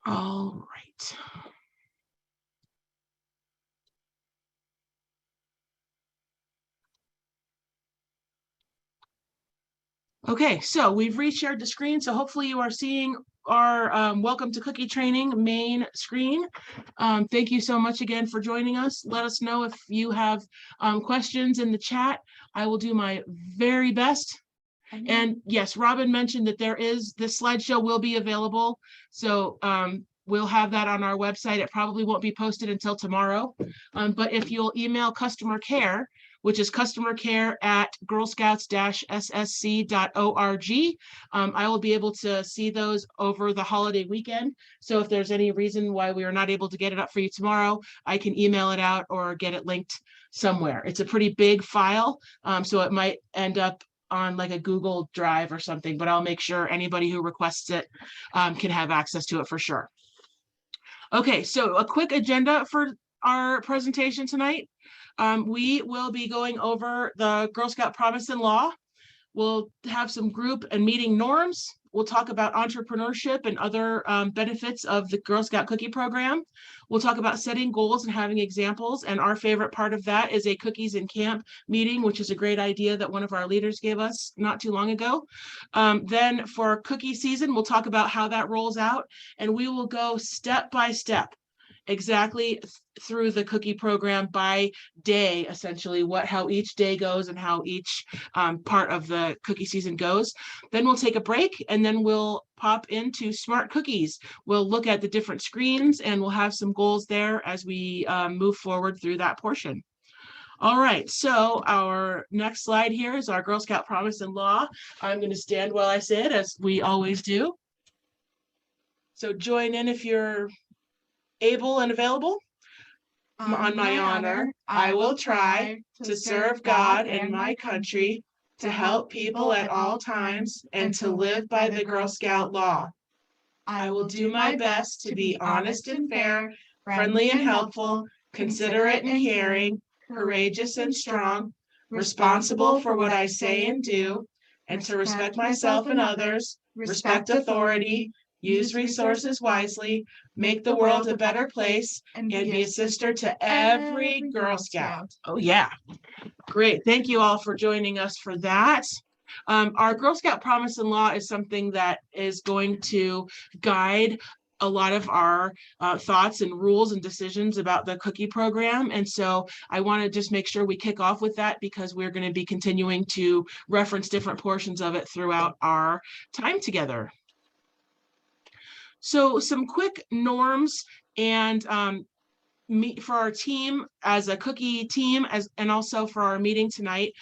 All right. Okay, so we've reshared the screen, so hopefully you are seeing our welcome to cookie training main screen. Thank you so much again for joining us. Let us know if you have questions in the chat. I will do my very best. And yes, Robin mentioned that this slideshow will be available. So we'll have that on our website. It probably won't be posted until tomorrow. But if you'll email customer care, which is customercare@girlscouts-ssc.org. I will be able to see those over the holiday weekend. So if there's any reason why we are not able to get it up for you tomorrow, I can email it out or get it linked somewhere. It's a pretty big file, so it might end up on like a Google Drive or something, but I'll make sure anybody who requests it can have access to it for sure. Okay, so a quick agenda for our presentation tonight. We will be going over the Girl Scout Promise and Law. We'll have some group and meeting norms. We'll talk about entrepreneurship and other benefits of the Girl Scout cookie program. We'll talk about setting goals and having examples. And our favorite part of that is a cookies in camp meeting, which is a great idea that one of our leaders gave us not too long ago. Then for cookie season, we'll talk about how that rolls out, and we will go step by step exactly through the cookie program by day, essentially how each day goes and how each part of the cookie season goes. Then we'll take a break, and then we'll pop into Smart Cookies. We'll look at the different screens, and we'll have some goals there as we move forward through that portion. All right, so our next slide here is our Girl Scout Promise and Law. I'm going to stand while I say it, as we always do. So join in if you're able and available. On my honor, I will try to serve God and my country, to help people at all times, and to live by the Girl Scout law. I will do my best to be honest and fair, friendly and helpful, considerate and caring, courageous and strong, responsible for what I say and do, and to respect myself and others, respect authority, use resources wisely, make the world a better place, and be a sister to every Girl Scout. Oh yeah, great. Thank you all for joining us for that. Our Girl Scout Promise and Law is something that is going to guide a lot of our thoughts and rules and decisions about the cookie program. And so I want to just make sure we kick off with that, because we're going to be continuing to reference different portions of it throughout our time together. So some quick norms and for our team as a cookie team, and also for our meeting tonight.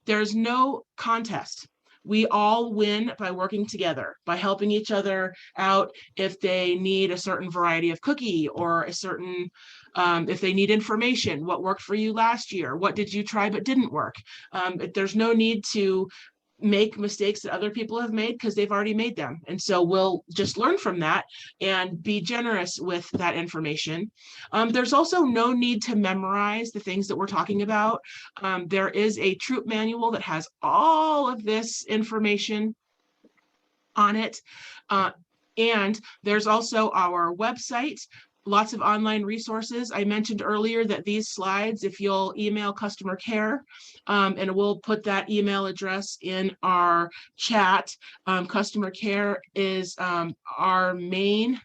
There's no contest. We all win by working together, by helping each other out if they need a certain variety of cookie, or a certain, if they need information, what worked for you last year, what did you try but didn't work. There's no need to make mistakes that other people have made, because they've already made them. And so we'll just learn from that and be generous with that information. There's also no need to memorize the things that we're talking about. There is a troop manual that has all of this information on it. And there's also our website, lots of online resources. I mentioned earlier that these slides, if you'll email customer care, and we'll put that email address in our chat. Customer care is our main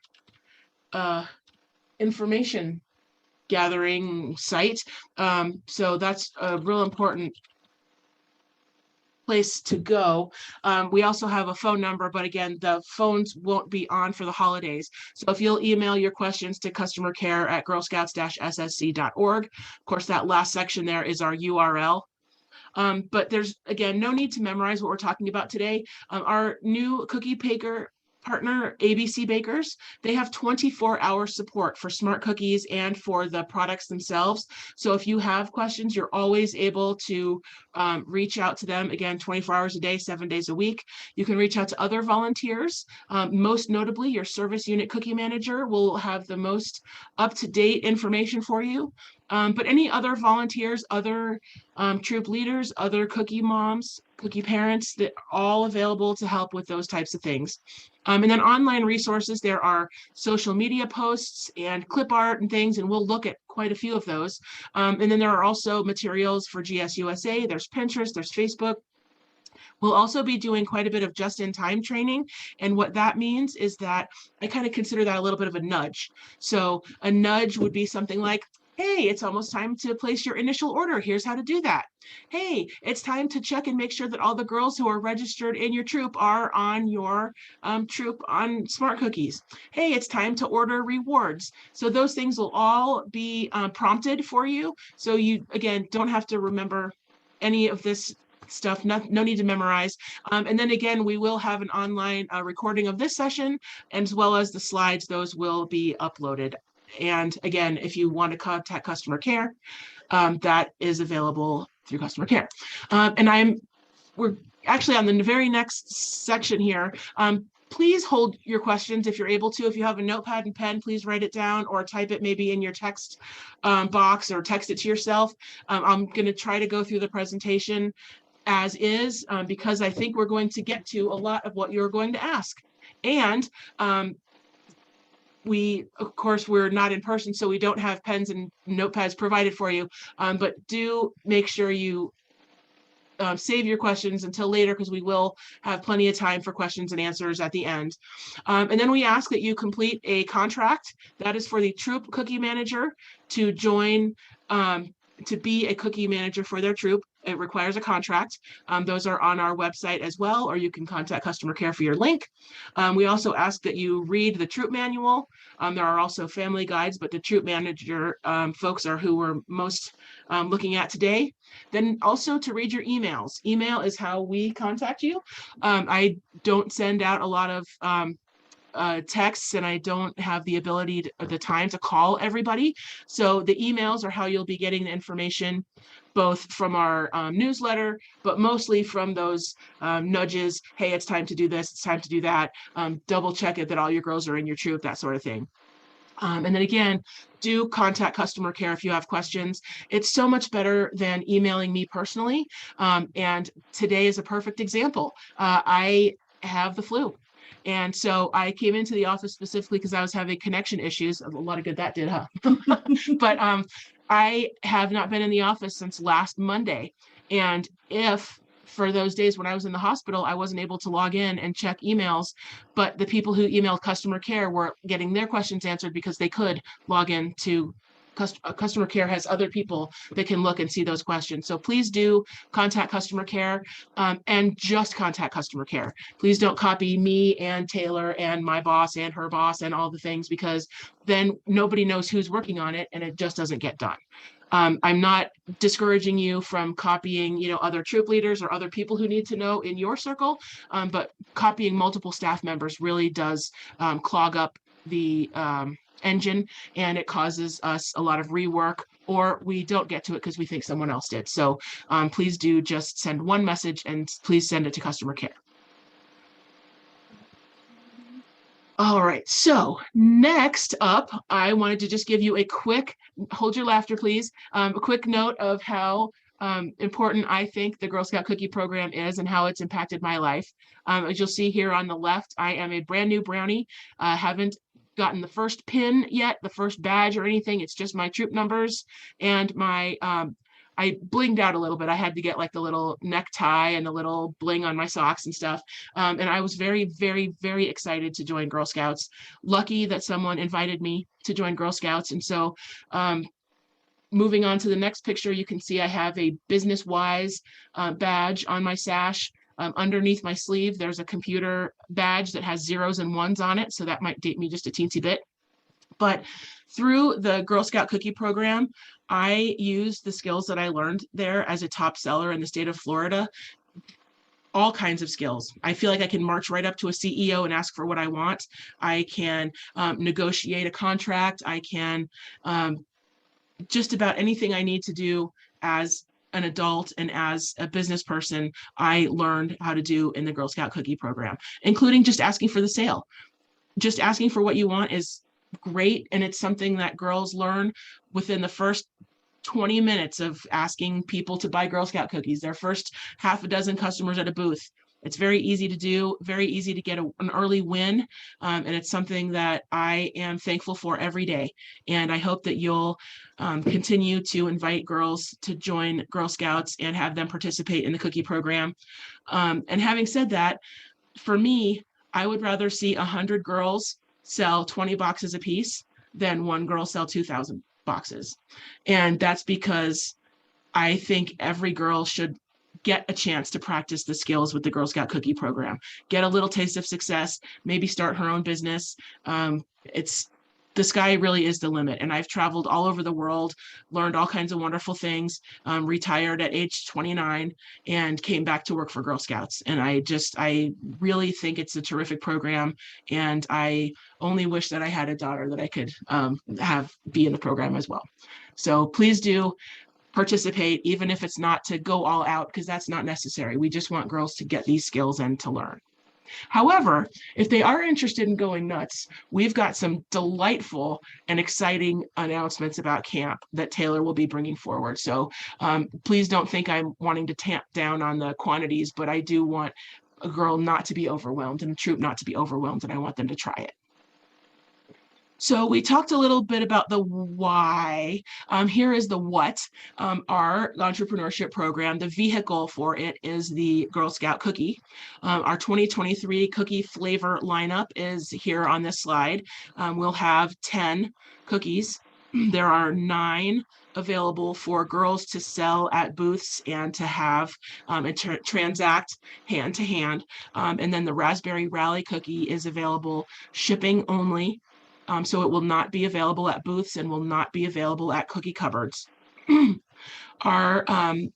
information gathering site. So that's a real important place to go. We also have a phone number, but again, the phones won't be on for the holidays. So if you'll email your questions to customer care at girlscouts-ssc.org. Of course, that last section there is our URL. But there's, again, no need to memorize what we're talking about today. Our new cookie baker partner, ABC Bakers, they have 24-hour support for smart cookies and for the products themselves. So if you have questions, you're always able to reach out to them. Again, 24 hours a day, 7 days a week. You can reach out to other volunteers. Most notably, your service unit cookie manager will have the most up-to-date information for you. But any other volunteers, other troop leaders, other cookie moms, cookie parents, that all available to help with those types of things. And then online resources, there are social media posts and clip art and things, and we'll look at quite a few of those. And then there are also materials for GSUSA, there's Pinterest, there's Facebook. We'll also be doing quite a bit of just-in-time training. And what that means is that I kind of consider that a little bit of a nudge. So a nudge would be something like, hey, it's almost time to place your initial order. Here's how to do that. Hey, it's time to check and make sure that all the girls who are registered in your troop are on your troop on Smart Cookies. Hey, it's time to order rewards. So those things will all be prompted for you. So you, again, don't have to remember any of this stuff, no need to memorize. And then again, we will have an online recording of this session, as well as the slides. Those will be uploaded. And again, if you want to contact customer care, that is available through customer care. And we're actually on the very next section here. Please hold your questions if you're able to. If you have a notepad and pen, please write it down or type it maybe in your text box or text it to yourself. I'm going to try to go through the presentation as is, because I think we're going to get to a lot of what you're going to ask. And of course, we're not in person, so we don't have pens and notepads provided for you, but do make sure you save your questions until later, because we will have plenty of time for questions and answers at the end. And then we ask that you complete a contract. That is for the troop cookie manager to join, to be a cookie manager for their troop. It requires a contract. Those are on our website as well, or you can contact customer care for your link. We also ask that you read the troop manual. There are also family guides, but the troop manager folks are who we're most looking at today. Then also to read your emails. Email is how we contact you. I don't send out a lot of texts, and I don't have the ability or the time to call everybody. So the emails are how you'll be getting the information, both from our newsletter, but mostly from those nudges. Hey, it's time to do this, it's time to do that. Double check it that all your girls are in your troop, that sort of thing. And then again, do contact customer care if you have questions. It's so much better than emailing me personally. And today is a perfect example. I have the flu. And so I came into the office specifically because I was having connection issues. A lot of good that did, huh? But I have not been in the office since last Monday. And if for those days when I was in the hospital, I wasn't able to log in and check emails, but the people who emailed customer care were getting their questions answered because they could log in to customer care has other people that can look and see those questions. So please do contact customer care, and just contact customer care. Please don't copy me and Taylor and my boss and her boss and all the things, because then nobody knows who's working on it and it just doesn't get done. I'm not discouraging you from copying, other troop leaders or other people who need to know in your circle, but copying multiple staff members really does clog up the engine, and it causes us a lot of rework, or we don't get to it because we think someone else did. So please do just send one message, and please send it to customer care. All right, so next up, I wanted to just give you a quick, hold your laughter please, a quick note of how important I think the Girl Scout Cookie Program is and how it's impacted my life. As you'll see here on the left, I am a brand new brownie. Haven't gotten the first pin yet, the first badge or anything. It's just my troop numbers and my, I blinged out a little bit. I had to get like the little necktie and the little bling on my socks and stuff. And I was very, very, very excited to join Girl Scouts. Lucky that someone invited me to join Girl Scouts. And so moving on to the next picture, you can see I have a Business Wise badge on my sash. Underneath my sleeve, there's a computer badge that has zeros and ones on it. So that might date me just a teensy bit. But through the Girl Scout Cookie Program, I used the skills that I learned there as a top seller in the state of Florida. All kinds of skills. I feel like I can march right up to a CEO and ask for what I want. I can negotiate a contract. I can just about anything I need to do as an adult and as a business person, I learned how to do in the Girl Scout Cookie Program, including just asking for the sale. Just asking for what you want is great. And it's something that girls learn within the first 20 minutes of asking people to buy Girl Scout cookies, their first half a dozen customers at a booth. It's very easy to do, very easy to get an early win. And it's something that I am thankful for every day. And I hope that you'll continue to invite girls to join Girl Scouts and have them participate in the cookie program. And having said that, for me, I would rather see 100 girls sell 20 boxes a piece than one girl sell 2,000 boxes. And that's because I think every girl should get a chance to practice the skills with the Girl Scout cookie program, get a little taste of success, maybe start her own business. The sky really is the limit. And I've traveled all over the world, learned all kinds of wonderful things, retired at age 29 and came back to work for Girl Scouts. And I really think it's a terrific program. And I only wish that I had a daughter that I could be in the program as well. So please do participate, even if it's not to go all out, because that's not necessary. We just want girls to get these skills and to learn. However, if they are interested in going nuts, we've got some delightful and exciting announcements about camp that Taylor will be bringing forward. So please don't think I'm wanting to tamp down on the quantities, but I do want a girl not to be overwhelmed and a troop not to be overwhelmed, and I want them to try it. So we talked a little bit about the why. Here is the what. Our entrepreneurship program, the vehicle for it is the Girl Scout cookie. Our 2023 cookie flavor lineup is here on this slide. We'll have 10 cookies. There are 9 available for girls to sell at booths and to have and transact hand to hand. And then the Raspberry Rally cookie is available shipping only. So it will not be available at booths and will not be available at cookie cupboards. Our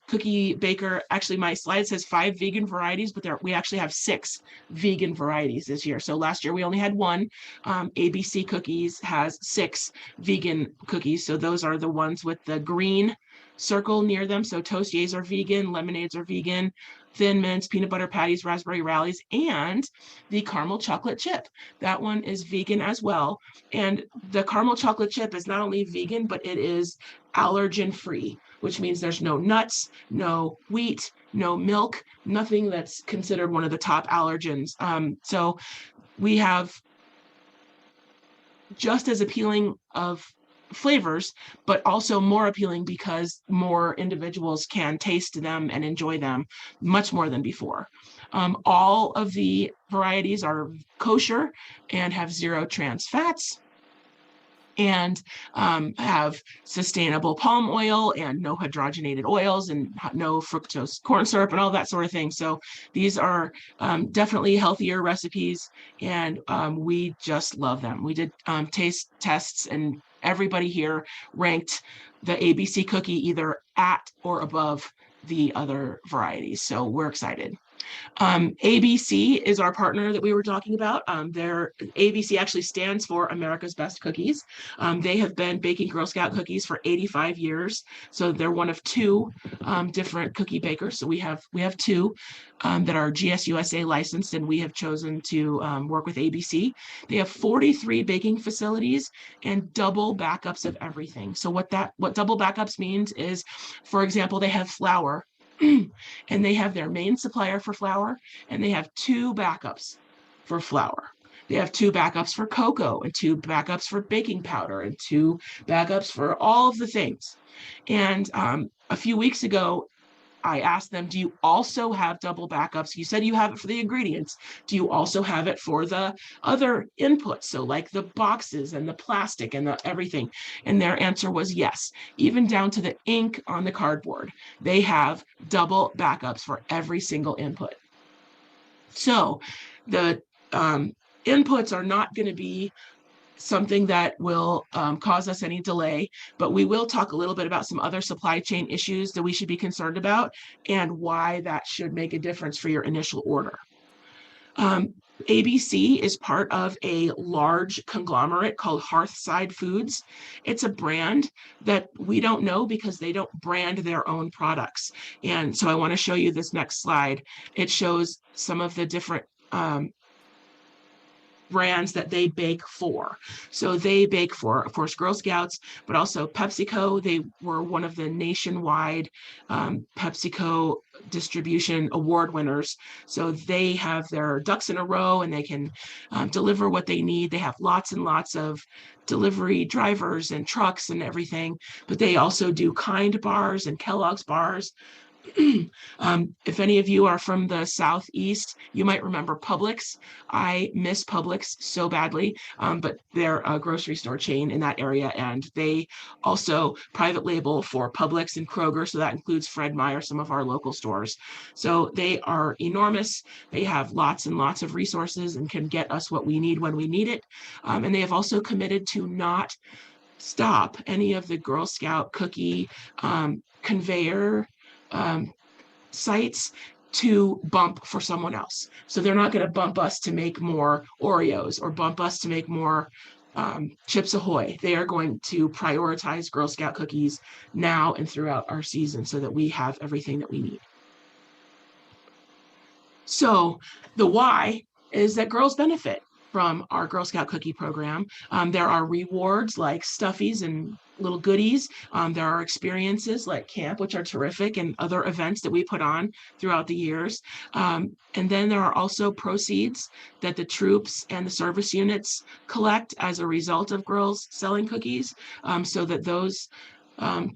cookie baker, actually my slide says 5 vegan varieties, but we actually have 6 vegan varieties this year. So last year we only had 1. ABC Cookies has 6 vegan cookies. So those are the ones with the green circle near them. So Toastiers are vegan, lemonades are vegan, Thin Mints, peanut butter patties, raspberry rallies, and the caramel chocolate chip. That one is vegan as well. And the caramel chocolate chip is not only vegan, but it is allergen free, which means there's no nuts, no wheat, no milk, nothing that's considered one of the top allergens. So we have just as appealing of flavors, but also more appealing because more individuals can taste them and enjoy them much more than before. All of the varieties are kosher and have 0 trans fats and have sustainable palm oil and no hydrogenated oils and no fructose corn syrup and all that sort of thing. So these are definitely healthier recipes, and we just love them. We did taste tests, and everybody here ranked the ABC cookie either at or above the other varieties. So we're excited. ABC is our partner that we were talking about. ABC actually stands for America's Best Cookies. They have been baking Girl Scout cookies for 85 years. So they're one of 2 different cookie bakers. So we have 2 that are GSUSA licensed, and we have chosen to work with ABC. They have 43 baking facilities and double backups of everything. So what double backups means is, for example, they have flour. And they have their main supplier for flour, and they have 2 backups for flour. They have 2 backups for cocoa and 2 backups for baking powder and 2 backups for all of the things. And a few weeks ago, I asked them, do you also have double backups? You said you have it for the ingredients. Do you also have it for the other inputs? So like the boxes and the plastic and the everything. And their answer was yes, even down to the ink on the cardboard. They have double backups for every single input. So the inputs are not going to be something that will cause us any delay, but we will talk a little bit about some other supply chain issues that we should be concerned about and why that should make a difference for your initial order. ABC is part of a large conglomerate called Hearthside Foods. It's a brand that we don't know because they don't brand their own products. And so I want to show you this next slide. It shows some of the different brands that they bake for. So they bake for, of course, Girl Scouts, but also PepsiCo. They were one of the nationwide PepsiCo distribution award winners. So they have their ducks in a row and they can deliver what they need. They have lots and lots of delivery drivers and trucks and everything, but they also do Kind bars and Kellogg's bars. If any of you are from the Southeast, you might remember Publix. I miss Publix so badly, but they're a grocery store chain in that area, and they also private label for Publix and Kroger, so that includes Fred Meyer, some of our local stores. So they are enormous. They have lots and lots of resources and can get us what we need when we need it. And they have also committed to not stop any of the Girl Scout cookie conveyor sites to bump for someone else. So they're not going to bump us to make more Oreos or bump us to make more Chips Ahoy. They are going to prioritize Girl Scout cookies now and throughout our season so that we have everything that we need. So the why is that girls benefit from our Girl Scout cookie program. There are rewards like stuffies and little goodies. There are experiences like camp, which are terrific, and other events that we put on throughout the years. And then there are also proceeds that the troops and the service units collect as a result of girls selling cookies, so that those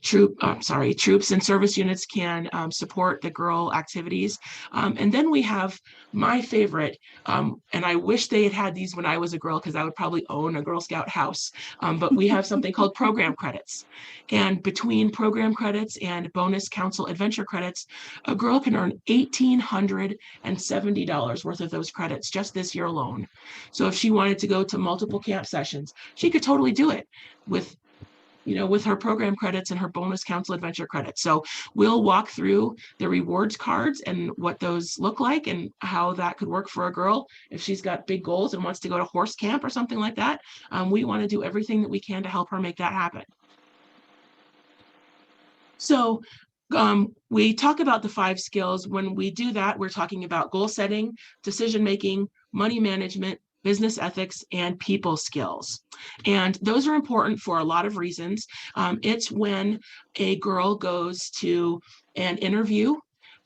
troops and service units can support the girl activities. And then we have my favorite, and I wish they had had these when I was a girl because I would probably own a Girl Scout house, but we have something called program credits. And between program credits and bonus council adventure credits, a girl can earn $1,870 worth of those credits just this year alone. So if she wanted to go to multiple camp sessions, she could totally do it with her program credits and her bonus council adventure credits. So we'll walk through the rewards cards and what those look like and how that could work for a girl if she's got big goals and wants to go to horse camp or something like that. We want to do everything that we can to help her make that happen. So we talk about the 5 skills. When we do that, we're talking about goal setting, decision making, money management, business ethics, and people skills. And those are important for a lot of reasons. It's when a girl goes to an interview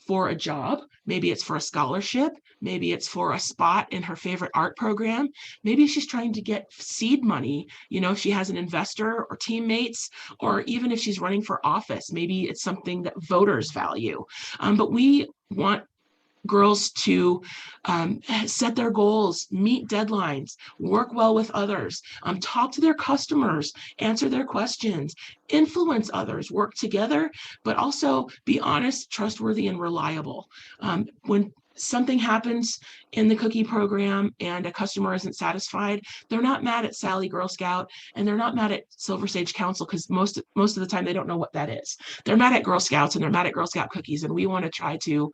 for a job. Maybe it's for a scholarship. Maybe it's for a spot in her favorite art program. Maybe she's trying to get seed money. If she has an investor or teammates, or even if she's running for office, maybe it's something that voters value. But we want girls to set their goals, meet deadlines, work well with others, talk to their customers, answer their questions, influence others, work together, but also be honest, trustworthy, and reliable. When something happens in the cookie program and a customer isn't satisfied, they're not mad at Sally Girl Scout and they're not mad at Silver Sage Council, because most of the time they don't know what that is. They're mad at Girl Scouts and they're mad at Girl Scout cookies, and we want to try to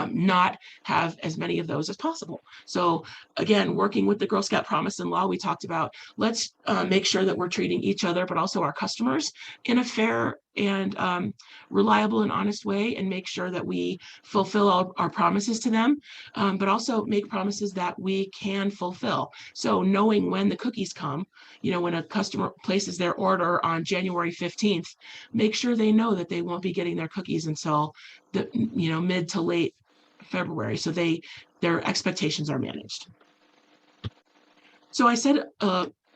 not have as many of those as possible. So again, working with the Girl Scout Promise and Law, we talked about, let's make sure that we're treating each other but also our customers in a fair and reliable and honest way, and make sure that we fulfill all our promises to them, but also make promises that we can fulfill. So knowing when the cookies come, when a customer places their order on January 15th, make sure they know that they won't be getting their cookies until the mid to late February, so their expectations are managed. So I said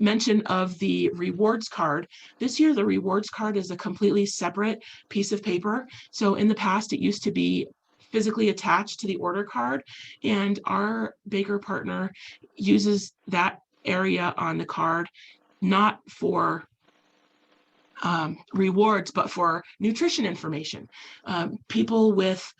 mention of the rewards card. This year, the rewards card is a completely separate piece of paper. So in the past, it used to be physically attached to the order card, and our baker partner uses that area on the card not for rewards, but for nutrition information. People with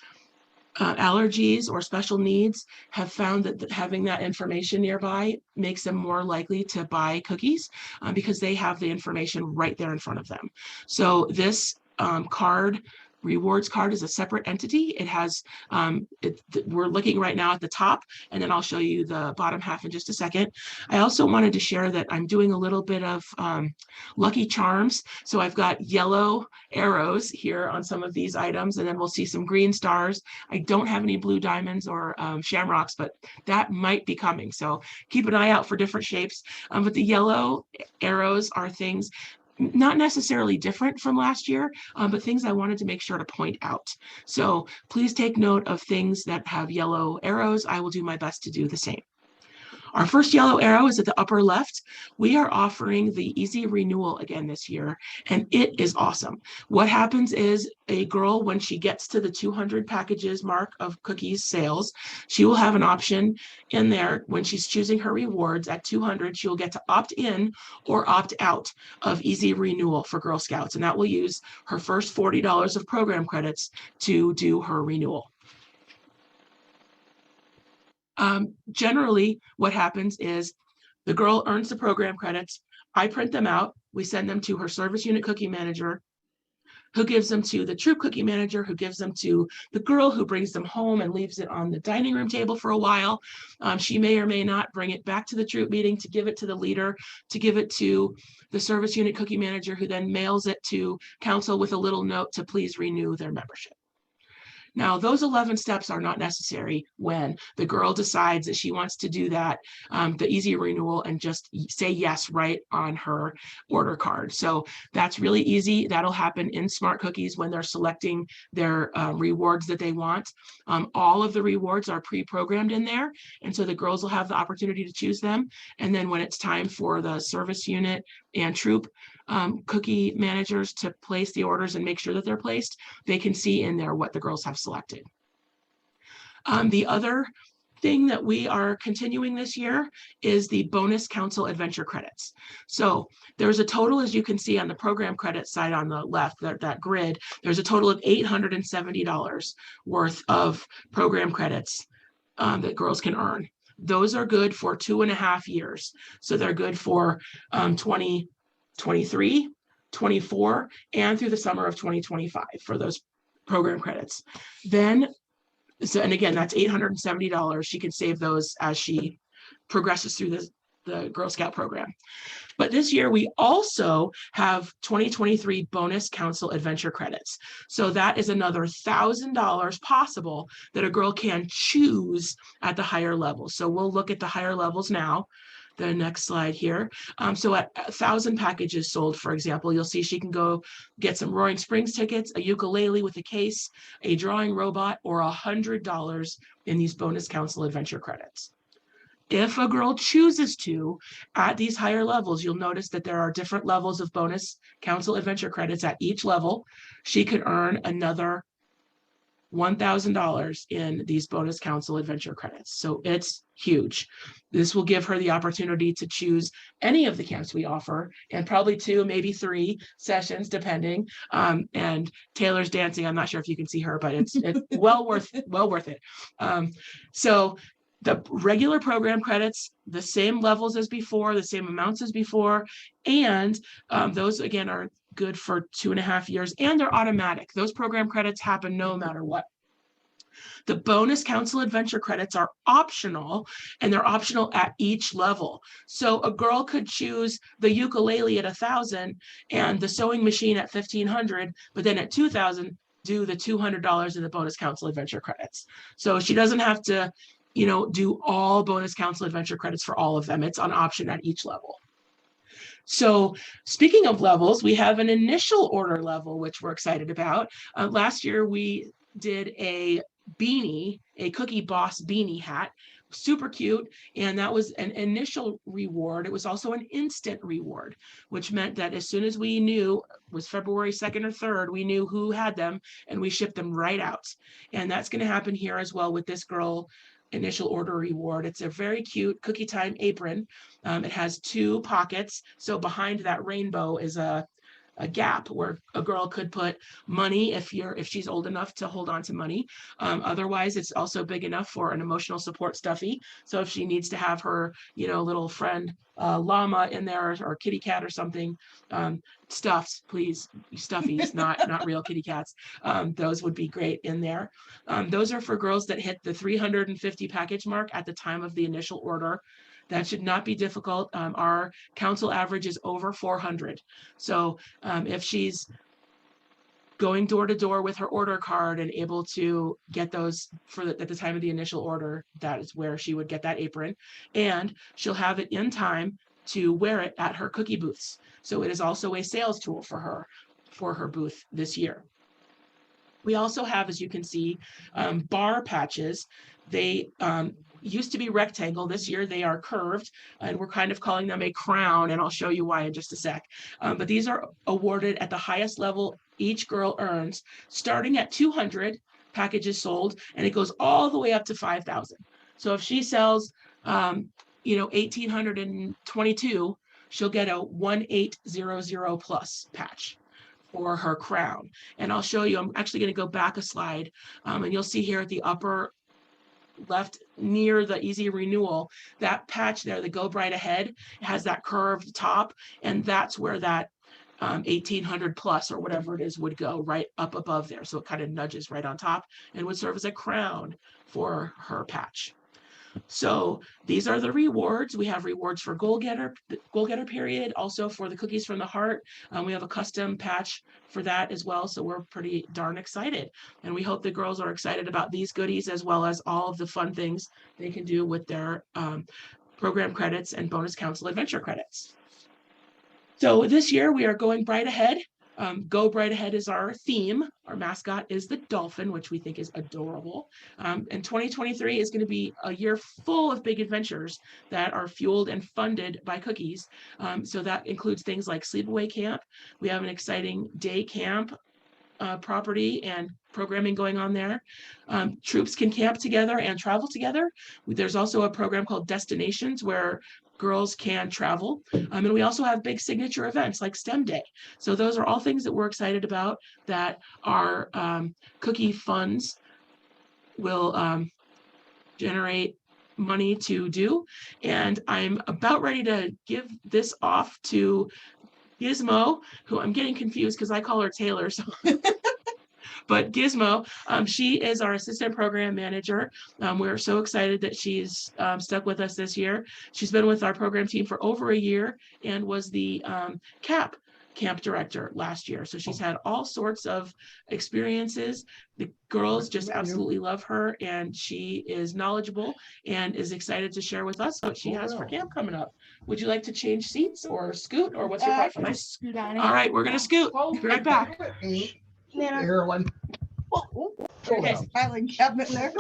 allergies or special needs have found that having that information nearby makes them more likely to buy cookies because they have the information right there in front of them. So this card rewards card is a separate entity. It has, we're looking right now at the top, and then I'll show you the bottom half in just a second. I also wanted to share that I'm doing a little bit of Lucky Charms. So I've got yellow arrows here on some of these items, and then we'll see some green stars. I don't have any blue diamonds or shamrocks, but that might be coming. So keep an eye out for different shapes. But the yellow arrows are things not necessarily different from last year, but things I wanted to make sure to point out. So please take note of things that have yellow arrows. I will do my best to do the same. Our first yellow arrow is at the upper left. We are offering the easy renewal again this year, and it is awesome. What happens is a girl, when she gets to the 200 packages mark of cookies sales, she will have an option in there when she's choosing her rewards at 200, she will get to opt in or opt out of easy renewal for Girl Scouts, and that will use her first $40 of program credits to do her renewal. Generally, what happens is the girl earns the program credits. I print them out. We send them to her service unit cookie manager, who gives them to the troop cookie manager, who gives them to the girl, who brings them home and leaves it on the dining room table for a while. She may or may not bring it back to the troop meeting to give it to the leader, to give it to the service unit cookie manager, who then mails it to council with a little note to please renew their membership. Now, those 11 steps are not necessary when the girl decides that she wants to do that, the easy renewal, and just say yes right on her order card. So that's really easy. That'll happen in Smart Cookies when they're selecting their rewards that they want. All of the rewards are pre-programmed in there, and so the girls will have the opportunity to choose them. And then when it's time for the service unit and troop cookie managers to place the orders and make sure that they're placed, they can see in there what the girls have selected. The other thing that we are continuing this year is the bonus council adventure credits. So there's a total, as you can see on the program credit side on the left, that grid, there's a total of $870 worth of program credits that girls can earn. Those are good for 2.5 years. So they're good for 2023, 24, and through the summer of 2025 for those program credits. Then, so, and again, that's $870. She can save those as she progresses through the Girl Scout program. But this year, we also have 2023 bonus council adventure credits. So that is another $1,000 possible that a girl can choose at the higher level. So we'll look at the higher levels now. The next slide here. So at 1,000 packages sold, for example, you'll see she can go get some Roaring Springs tickets, a ukulele with a case, a drawing robot, or $100 in these bonus council adventure credits. If a girl chooses to, at these higher levels, you'll notice that there are different levels of bonus council adventure credits at each level. She could earn another $1,000 in these bonus council adventure credits. So it's huge. This will give her the opportunity to choose any of the camps we offer, and probably 2, maybe 3 sessions, depending. And Taylor's dancing. I'm not sure if you can see her, but it's well worth it. So the regular program credits, the same levels as before, the same amounts as before, and those again are good for 2.5 years, and they're automatic. Those program credits happen no matter what. The bonus council adventure credits are optional, and they're optional at each level. So a girl could choose the ukulele at 1,000 and the sewing machine at 1,500, but then at 2,000 do the $200 in the bonus council adventure credits. So she doesn't have to, do all bonus council adventure credits for all of them. It's an option at each level. So speaking of levels, we have an initial order level, which we're excited about. Last year, we did a beanie, a Cookie Boss beanie hat, super cute. And that was an initial reward. It was also an instant reward, which meant that as soon as we knew, it was February 2nd or 3rd, we knew who had them and we shipped them right out. And that's going to happen here as well with this girl initial order reward. It's a very cute cookie time apron. It has 2 pockets. So behind that rainbow is a a gap where a girl could put money if she's old enough to hold on to money. Otherwise, it's also big enough for an emotional support stuffy. So if she needs to have her, little friend llama in there, or kitty cat or something, stuffed, please, stuffies, not real kitty cats. Those would be great in there. Those are for girls that hit the 350 package mark at the time of the initial order. That should not be difficult. Our council average is over 400. So if she's going door to door with her order card and able to get those at the time of the initial order, that is where she would get that apron, and she'll have it in time to wear it at her cookie booths. So it is also a sales tool for her booth this year. We also have, as you can see, bar patches. They used to be rectangle. This year they are curved, and we're kind of calling them a crown, and I'll show you why in just a sec. But these are awarded at the highest level each girl earns, starting at 200 packages sold, and it goes all the way up to 5,000. So if she sells, 1,822, she'll get a 1800 plus patch for her crown. And I'll show you, I'm actually going to go back a slide, and you'll see here at the upper left near the easy renewal, that patch there, the Go Bright Ahead, has that curved top, and that's where that 1800 plus or whatever it is would go right up above there. So it kind of nudges right on top and would serve as a crown for her patch. So these are the rewards. We have rewards for goal getter period, also for the cookies from the heart. We have a custom patch for that as well. So we're pretty darn excited. And we hope the girls are excited about these goodies, as well as all of the fun things they can do with their program credits and bonus council adventure credits. So this year we are going bright ahead. Go Bright Ahead is our theme. Our mascot is the dolphin, which we think is adorable. And 2023 is going to be a year full of big adventures that are fueled and funded by cookies. So that includes things like sleepaway camp. We have an exciting day camp property and programming going on there. Troops can camp together and travel together. There's also a program called Destinations where girls can travel. And we also have big signature events like STEM Day. So those are all things that we're excited about that our cookie funds will generate money to do. And I'm about ready to give this off to Gizmo, who I'm getting confused because I call her Taylor. So but Gizmo, she is our assistant program manager. We're so excited that she's stuck with us this year. She's been with our program team for over a year and was the camp director last year. So she's had all sorts of experiences. The girls just absolutely love her, and she is knowledgeable and is excited to share with us what she has for camp coming up. Would you like to change seats or scoot, or what's your preference? Scoot on All right, we're going to scoot. Be right back. Everyone. Okay, filing cabinet there.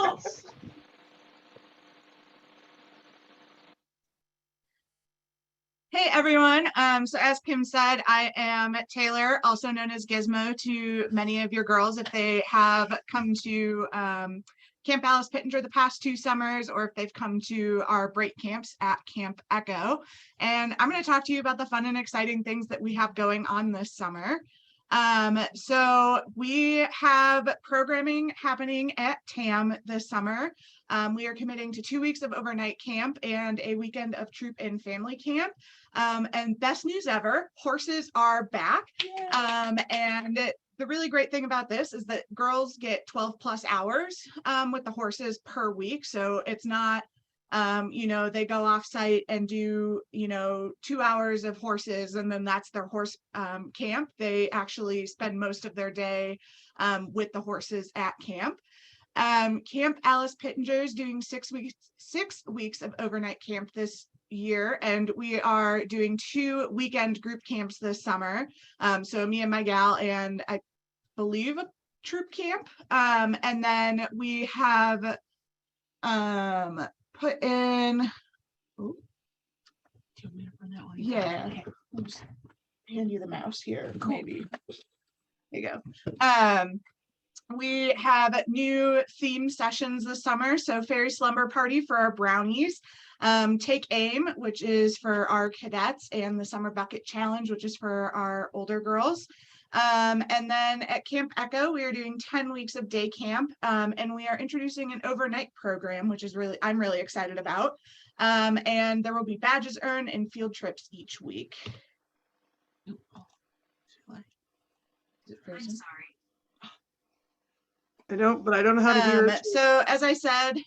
Hey everyone, so as Kim said, I am Taylor, also known as Gizmo to many of your girls if they have come to Camp Alice Pittenger the past 2 summers, or if they've come to our break camps at Camp Echo. And I'm going to talk to you about the fun and exciting things that we have going on this summer. So we have programming happening at TAM this summer. We are committing to 2 weeks of overnight camp and a weekend of troop and family camp. And best news ever, horses are back. And the really great thing about this is that girls get 12 plus hours with the horses per week. So it's not they go off site and do, 2 hours of horses and then that's their horse camp. They actually spend most of their day with the horses at camp. Camp Alice Pittenger is doing 6 weeks of overnight camp this year, and we are doing 2 weekend group camps this summer. So me and my gal and I believe a troop camp. And then we have put in, Do you want me to run that one? yeah, Okay. I'll just hand you the mouse here, Cool. maybe. There you go. We have new theme sessions this summer. So Fairy Slumber Party for our brownies. Take Aim, which is for our cadets, and the Summer Bucket Challenge, which is for our older girls. And then at Camp Echo, we are doing 10 weeks of day camp, and we are introducing an overnight program, which is I'm really excited about. And there will be badges earned and field trips each week. I'm sorry. I don't know how to hear it. So as I said,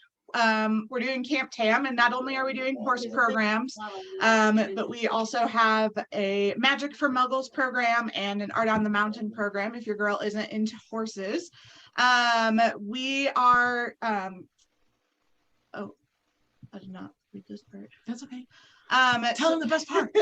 we're doing Camp Tam, and not only are we doing horse programs, but we also have a Magic for Muggles program and an Art on the Mountain program if your girl isn't into horses. We are, oh, I did not read this part. That's okay. Tell him the best part.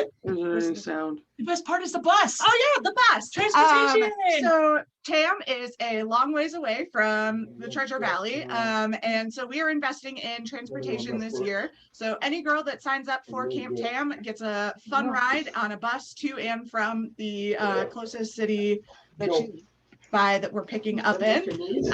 Sound. The best part is the bus. Oh yeah, the bus. Transportation. So Tam is a long ways away from the Treasure Valley. And so we are investing in transportation this year. So any girl that signs up for Camp Tam gets a fun ride on a bus to and from the closest city that she's by that we're picking up in.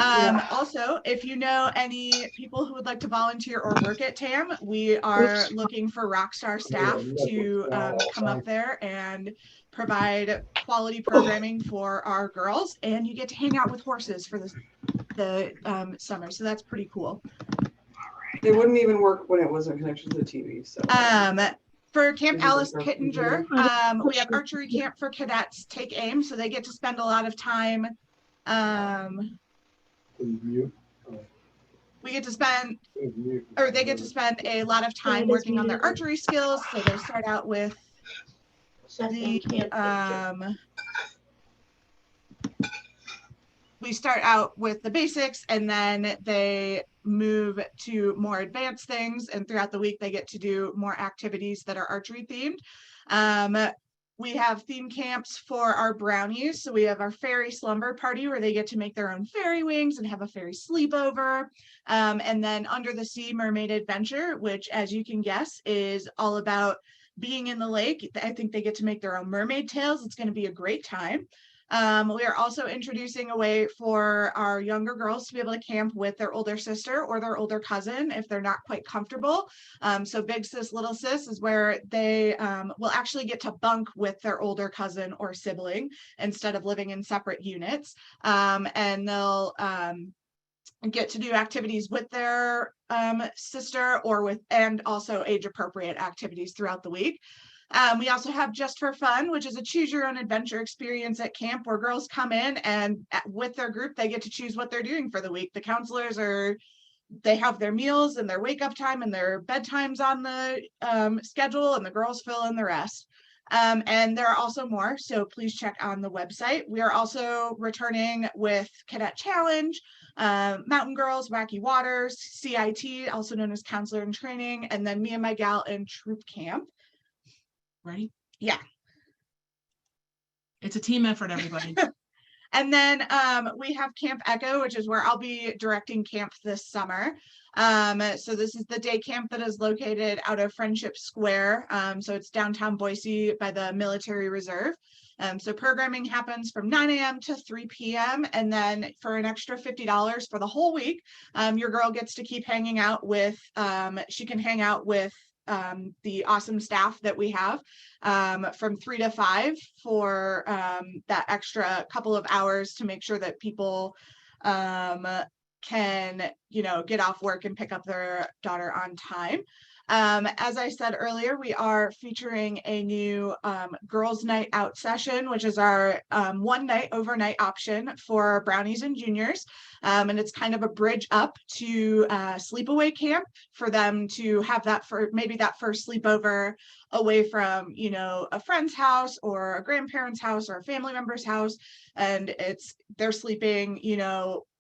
Also, if you know any people who would like to volunteer or work at TAM, we are looking for rockstar staff to come up there and provide quality programming for our girls, and you get to hang out with horses for the summer, so that's pretty cool. They wouldn't even work when it wasn't connected to the TV. So for Camp Alice Pittenger, we have archery camp for cadets. Take Aim, so they get to spend a lot of time. We get to spend, or they get to spend a lot of time working on their archery skills. So they start out with we start out with the basics, and then they move to more advanced things, and throughout the week they get to do more activities that are archery themed. We have theme camps for our brownies. So we have our fairy slumber party where they get to make their own fairy wings and have a fairy sleepover. And then Under the Sea Mermaid Adventure, which, as you can guess, is all about being in the lake. I think they get to make their own mermaid tails. It's going to be a great time. We are also introducing a way for our younger girls to be able to camp with their older sister or their older cousin if they're not quite comfortable. So Big Sis, Little Sis is where they will actually get to bunk with their older cousin or sibling instead of living in separate units. And they'll get to do activities with their sister or with, and also age appropriate activities throughout the week. We also have Just for Fun, which is a choose your own adventure experience at camp where girls come in and with their group, they get to choose what they're doing for the week. The counselors they have their meals and their wake up time and their bedtimes on the schedule, and the girls fill in the rest. And there are also more, so please check on the website. We are also returning with Cadet Challenge, Mountain Girls, Wacky Waters, CIT, also known as Counselor in Training, and then Me and My Gal in Troop Camp. Ready? Yeah. It's a team effort, everybody. And then we have Camp Echo, which is where I'll be directing camp this summer. So this is the day camp that is located out of Friendship Square. So it's downtown Boise by the Military Reserve. So programming happens from 9 a.m. to 3 p.m. And then for an extra $50 for the whole week, your girl gets to keep hanging out with, she can hang out with the awesome staff that we have from 3 to 5 for that extra couple of hours to make sure that people can, get off work and pick up their daughter on time. As I said earlier, we are featuring a new girls' night out session, which is our one night overnight option for brownies and juniors. And it's kind of a bridge up to sleepaway camp for them to have that for maybe that first sleepover away from, a friend's house or a grandparent's house or a family member's house. And they're sleeping,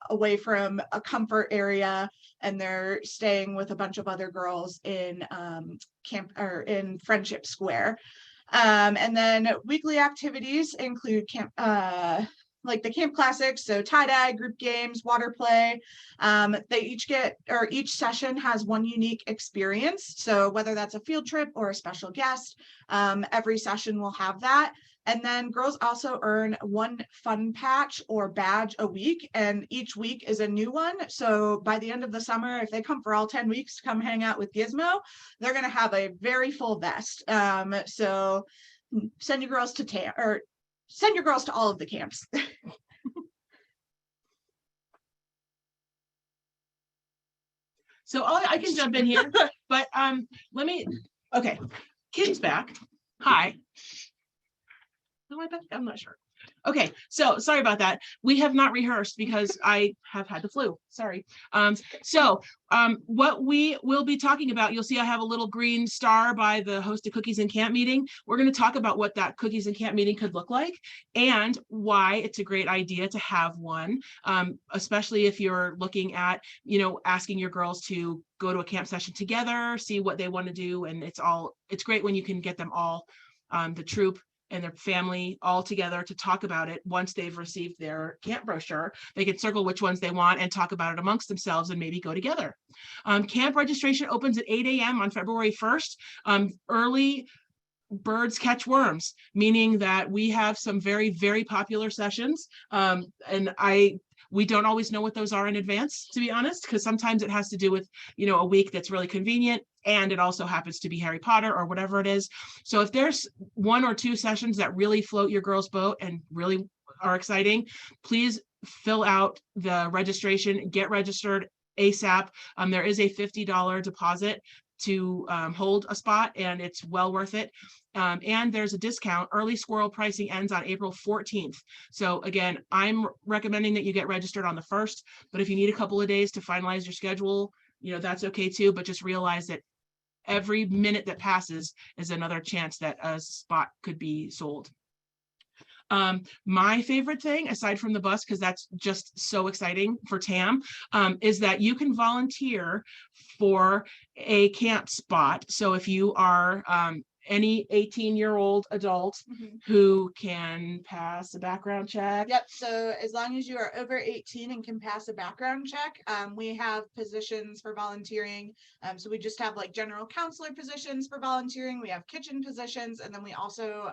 away from a comfort area, and they're staying with a bunch of other girls in camp or in Friendship Square. And then weekly activities include camp, like the camp classics, so tie-dye, group games, water play. They each session has one unique experience. So whether that's a field trip or a special guest, every session will have that. And then girls also earn one fun patch or badge a week, and each week is a new one. So by the end of the summer, if they come for all 10 weeks to come hang out with Gizmo, they're going to have a very full vest. So send your girls to send your girls to all of the camps. So I can jump in here, but okay, Kim's back. Hi. Am I back? I'm not sure. Okay, so sorry about that. We have not rehearsed because I have had the flu. Sorry. What we will be talking about, you'll see I have a little green star by the host of Cookies and Camp meeting. We're going to talk about what that Cookies and Camp meeting could look like and why it's a great idea to have one, especially if you're looking at, asking your girls to go to a camp session together, see what they want to do. And it's great when you can get them all, the troop and their family all together to talk about it. Once they've received their camp brochure, they can circle which ones they want and talk about it amongst themselves and maybe go together. Camp registration opens at 8 a.m. on February 1st. Early birds catch worms, meaning that we have some very, very popular sessions. We don't always know what those are in advance, to be honest, because sometimes it has to do with, a week that's really convenient, and it also happens to be Harry Potter or whatever it is. So if there's one or two sessions that really float your girl's boat and really are exciting, please fill out the registration, get registered ASAP. There is a $50 deposit to hold a spot, and it's well worth it. And there's a discount. Early squirrel pricing ends on April 14th. So again, I'm recommending that you get registered on the 1st, but if you need a couple of days to finalize your schedule, that's okay too, but just realize that every minute that passes is another chance that a spot could be sold. My favorite thing, aside from the bus, because that's just so exciting for TAM, is that you can volunteer for a camp spot. So if you are any 18-year-old adult who can pass a background check. Yep. So as long as you are over 18 and can pass a background check, we have positions for volunteering. So we just have like general counselor positions for volunteering. We have kitchen positions, and then we also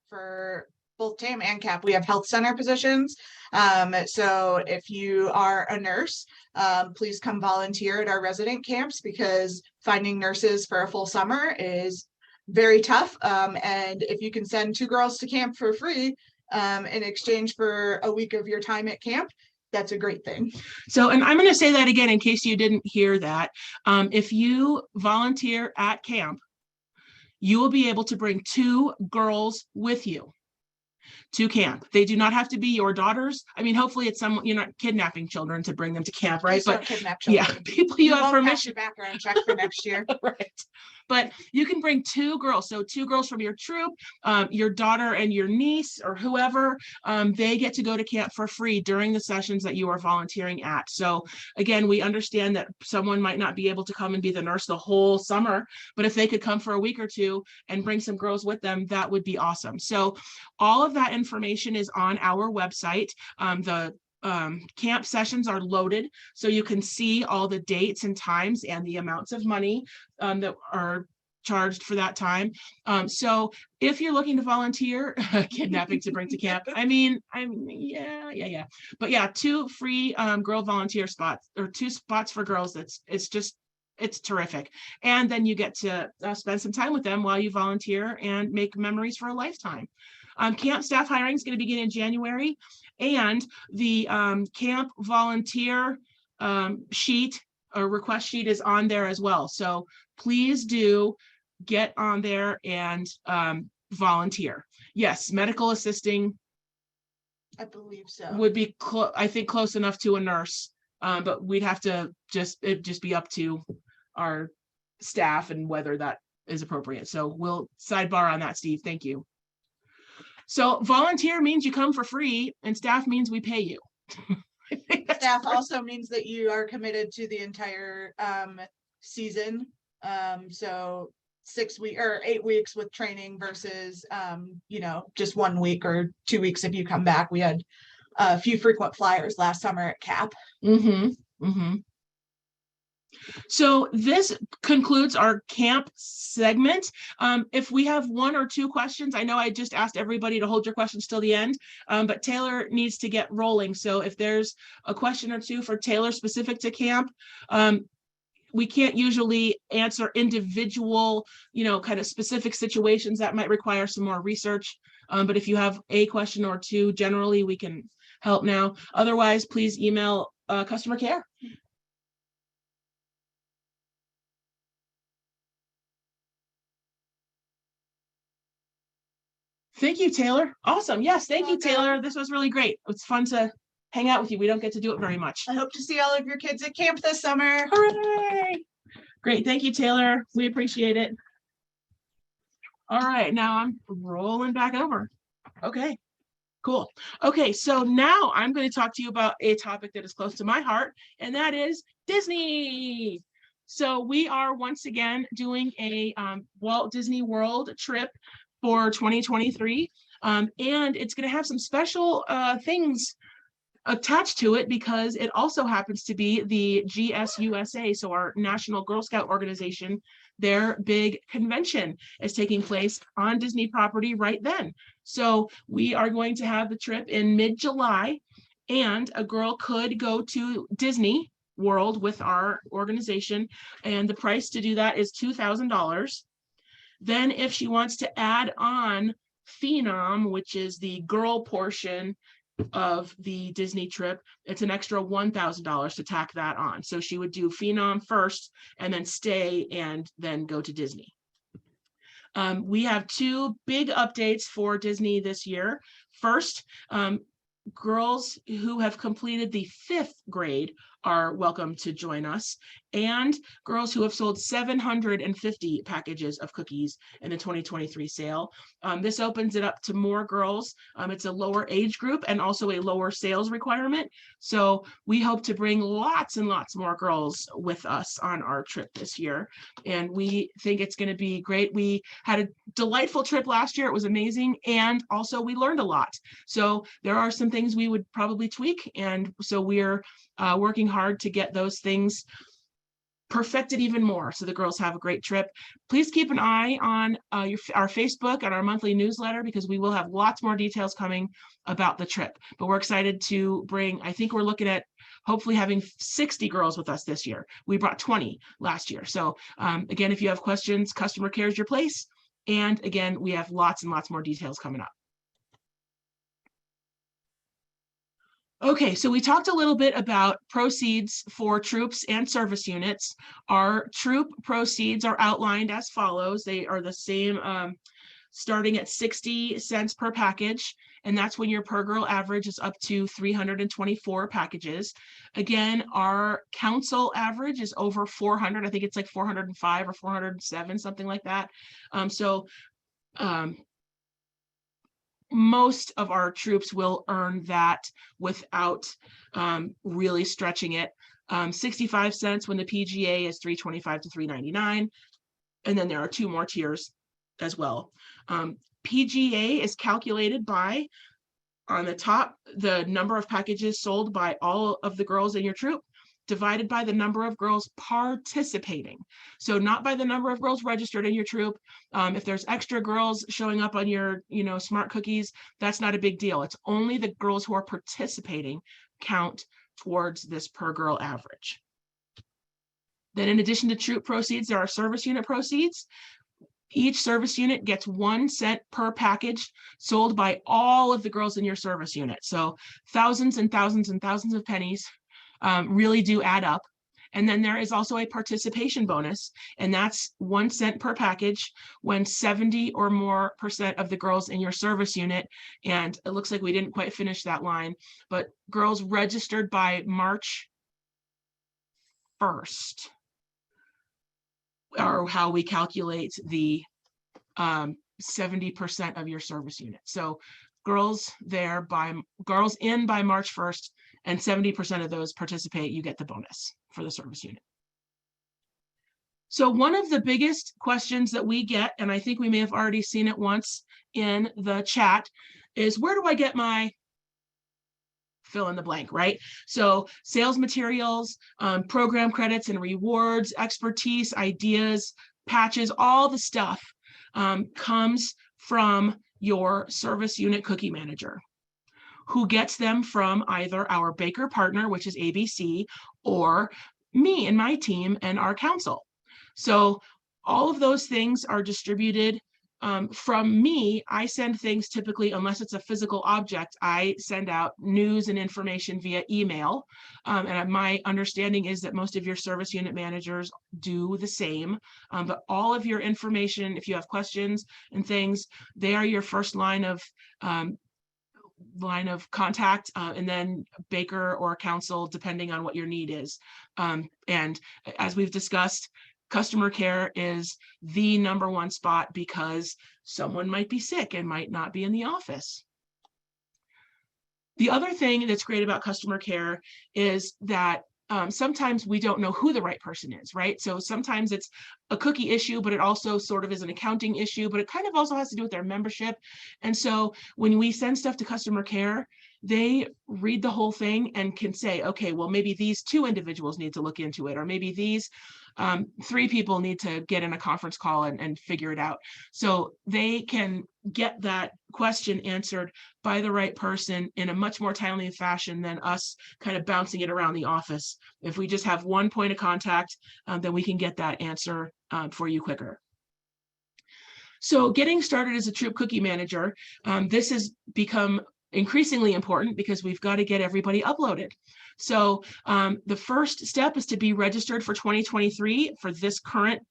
for both TAM and CAP, we have health center positions. So if you are a nurse, please come volunteer at our resident camps, because finding nurses for a full summer is very tough. And if you can send 2 girls to camp for free in exchange for a week of your time at camp, that's a great thing. So, and I'm going to say that again in case you didn't hear that. If you volunteer at camp, you will be able to bring 2 girls with you to camp. They do not have to be your daughters. I mean, hopefully it's someone, you're not kidnapping children to bring them to camp, right? But kidnap children. Yeah, people you have permission. Background check for next year. Right. But you can bring 2 girls. So 2 girls from your troop, your daughter and your niece or whoever, they get to go to camp for free during the sessions that you are volunteering at. So again, we understand that someone might not be able to come and be the nurse the whole summer, but if they could come for a week or 2 and bring some girls with them, that would be awesome. So all of that information is on our website. The camp sessions are loaded, so you can see all the dates and times and the amounts of money that are charged for that time. So if you're looking to volunteer, kidnapping to bring to camp, yeah. But yeah, 2 free girl volunteer spots, or 2 spots for girls. It's terrific. And then you get to spend some time with them while you volunteer and make memories for a lifetime. Camp staff hiring is going to begin in January, and the camp volunteer sheet or request sheet is on there as well. So please do get on there and volunteer. Yes, medical assisting, I believe so. would be I think close enough to a nurse, but we'd have to just be up to our staff and whether that is appropriate. So we'll sidebar on that, Steve. Thank you. So volunteer means you come for free, and staff means we pay you. Staff also means that you are committed to the entire season. So 6 weeks or 8 weeks with training versus just 1 week or 2 weeks if you come back. We had a few frequent flyers last summer at CAP. So this concludes our camp segment. If we have 1 or 2 questions, I know I just asked everybody to hold your questions till the end, but Taylor needs to get rolling. So if there's a question or 2 for Taylor specific to camp, we can't usually answer individual, kind of specific situations that might require some more research. But if you have a question or 2, generally we can help now. Otherwise, please email customer care. Thank you, Taylor. Awesome. Yes, thank you, Taylor. This was really great. It's fun to hang out with you. We don't get to do it very much. I hope to see all of your kids at camp this summer. Hooray! Great. Thank you, Taylor. We appreciate it. All right, now I'm rolling back over. Okay, cool. Okay, so now I'm going to talk to you about a topic that is close to my heart, and that is Disney. So we are once again doing a Walt Disney World trip for 2023, and it's going to have some special things attached to it because it also happens to be the GSUSA, so our National Girl Scout organization. Their big convention is taking place on Disney property right then. So we are going to have the trip in mid-July, and a girl could go to Disney World with our organization, and the price to do that is $2,000. Then if she wants to add on Phenom, which is the girl portion of the Disney trip, it's an extra $1,000 to tack that on. So she would do Phenom first and then stay and then go to Disney. We have 2 big updates for Disney this year. First, girls who have completed the 5th grade are welcome to join us, and girls who have sold 750 packages of cookies in the 2023 sale. This opens it up to more girls. It's a lower age group and also a lower sales requirement. So we hope to bring lots and lots more girls with us on our trip this year. And we think it's going to be great. We had a delightful trip last year. It was amazing. And also we learned a lot. So there are some things we would probably tweak. And so we're working hard to get those things perfected even more so the girls have a great trip. Please keep an eye on our Facebook and our monthly newsletter because we will have lots more details coming about the trip. But we're excited to bring, I think we're looking at hopefully having 60 girls with us this year. We brought 20 last year. So again, if you have questions, customer care is your place. And again, we have lots and lots more details coming up. Okay, so we talked a little bit about proceeds for troops and service units. Our troop proceeds are outlined as follows. They are the same, starting at 60 cents per package, and that's when your per girl average is up to 324 packages. Again, our council average is over 400. I think it's like 405 or 407, something like that. Most of our troops will earn that without really stretching it. 65 cents when the PGA is 325 to 399. And then there are 2 more tiers as well. PGA is calculated by, on the top, the number of packages sold by all of the girls in your troop, divided by the number of girls participating. So not by the number of girls registered in your troop. If there's extra girls showing up on your, smart cookies, that's not a big deal. It's only the girls who are participating count towards this per girl average. Then in addition to troop proceeds, there are service unit proceeds. Each service unit gets 1 cent per package sold by all of the girls in your service unit. So thousands and thousands and thousands of pennies really do add up. And then there is also a participation bonus, and that's 1 cent per package when 70% or more of the girls in your service unit, and it looks like we didn't quite finish that line, but girls registered by March 1st are how we calculate the 70% of your service unit. So girls in by March 1st, and 70% of those participate, you get the bonus for the service unit. So one of the biggest questions that we get, and I think we may have already seen it once in the chat, is where do I get my fill in the blank, right? So sales materials, program credits and rewards, expertise, ideas, patches, all the stuff comes from your service unit cookie manager, who gets them from either our baker partner, which is ABC, or me and my team and our council. So all of those things are distributed from me. I send things typically, unless it's a physical object, I send out news and information via email. And my understanding is that most of your service unit managers do the same. But all of your information, if you have questions and things, they are your first line of contact, and then baker or council, depending on what your need is. And as we've discussed, customer care is the #1 spot because someone might be sick and might not be in the office. The other thing that's great about customer care is that sometimes we don't know who the right person is, right? So sometimes it's a cookie issue, but it also sort of is an accounting issue, but it kind of also has to do with their membership. And so when we send stuff to customer care, they read the whole thing and can say, okay, well, maybe these 2 individuals need to look into it, or maybe these 3 people need to get in a conference call and figure it out. So they can get that question answered by the right person in a much more timely fashion than us kind of bouncing it around the office. If we just have one point of contact, then we can get that answer for you quicker. So getting started as a Troop Cookie Manager, this has become increasingly important because we've got to get everybody uploaded. So the first step is to be registered for 2023 for this current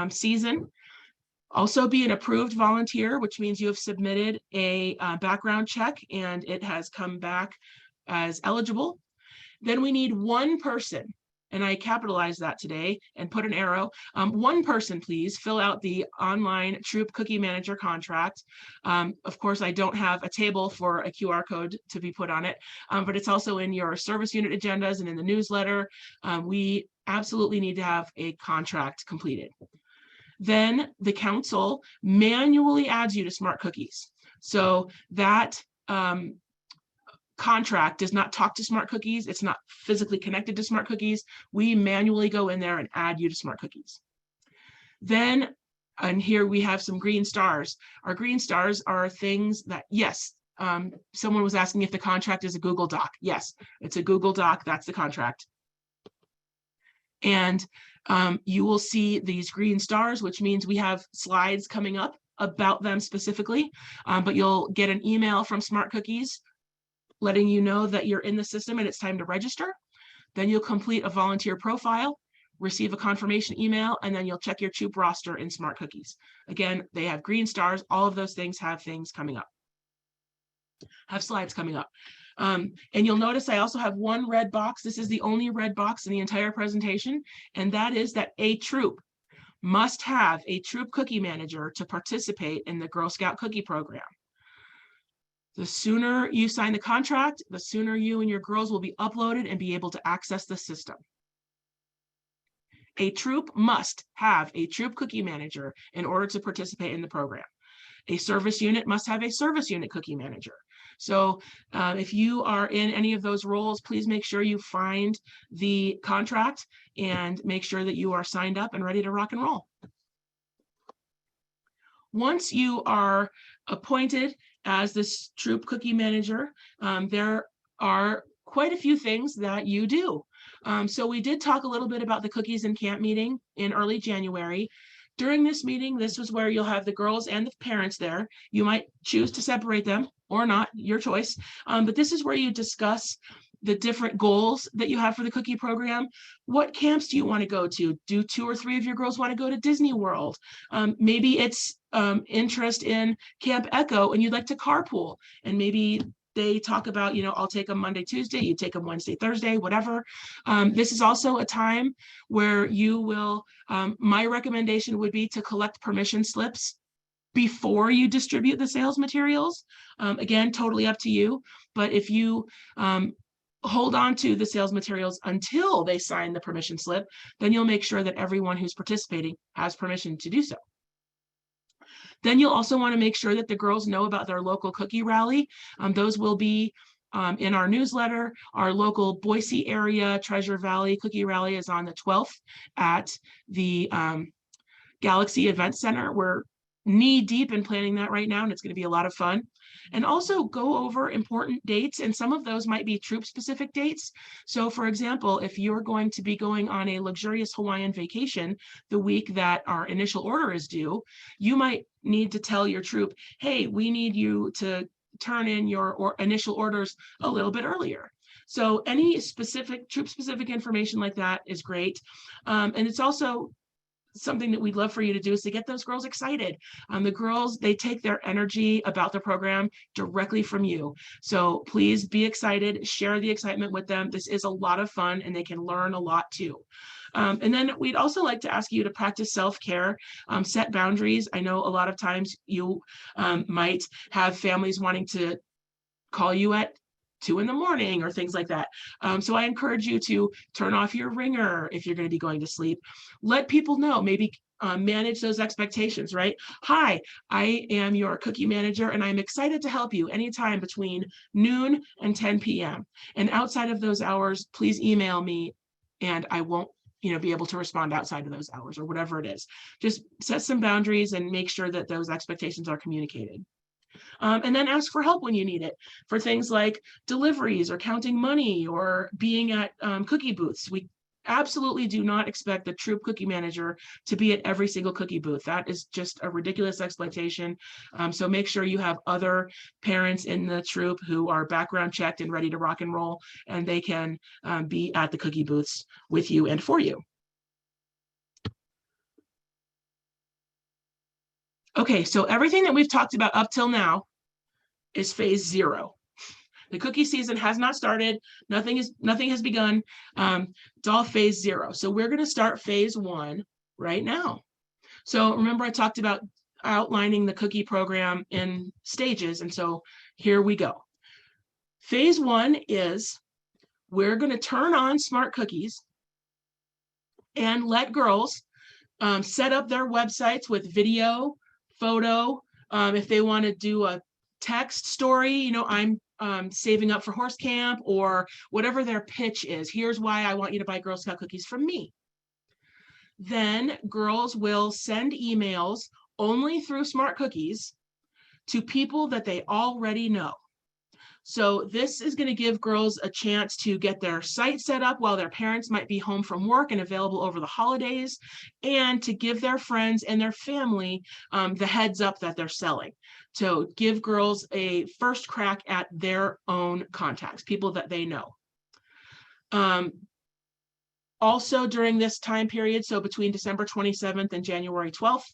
season. Also be an approved volunteer, which means you have submitted a background check and it has come back as eligible. Then we need 1 person, and I capitalized that today and put an arrow. 1 person, please fill out the online Troop Cookie Manager contract. Of course, I don't have a table for a QR code to be put on it, but it's also in your service unit agendas and in the newsletter. We absolutely need to have a contract completed. Then the council manually adds you to Smart Cookies. So that contract does not talk to Smart Cookies. It's not physically connected to Smart Cookies. We manually go in there and add you to Smart Cookies. Then, and here we have some green stars. Our green stars are things that, yes, someone was asking if the contract is a Google Doc. Yes, it's a Google Doc. That's the contract. And you will see these green stars, which means we have slides coming up about them specifically, but you'll get an email from Smart Cookies letting you know that you're in the system and it's time to register. Then you'll complete a volunteer profile, receive a confirmation email, and then you'll check your troop roster in Smart Cookies. Again, they have green stars. All of those things have things coming up, have slides coming up. And you'll notice I also have 1 red box. This is the only red box in the entire presentation, and that is that a troop must have a Troop Cookie Manager to participate in the Girl Scout Cookie Program. The sooner you sign the contract, the sooner you and your girls will be uploaded and be able to access the system. A troop must have a Troop Cookie Manager in order to participate in the program. A service unit must have a Service Unit Cookie Manager. So if you are in any of those roles, please make sure you find the contract and make sure that you are signed up and ready to rock and roll. Once you are appointed as this Troop Cookie Manager, there are quite a few things that you do. So we did talk a little bit about the Cookies and Camp meeting in early January. During this meeting, this was where you'll have the girls and the parents there. You might choose to separate them or not, your choice. But this is where you discuss the different goals that you have for the cookie program. What camps do you want to go to? Do 2 or 3 of your girls want to go to Disney World? Maybe it's interest in Camp Echo and you'd like to carpool, and maybe they talk about, you know, I'll take them Monday, Tuesday, you take them Wednesday, Thursday, whatever. This is also a time where you will, my recommendation would be to collect permission slips before you distribute the sales materials. Again, totally up to you. But if you hold on to the sales materials until they sign the permission slip, then you'll make sure that everyone who's participating has permission to do so. Then you'll also want to make sure that the girls know about their local cookie rally. Those will be in our newsletter. Our local Boise area Treasure Valley Cookie Rally is on the 12th at the Galaxy Event Center. We're knee deep in planning that right now, and it's going to be a lot of fun. And also go over important dates, and some of those might be troop specific dates. So for example, if you're going to be going on a luxurious Hawaiian vacation the week that our initial order is due, you might need to tell your troop, hey, we need you to turn in your initial orders a little bit earlier. So any specific troop specific information like that is great. And it's also something that we'd love for you to do is to get those girls excited. The girls, they take their energy about the program directly from you. So please be excited, share the excitement with them. This is a lot of fun and they can learn a lot too. And then we'd also like to ask you to practice self-care, set boundaries. I know a lot of times you might have families wanting to call you at 2 in the morning or things like that. So I encourage you to turn off your ringer if you're going to be going to sleep. Let people know, maybe manage those expectations, right? Hi, I am your cookie manager and I'm excited to help you anytime between noon and 10 p.m. And outside of those hours, please email me and I won't be able to respond outside of those hours or whatever it is. Just set some boundaries and make sure that those expectations are communicated. And then ask for help when you need it for things like deliveries or counting money or being at cookie booths. We absolutely do not expect the troop cookie manager to be at every single cookie booth. That is just a ridiculous exploitation. So make sure you have other parents in the troop who are background checked and ready to rock and roll, and they can be at the cookie booths with you and for you. Okay, so everything that we've talked about up till now is phase 0. The cookie season has not started. Nothing has begun. It's all phase 0. So we're going to start phase 1 right now. So remember I talked about outlining the cookie program in stages. And so here we go. Phase 1 is we're going to turn on smart cookies and let girls set up their websites with video, photo. If they want to do a text story, I'm saving up for horse camp or whatever their pitch is. Here's why I want you to buy Girl Scout cookies from me. Then girls will send emails only through smart cookies to people that they already know. So this is going to give girls a chance to get their site set up while their parents might be home from work and available over the holidays, and to give their friends and their family the heads up that they're selling. So give girls a first crack at their own contacts, people that they know. Also during this time period, so between December 27th and January 12th,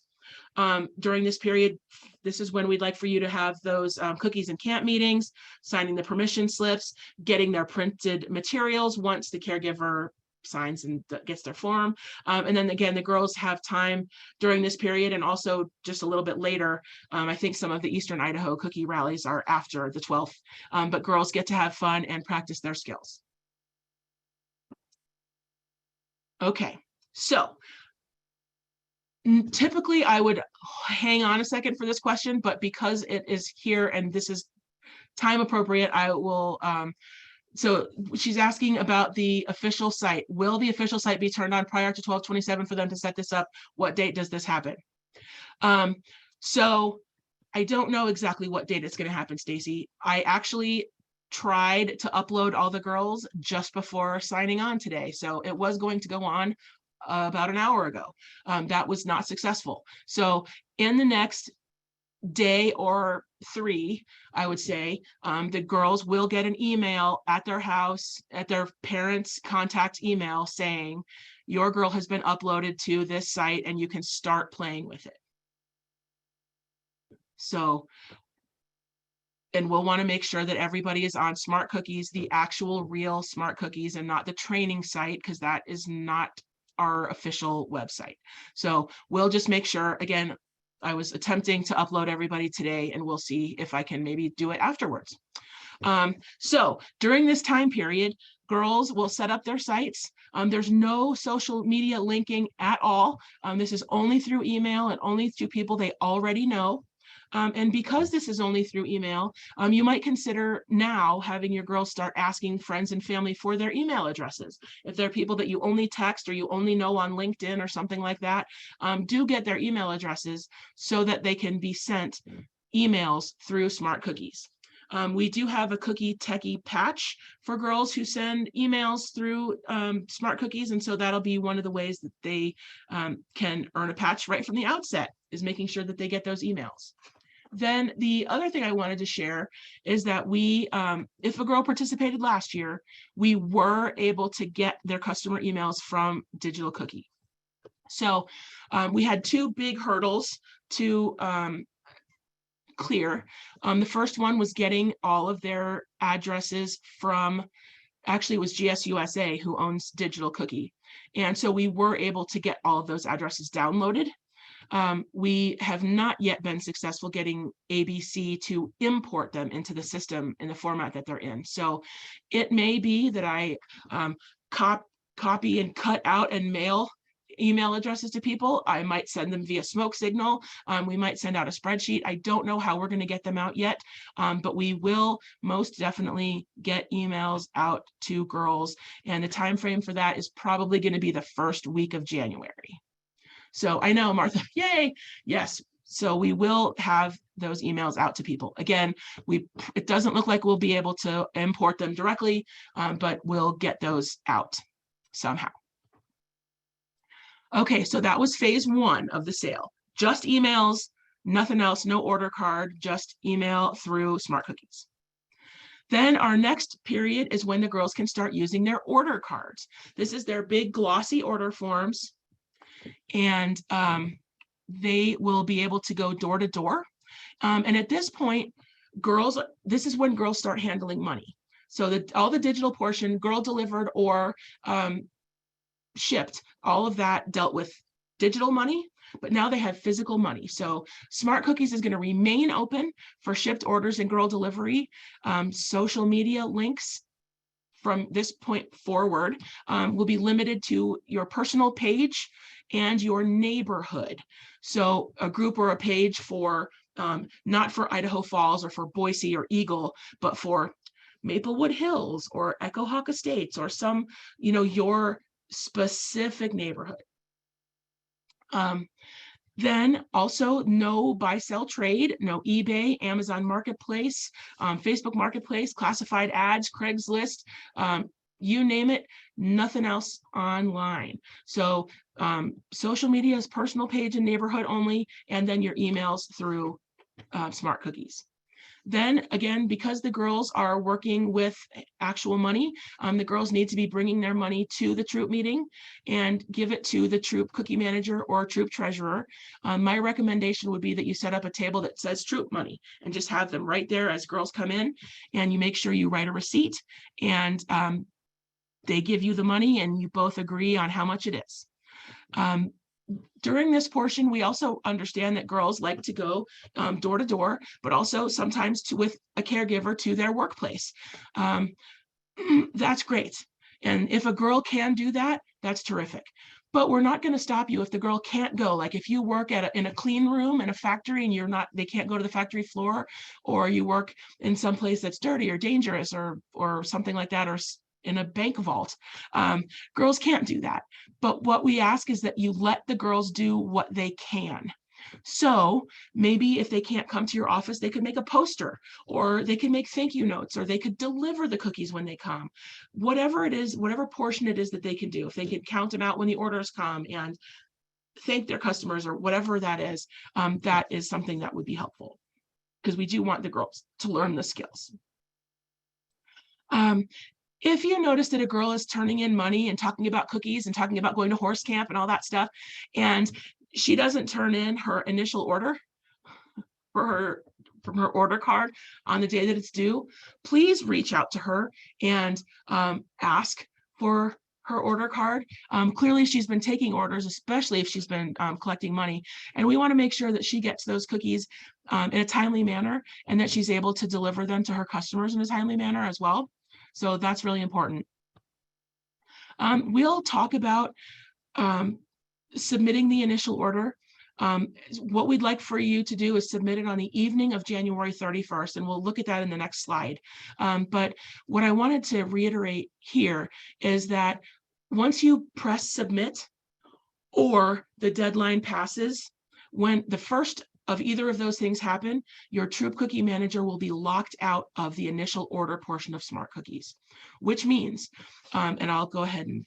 during this period, this is when we'd like for you to have those cookies and camp meetings, signing the permission slips, getting their printed materials once the caregiver signs and gets their form. And then again, the girls have time during this period and also just a little bit later. I think some of the Eastern Idaho cookie rallies are after the 12th, but girls get to have fun and practice their skills. Okay, so typically I would hang on a second for this question, but because it is here and this is time appropriate, I will, so she's asking about the official site. Will the official site be turned on prior to 12/27 for them to set this up? What date does this happen? So I don't know exactly what date it's going to happen, Stacy. I actually tried to upload all the girls just before signing on today. So it was going to go on about an hour ago. That was not successful. So in the next day or 3, I would say, the girls will get an email at their house, at their parents' contact email saying, your girl has been uploaded to this site and you can start playing with it. So, and we'll want to make sure that everybody is on Smart Cookies, the actual real Smart Cookies, and not the training site, because that is not our official website. So we'll just make sure, again, I was attempting to upload everybody today and we'll see if I can maybe do it afterwards. So during this time period, girls will set up their sites. There's no social media linking at all. This is only through email and only through people they already know. And because this is only through email, you might consider now having your girls start asking friends and family for their email addresses. If they're people that you only text or you only know on LinkedIn or something like that, do get their email addresses so that they can be sent emails through Smart Cookies. We do have a cookie techie patch for girls who send emails through Smart Cookies. And so that'll be one of the ways that they can earn a patch right from the outset, is making sure that they get those emails. Then the other thing I wanted to share is that we, if a girl participated last year, we were able to get their customer emails from Digital Cookie. So we had two big hurdles to clear. The first one was getting all of their addresses from, actually it was GSUSA who owns Digital Cookie. And so we were able to get all of those addresses downloaded. We have not yet been successful getting ABC to import them into the system in the format that they're in. So it may be that I copy and cut out and mail email addresses to people. I might send them via smoke signal. We might send out a spreadsheet. I don't know how we're going to get them out yet, but we will most definitely get emails out to girls. And the time frame for that is probably going to be the first week of January. So I know, Martha, yay, yes. So we will have those emails out to people. Again, it doesn't look like we'll be able to import them directly, but we'll get those out somehow. Okay, so that was phase one of the sale. Just emails, nothing else, no order card, just email through Smart Cookies. Then our next period is when the girls can start using their order cards. This is their big glossy order forms, and they will be able to go door to door. And at this point, this is when girls start handling money. So all the digital portion, girl delivered or shipped, all of that dealt with digital money, but now they have physical money. So Smart Cookies is going to remain open for shipped orders and girl delivery. Social media links from this point forward will be limited to your personal page and your neighborhood. So a group or a page for, not for Idaho Falls or for Boise or Eagle, but for Maplewood Hills or Echo Hawk Estates or some, your specific neighborhood. Then also no buy, sell, trade, no eBay, Amazon Marketplace, Facebook Marketplace, classified ads, Craigslist, you name it, nothing else online. So social media is personal page and neighborhood only, and then your emails through Smart Cookies. Then again, because the girls are working with actual money, the girls need to be bringing their money to the troop meeting and give it to the troop cookie manager or troop treasurer. My recommendation would be that you set up a table that says troop money and just have them right there as girls come in, and you make sure you write a receipt, and they give you the money and you both agree on how much it is. During this portion, we also understand that girls like to go door to door, but also sometimes with a caregiver to their workplace. That's great. And if a girl can do that, that's terrific. But we're not going to stop you if the girl can't go. Like if you work in a clean room in a factory and they can't go to the factory floor, or you work in some place that's dirty or dangerous or something like that, or in a bank vault. Girls can't do that. But what we ask is that you let the girls do what they can. So maybe if they can't come to your office, they could make a poster, or they can make thank you notes, or they could deliver the cookies when they come. Whatever it is, whatever portion it is that they can do, if they can count them out when the orders come and thank their customers or whatever that is something that would be helpful, because we do want the girls to learn the skills. If you notice that a girl is turning in money and talking about cookies and talking about going to horse camp and all that stuff, and she doesn't turn in her initial order from her order card on the day that it's due, please reach out to her and ask for her order card. Clearly she's been taking orders, especially if she's been collecting money, and we want to make sure that she gets those cookies in a timely manner and that she's able to deliver them to her customers in a timely manner as well. So that's really important. We'll talk about submitting the initial order. What we'd like for you to do is submit it on the evening of January 31st, and we'll look at that in the next slide. But what I wanted to reiterate here is that once you press submit or the deadline passes, when the first of either of those things happen, your Troop Cookie Manager will be locked out of the initial order portion of Smart Cookies, which means, and I'll go ahead and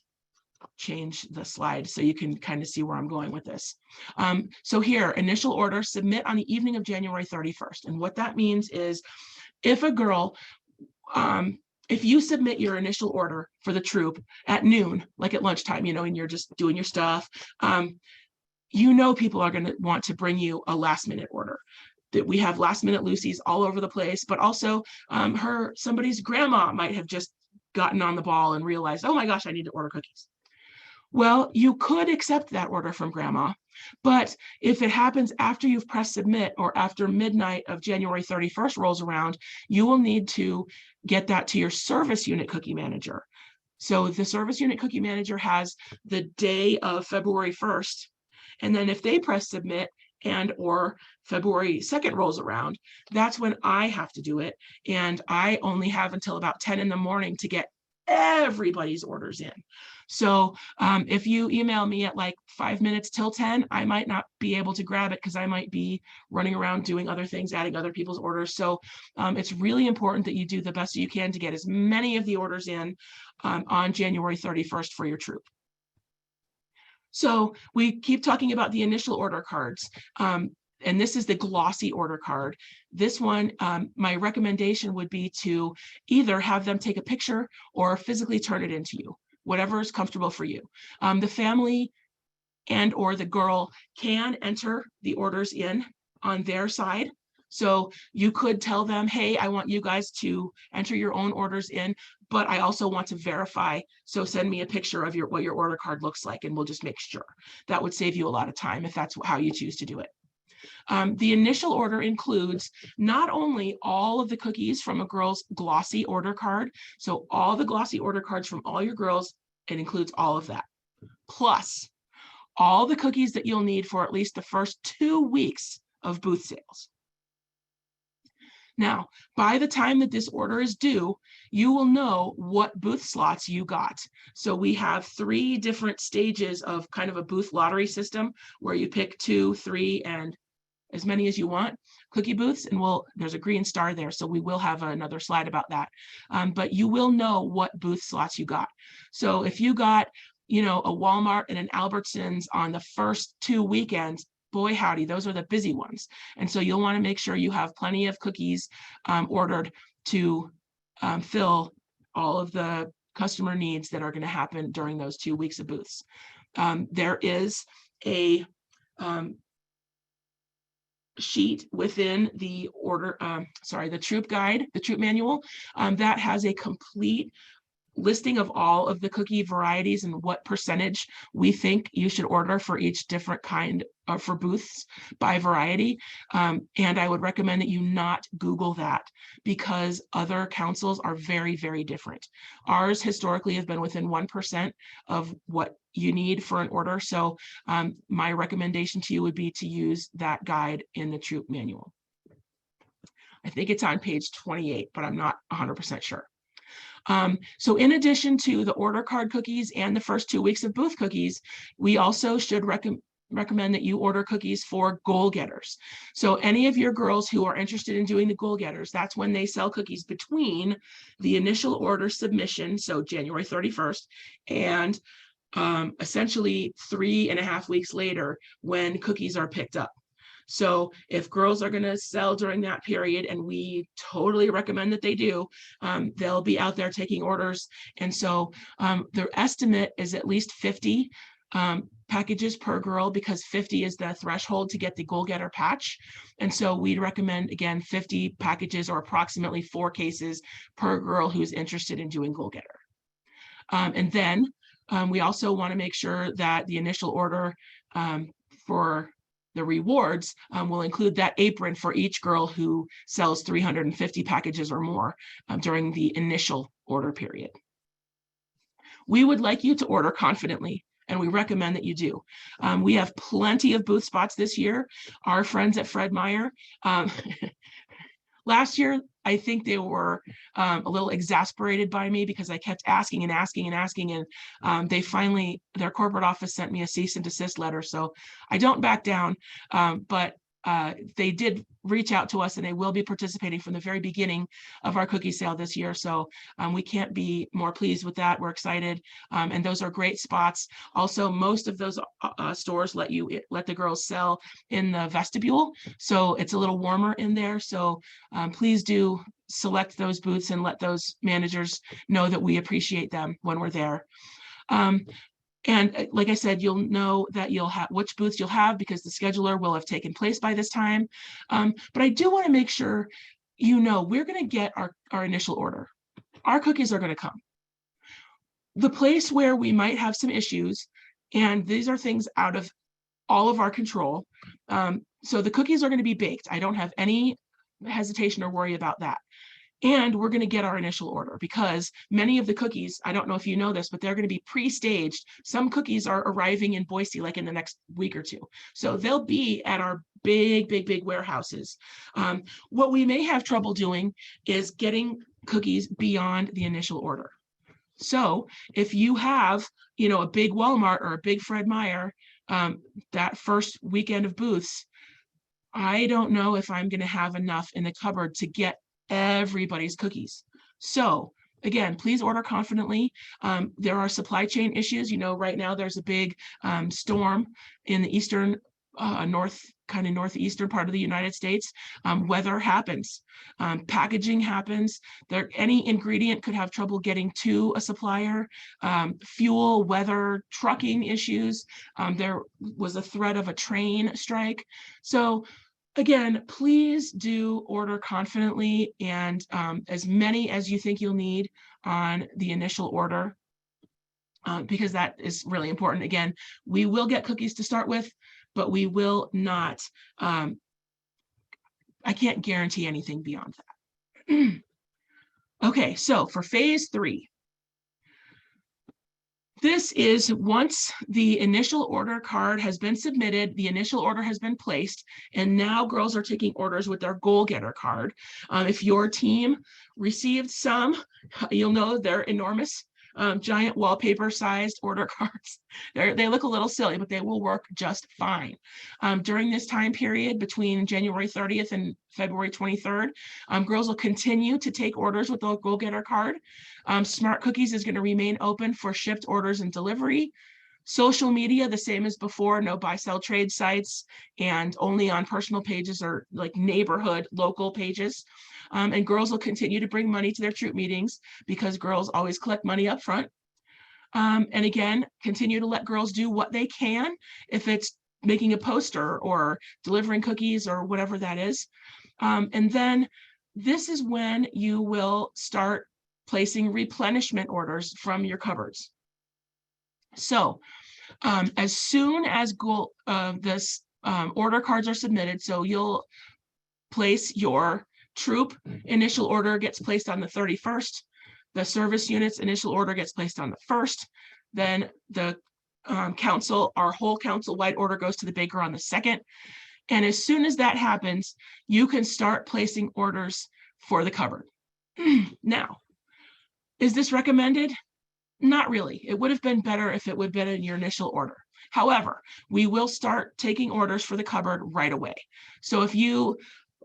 change the slide so you can kind of see where I'm going with this. So here, initial order, submit on the evening of January 31st. And what that means is if a girl, if you submit your initial order for the troop at noon, like at lunchtime, and you're just doing your stuff, people are going to want to bring you a last minute order. That we have last minute Lucy's all over the place, but also somebody's grandma might have just gotten on the ball and realized, oh my gosh, I need to order cookies. Well, you could accept that order from grandma, but if it happens after you've pressed submit or after midnight of January 31st rolls around, you will need to get that to your service unit cookie manager. So the service unit cookie manager has the day of February 1st. And then if they press submit and or February 2nd rolls around, that's when I have to do it. And I only have until about 10 in the morning to get everybody's orders in. So if you email me at like 5 minutes till 10, I might not be able to grab it because I might be running around doing other things, adding other people's orders. So it's really important that you do the best you can to get as many of the orders in on January 31st for your troop. So we keep talking about the initial order cards. And this is the glossy order card. This one, my recommendation would be to either have them take a picture or physically turn it into you, whatever is comfortable for you. The family and or the girl can enter the orders in on their side. So you could tell them, hey, I want you guys to enter your own orders in, but I also want to verify. So send me a picture of what your order card looks like, and we'll just make sure. That would save you a lot of time if that's how you choose to do it. The initial order includes not only all of the cookies from a girl's glossy order card, so all the glossy order cards from all your girls, it includes all of that, plus all the cookies that you'll need for at least the first 2 weeks of booth sales. Now, by the time that this order is due, you will know what booth slots you got. So we have 3 different stages of kind of a booth lottery system where you pick 2, 3, and as many as you want cookie booths, and there's a green star there, so we will have another slide about that. But you will know what booth slots you got. So if you got, a Walmart and an Albertsons on the first 2 weekends, boy howdy, those are the busy ones. And so you'll want to make sure you have plenty of cookies ordered to fill all of the customer needs that are going to happen during those 2 weeks of booths. There is a sheet within the the troop guide, the troop manual, that has a complete listing of all of the cookie varieties and what percentage we think you should order for each different kind for booths by variety. And I would recommend that you not Google that because other councils are very, very different. Ours historically have been within 1% of what you need for an order. So my recommendation to you would be to use that guide in the troop manual. I think it's on page 28, but I'm not 100% sure. So in addition to the order card cookies and the first 2 weeks of booth cookies, we also should recommend that you order cookies for goal getters. So any of your girls who are interested in doing the goal getters, that's when they sell cookies between the initial order submission, so January 31st, and essentially 3.5 weeks later when cookies are picked up. So if girls are going to sell during that period, and we totally recommend that they do, they'll be out there taking orders. And so their estimate is at least 50 packages per girl, because 50 is the threshold to get the goal getter patch. And so we'd recommend, again, 50 packages or approximately 4 cases per girl who's interested in doing goal getter. And then we also want to make sure that the initial order for the rewards will include that apron for each girl who sells 350 packages or more during the initial order period. We would like you to order confidently. and we recommend that you do. We have plenty of booth spots this year. Our friends at Fred Meyer, last year, I think they were a little exasperated by me because I kept asking and asking and asking, and they finally, their corporate office sent me a cease and desist letter. So I don't back down, but they did reach out to us, and they will be participating from the very beginning of our cookie sale this year. So we can't be more pleased with that. We're excited, and those are great spots. Also, most of those stores let the girls sell in the vestibule, so it's a little warmer in there. So please do select those booths and let those managers know that we appreciate them when we're there. And like I said, you'll know that you'll have which booths you'll have because the scheduler will have taken place by this time. But I do want to make sure you know we're going to get our initial order. Our cookies are going to come. The place where we might have some issues, and these are things out of all of our control. So the cookies are going to be baked. I don't have any hesitation or worry about that. And we're going to get our initial order because many of the cookies, I don't know if you know this, but they're going to be pre-staged. Some cookies are arriving in Boise like in the next week or two. So they'll be at our big warehouses. What we may have trouble doing is getting cookies beyond the initial order. So if you have, a big Walmart or a big Fred Meyer, that first weekend of booths, I don't know if I'm going to have enough in the cupboard to get everybody's cookies. So again, please order confidently. There are supply chain issues. Right now there's a big storm in the eastern northeastern part of the United States. Weather happens, packaging happens. Any ingredient could have trouble getting to a supplier. Fuel, weather, trucking issues. There was a threat of a train strike. So again, please do order confidently and as many as you think you'll need on the initial order, because that is really important. Again, we will get cookies to start with, but we will not, I can't guarantee anything beyond that. Okay, so for phase 3, this is once the initial order card has been submitted, the initial order has been placed, and now girls are taking orders with their goal getter card. If your team received some, you'll know they're enormous, giant wallpaper sized order cards. They look a little silly, but they will work just fine. During this time period between January 30th and February 23rd, girls will continue to take orders with the goal getter card. Smart Cookies is going to remain open for shipped orders and delivery. Social media, the same as before, no buy, sell, trade sites, and only on personal pages or like neighborhood, local pages. And girls will continue to bring money to their troop meetings because girls always collect money up front. And again, continue to let girls do what they can, if it's making a poster or delivering cookies or whatever that is. And then this is when you will start placing replenishment orders from your cupboards. So as soon as this order cards are submitted, so you'll place your troop initial order gets placed on the 31st. The service unit's initial order gets placed on the 1st. Then the our whole council-wide order goes to the baker on the 2nd. And as soon as that happens, you can start placing orders for the cupboard. Now, is this recommended? Not really. It would have been better if it would have been in your initial order. However, we will start taking orders for the cupboard right away. So if you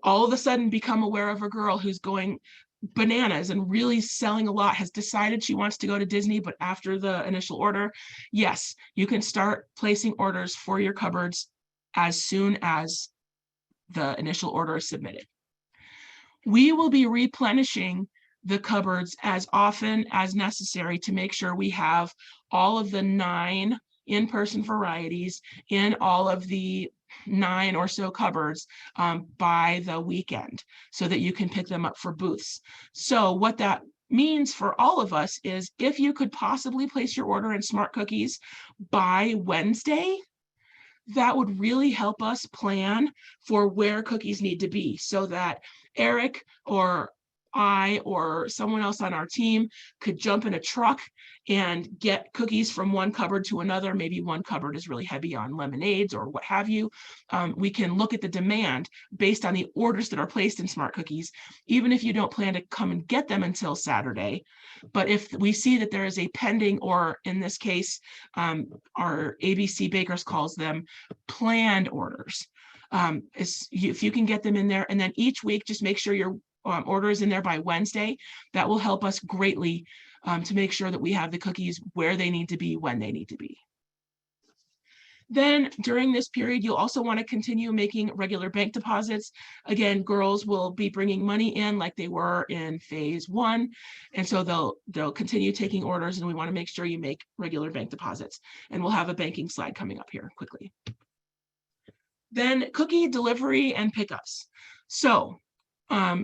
all of a sudden become aware of a girl who's going bananas and really selling a lot, has decided she wants to go to Disney, but after the initial order, yes, you can start placing orders for your cupboards as soon as the initial order is submitted. We will be replenishing the cupboards as often as necessary to make sure we have all of the 9 in-person varieties in all of the 9 or so cupboards by the weekend so that you can pick them up for booths. So what that means for all of us is if you could possibly place your order in Smart Cookies by Wednesday, that would really help us plan for where cookies need to be so that Eric or I or someone else on our team could jump in a truck and get cookies from one cupboard to another. Maybe one cupboard is really heavy on lemonades or what have you. We can look at the demand based on the orders that are placed in Smart Cookies, even if you don't plan to come and get them until Saturday. But if we see that there is a pending, or in this case, our ABC Bakers calls them planned orders. If you can get them in there, and then each week, just make sure your order is in there by Wednesday. That will help us greatly to make sure that we have the cookies where they need to be, when they need to be. Then during this period, you'll also want to continue making regular bank deposits. Again, girls will be bringing money in like they were in phase 1. And so they'll continue taking orders, and we want to make sure you make regular bank deposits. And we'll have a banking slide coming up here quickly. Then cookie delivery and pickups. So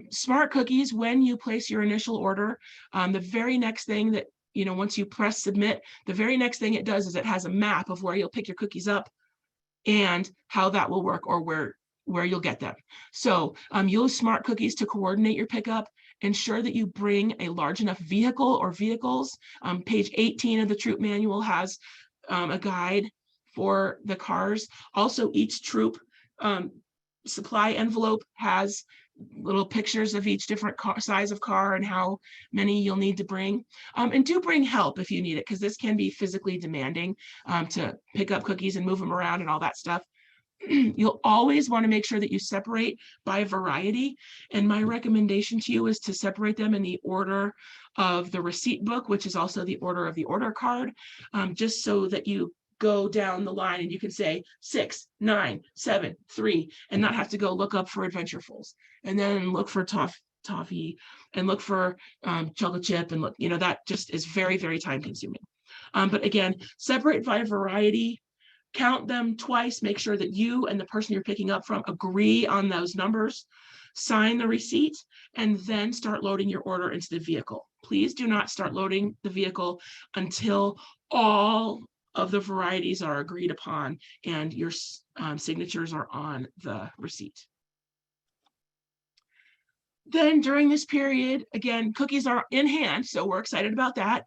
Smart Cookies, when you place your initial order, the very next thing that, once you press submit, the very next thing it does is it has a map of where you'll pick your cookies up and how that will work, or where you'll get them. So use Smart Cookies to coordinate your pickup. Ensure that you bring a large enough vehicle or vehicles. Page 18 of the troop manual has a guide for the cars. Also, each troop supply envelope has little pictures of each different size of car and how many you'll need to bring. And do bring help if you need it, because this can be physically demanding to pick up cookies and move them around and all that stuff. You'll always want to make sure that you separate by variety. And my recommendation to you is to separate them in the order of the receipt book, which is also the order of the order card, just so that you go down the line and you can say 6, 9, 7, 3, and not have to go look up for Adventurefuls and then look for toffee and look for chocolate chip, and look, that just is very, very time consuming. But again, separate by variety, count them twice, make sure that you and the person you're picking up from agree on those numbers, sign the receipt, and then start loading your order into the vehicle. Please do not start loading the vehicle until all of the varieties are agreed upon and your signatures are on the receipt. Then during this period, again, cookies are in hand, so we're excited about that.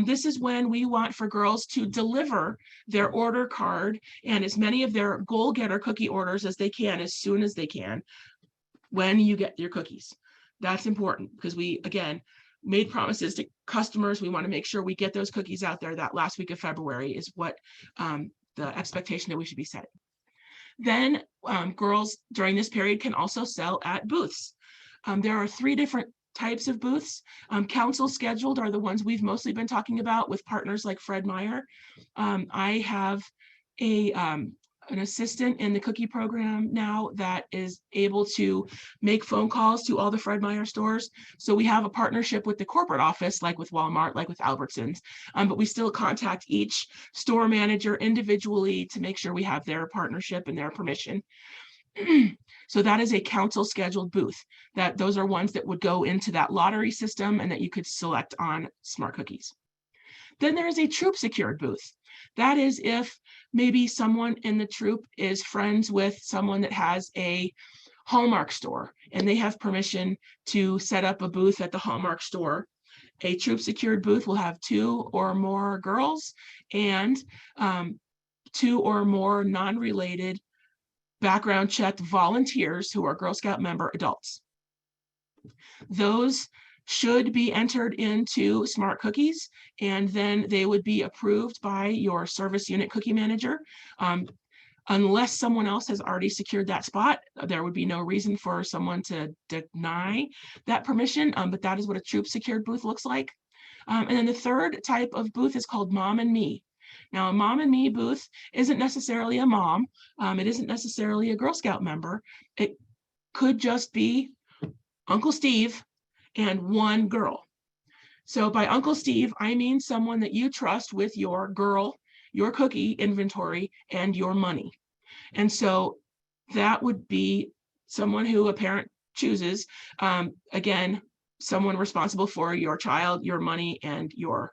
This is when we want for girls to deliver their order card and as many of their goal getter cookie orders as they can, as soon as they can, when you get your cookies. That's important because we, again, made promises to customers. We want to make sure we get those cookies out there. That last week of February is what the expectation that we should be setting. Then girls during this period can also sell at booths. There are 3 different types of booths. Council scheduled are the ones we've mostly been talking about with partners like Fred Meyer. I have an assistant in the cookie program now that is able to make phone calls to all the Fred Meyer stores. So we have a partnership with the corporate office, like with Walmart, like with Albertsons, but we still contact each store manager individually to make sure we have their partnership and their permission. So that is a council scheduled booth. Those are ones that would go into that lottery system and that you could select on Smart Cookies. Then there is a troop secured booth. That is if maybe someone in the troop is friends with someone that has a Hallmark store and they have permission to set up a booth at the Hallmark store. A troop secured booth will have 2 or more girls and 2 or more non-related background checked volunteers who are Girl Scout member adults. Those should be entered into Smart Cookies, and then they would be approved by your service unit cookie manager. Unless someone else has already secured that spot, there would be no reason for someone to deny that permission, but that is what a troop secured booth looks like. And then the third type of booth is called Mom and Me. Now, a Mom and Me booth isn't necessarily a mom. It isn't necessarily a Girl Scout member. It could just be Uncle Steve and one girl. So by Uncle Steve, I mean someone that you trust with your cookie inventory and your money. And so that would be someone who a parent chooses. Again, someone responsible for your child, your money, and your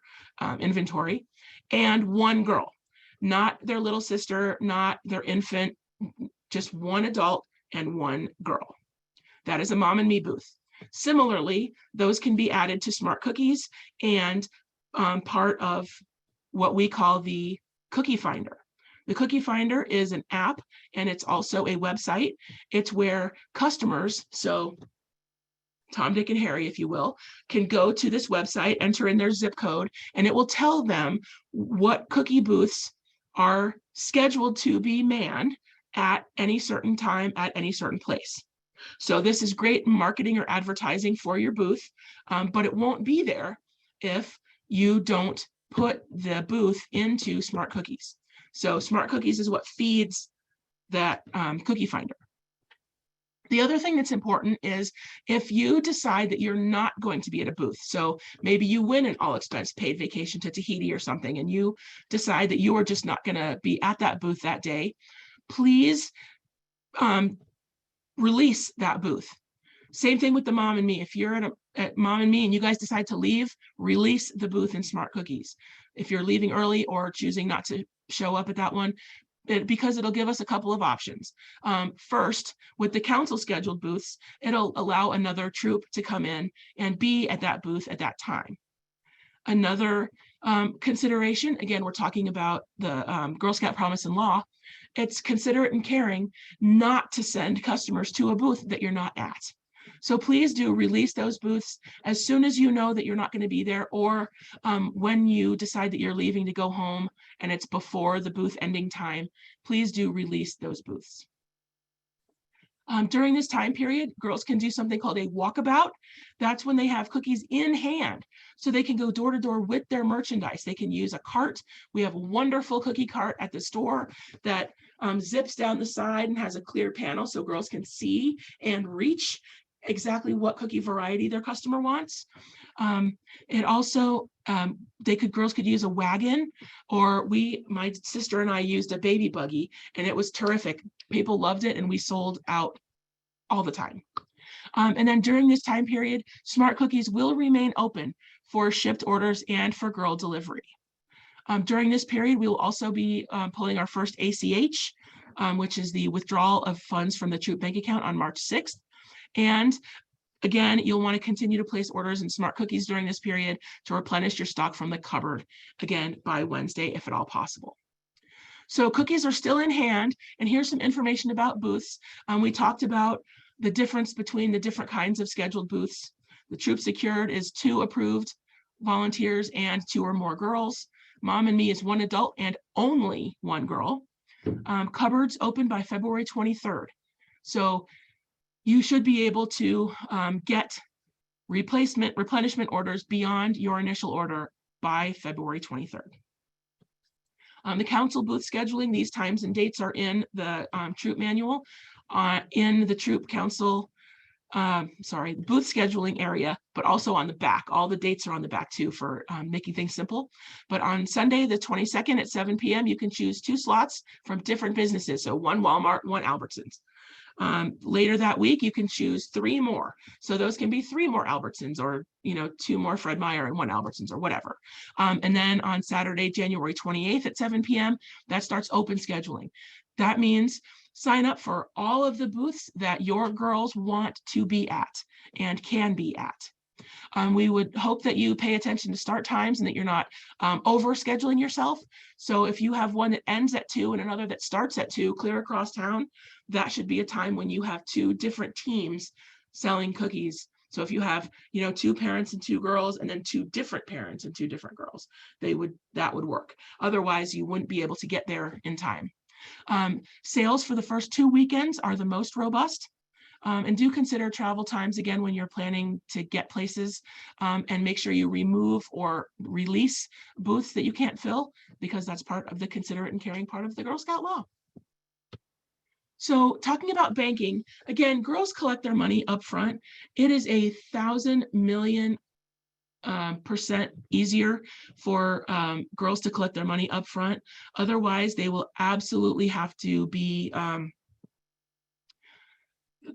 inventory. And one girl, not their little sister, not their infant, just one adult and one girl. That is a Mom and Me booth. Similarly, those can be added to Smart Cookies and part of what we call the Cookie Finder. The Cookie Finder is an app, and it's also a website. It's where customers, so Tom, Dick, and Harry, if you will, can go to this website, enter in their zip code, and it will tell them what cookie booths are scheduled to be manned at any certain time at any certain place. So this is great marketing or advertising for your booth, but it won't be there if you don't put the booth into Smart Cookies. So Smart Cookies is what feeds that Cookie Finder. The other thing that's important is if you decide that you're not going to be at a booth, so maybe you win an all expense paid vacation to Tahiti or something, and you decide that you are just not going to be at that booth that day, please release that booth. Same thing with the Mom and Me. If you're at Mom and Me and you guys decide to leave, release the booth in Smart Cookies. If you're leaving early or choosing not to show up at that one, because it'll give us a couple of options. First, with the council scheduled booths, it'll allow another troop to come in and be at that booth at that time. Another consideration, again, we're talking about the Girl Scout Promise and Law, it's considerate and caring not to send customers to a booth that you're not at. So please do release those booths as soon as you know that you're not going to be there, or when you decide that you're leaving to go home and it's before the booth ending time, please do release those booths. During this time period, girls can do something called a walkabout. That's when they have cookies in hand, so they can go door to door with their merchandise. They can use a cart. We have a wonderful cookie cart at the store that zips down the side and has a clear panel so girls can see and reach exactly what cookie variety their customer wants. It also, girls could use a wagon, or my sister and I used a baby buggy, and it was terrific. People loved it, and we sold out all the time. And then during this time period, Smart Cookies will remain open for shipped orders and for girl delivery. During this period, we will also be pulling our first ACH, which is the withdrawal of funds from the troop bank account on March 6th. And again, you'll want to continue to place orders in Smart Cookies during this period to replenish your stock from the cupboard, again, by Wednesday, if at all possible. So cookies are still in hand, and here's some information about booths. We talked about the difference between the different kinds of scheduled booths. The troop secured is 2 approved volunteers and 2 or more girls. Mom and Me is 1 adult and only 1 girl. Cupboards open by February 23rd. So you should be able to get replenishment orders beyond your initial order by February 23rd. The council booth scheduling, these times and dates are in the troop manual. In the troop council, booth scheduling area, but also on the back. All the dates are on the back too for making things simple. But on Sunday, the 22nd at 7 p.m., you can choose 2 slots from different businesses. So 1 Walmart, 1 Albertsons. Later that week, you can choose 3 more. So those can be 3 more Albertsons, or 2 more Fred Meyer and 1 Albertsons, or whatever. And then on Saturday, January 28th at 7 p.m., that starts open scheduling. That means sign up for all of the booths that your girls want to be at and can be at. We would hope that you pay attention to start times and that you're not over scheduling yourself. So if you have one that ends at 2 and another that starts at 2 clear across town, that should be a time when you have 2 different teams selling cookies. So if you have, 2 parents and 2 girls, and then 2 different parents and 2 different girls, that would work. Otherwise, you wouldn't be able to get there in time. Sales for the first 2 weekends are the most robust. And do consider travel times again when you're planning to get places, and make sure you remove or release booths that you can't fill, because that's part of the considerate and caring part of the Girl Scout law. So talking about banking, again, girls collect their money up front. It is 1,000 million % easier for girls to collect their money up front. Otherwise, they will absolutely have to be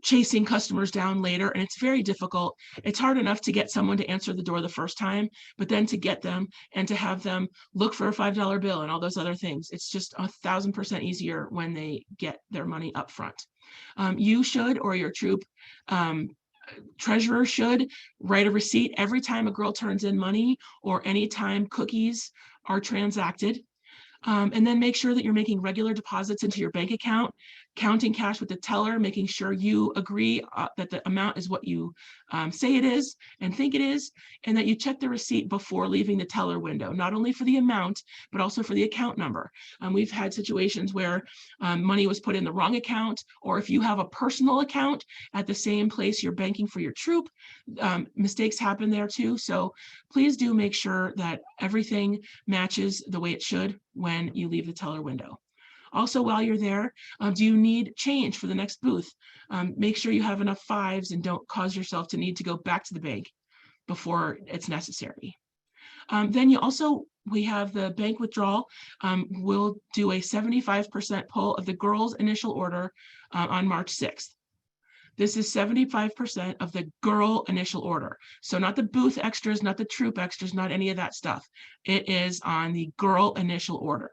chasing customers down later, and it's very difficult. It's hard enough to get someone to answer the door the first time, but then to get them and to have them look for a $5 bill and all those other things, it's just 1,000% easier when they get their money up front. You should, or your troop, treasurer should write a receipt every time a girl turns in money or anytime cookies are transacted. And then make sure that you're making regular deposits into your bank account, counting cash with the teller, making sure you agree that the amount is what you say it is and think it is, and that you check the receipt before leaving the teller window, not only for the amount, but also for the account number. We've had situations where money was put in the wrong account, or if you have a personal account at the same place you're banking for your troop, mistakes happen there too. So please do make sure that everything matches the way it should when you leave the teller window. Also, while you're there, do you need change for the next booth? Make sure you have enough fives and don't cause yourself to need to go back to the bank before it's necessary. Then we have the bank withdrawal. We'll do a 75% pull of the girls' initial order on March 6th. This is 75% of the girl initial order. So not the booth extras, not the troop extras, not any of that stuff. It is on the girl initial order.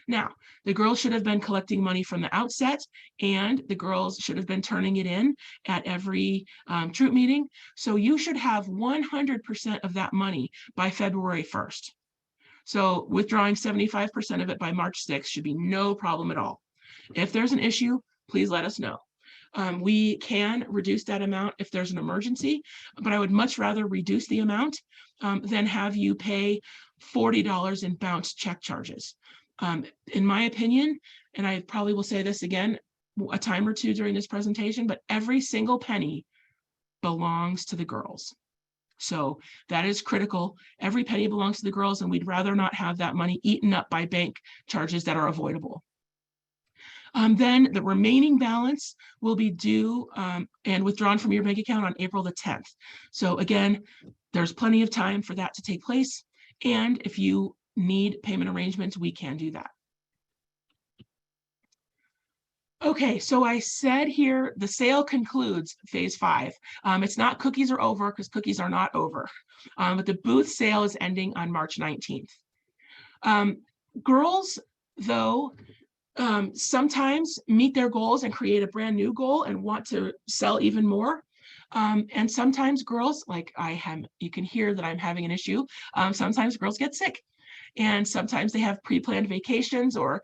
Now, the girls should have been collecting money from the outset, and the girls should have been turning it in at every troop meeting. So you should have 100% of that money by February 1st. So withdrawing 75% of it by March 6th should be no problem at all. If there's an issue, please let us know. We can reduce that amount if there's an emergency, but I would much rather reduce the amount than have you pay $40 in bounce check charges. In my opinion, and I probably will say this again a time or two during this presentation, but every single penny belongs to the girls. So that is critical. Every penny belongs to the girls, and we'd rather not have that money eaten up by bank charges that are avoidable. Then the remaining balance will be due and withdrawn from your bank account on April the 10th. So again, there's plenty of time for that to take place. And if you need payment arrangements, we can do that. Okay, so I said here, the sale concludes phase 5. It's not cookies are over, because cookies are not over. But the booth sale is ending on March 19th. Girls, though, sometimes meet their goals and create a brand new goal and want to sell even more. And sometimes girls, like you can hear that I'm having an issue. Sometimes girls get sick, and sometimes they have pre-planned vacations or,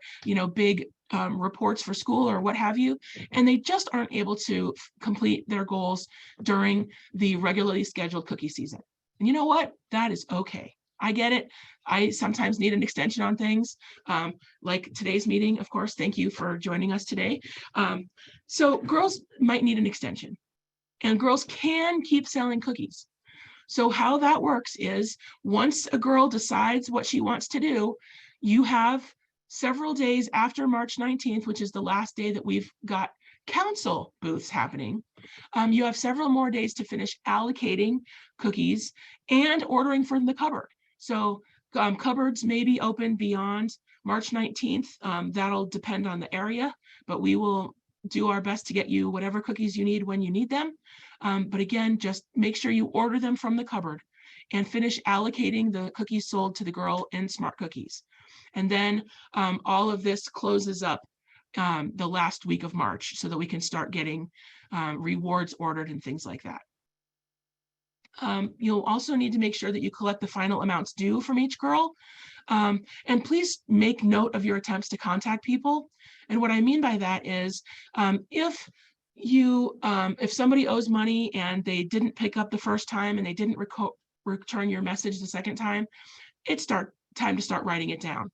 big reports for school or what have you, and they just aren't able to complete their goals during the regularly scheduled cookie season. And you know what? That is okay. I get it. I sometimes need an extension on things, like today's meeting, of course. Thank you for joining us today. So girls might need an extension, and girls can keep selling cookies. So how that works is, once a girl decides what she wants to do, you have several days after March 19th, which is the last day that we've got council booths happening. You have several more days to finish allocating cookies and ordering from the cupboard. So cupboards may be open beyond March 19th. That'll depend on the area, but we will do our best to get you whatever cookies you need when you need them. But again, just make sure you order them from the cupboard and finish allocating the cookies sold to the girl in Smart Cookies. And then all of this closes up the last week of March, so that we can start getting rewards ordered and things like that. You'll also need to make sure that you collect the final amounts due from each girl. And please make note of your attempts to contact people. And what I mean by that is, if somebody owes money and they didn't pick up the first time and they didn't return your message the second time, it's time to start writing it down.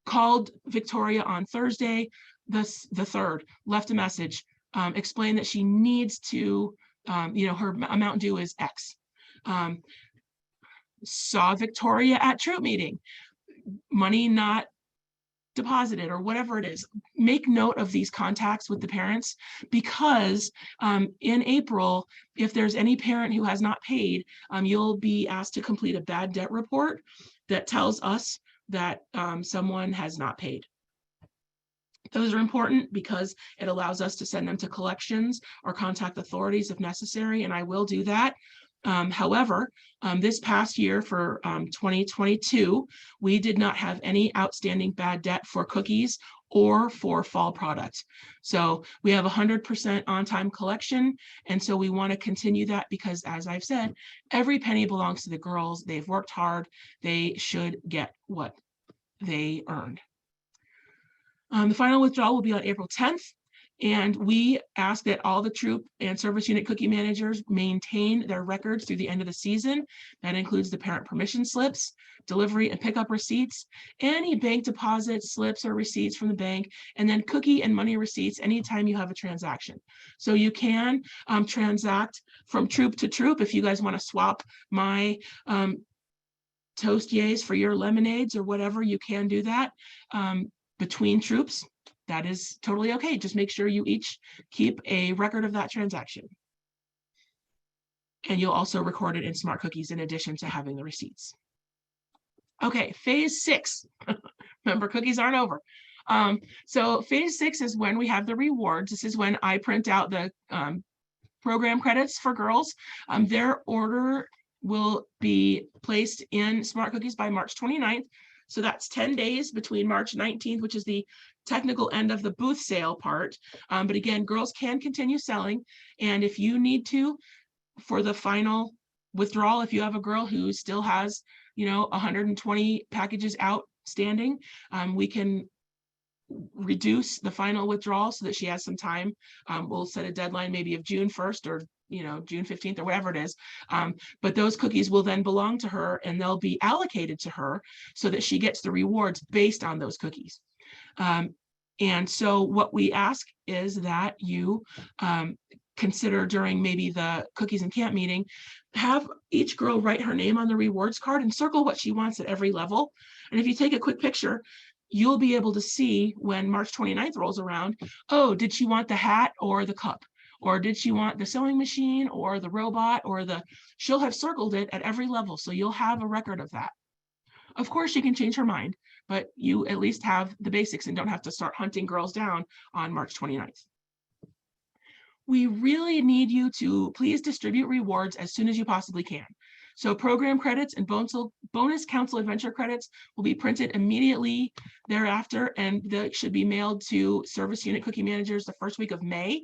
Called Victoria on Thursday, the 3rd, left a message, explained that she needs to, her amount due is X. Saw Victoria at troop meeting, money not deposited or whatever it is. Make note of these contacts with the parents, because in April, if there's any parent who has not paid, you'll be asked to complete a bad debt report that tells us that someone has not paid. Those are important because it allows us to send them to collections or contact authorities if necessary, and I will do that. However, this past year for 2022, we did not have any outstanding bad debt for cookies or for fall products. So we have 100% on-time collection. And so we want to continue that because, as I've said, every penny belongs to the girls. They've worked hard. They should get what they earned. The final withdrawal will be on April 10th. And we ask that all the troop and service unit cookie managers maintain their records through the end of the season. That includes the parent permission slips, delivery and pickup receipts, any bank deposit slips or receipts from the bank, and then cookie and money receipts anytime you have a transaction. So you can transact from troop to troop if you guys want to swap my toast yays for your lemonades or whatever, you can do that between troops. That is totally okay. Just make sure you each keep a record of that transaction. And you'll also record it in Smart Cookies in addition to having the receipts. Okay, phase 6. Remember, cookies aren't over. So phase 6 is when we have the rewards. This is when I print out the program credits for girls. Their order will be placed in Smart Cookies by March 29th. So that's 10 days between March 19th, which is the technical end of the booth sale part. But again, girls can continue selling. And if you need to, for the final withdrawal, if you have a girl who still has, 120 packages outstanding, we can reduce the final withdrawal so that she has some time. We'll set a deadline maybe of June 1st or June 15th or whatever it is. But those cookies will then belong to her and they'll be allocated to her so that she gets the rewards based on those cookies. And so what we ask is that you consider during maybe the cookies and camp meeting, have each girl write her name on the rewards card and circle what she wants at every level. And if you take a quick picture, you'll be able to see when March 29th rolls around, oh, did she want the hat or the cup? Or did she want the sewing machine or the robot or she'll have circled it at every level. So you'll have a record of that. Of course, she can change her mind, but you at least have the basics and don't have to start hunting girls down on March 29th. We really need you to please distribute rewards as soon as you possibly can. So program credits and bonus council adventure credits will be printed immediately thereafter, and they should be mailed to service unit cookie managers the first week of May.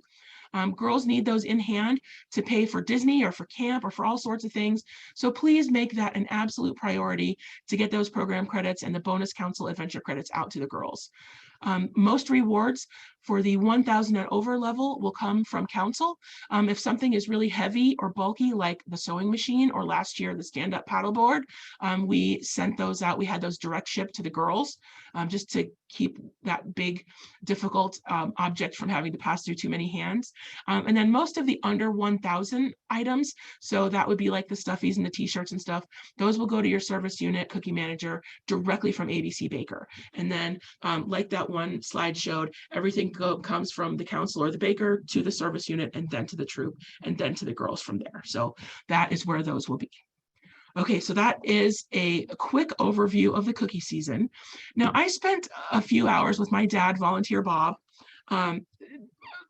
Girls need those in hand to pay for Disney or for camp or for all sorts of things. So please make that an absolute priority to get those program credits and the bonus council adventure credits out to the girls. Most rewards for the 1,000 and over level will come from council. If something is really heavy or bulky, like the sewing machine or last year, the stand-up paddleboard, we sent those out. We had those direct shipped to the girls just to keep that big, difficult object from having to pass through too many hands. And then most of the under 1,000 items, so that would be like the stuffies and the t-shirts and stuff, those will go to your service unit cookie manager directly from ABC Baker. And then like that one slide showed, everything comes from the council or the baker to the service unit and then to the troop and then to the girls from there. So that is where those will be. Okay, so that is a quick overview of the cookie season. Now, I spent a few hours with my dad, Volunteer Bob,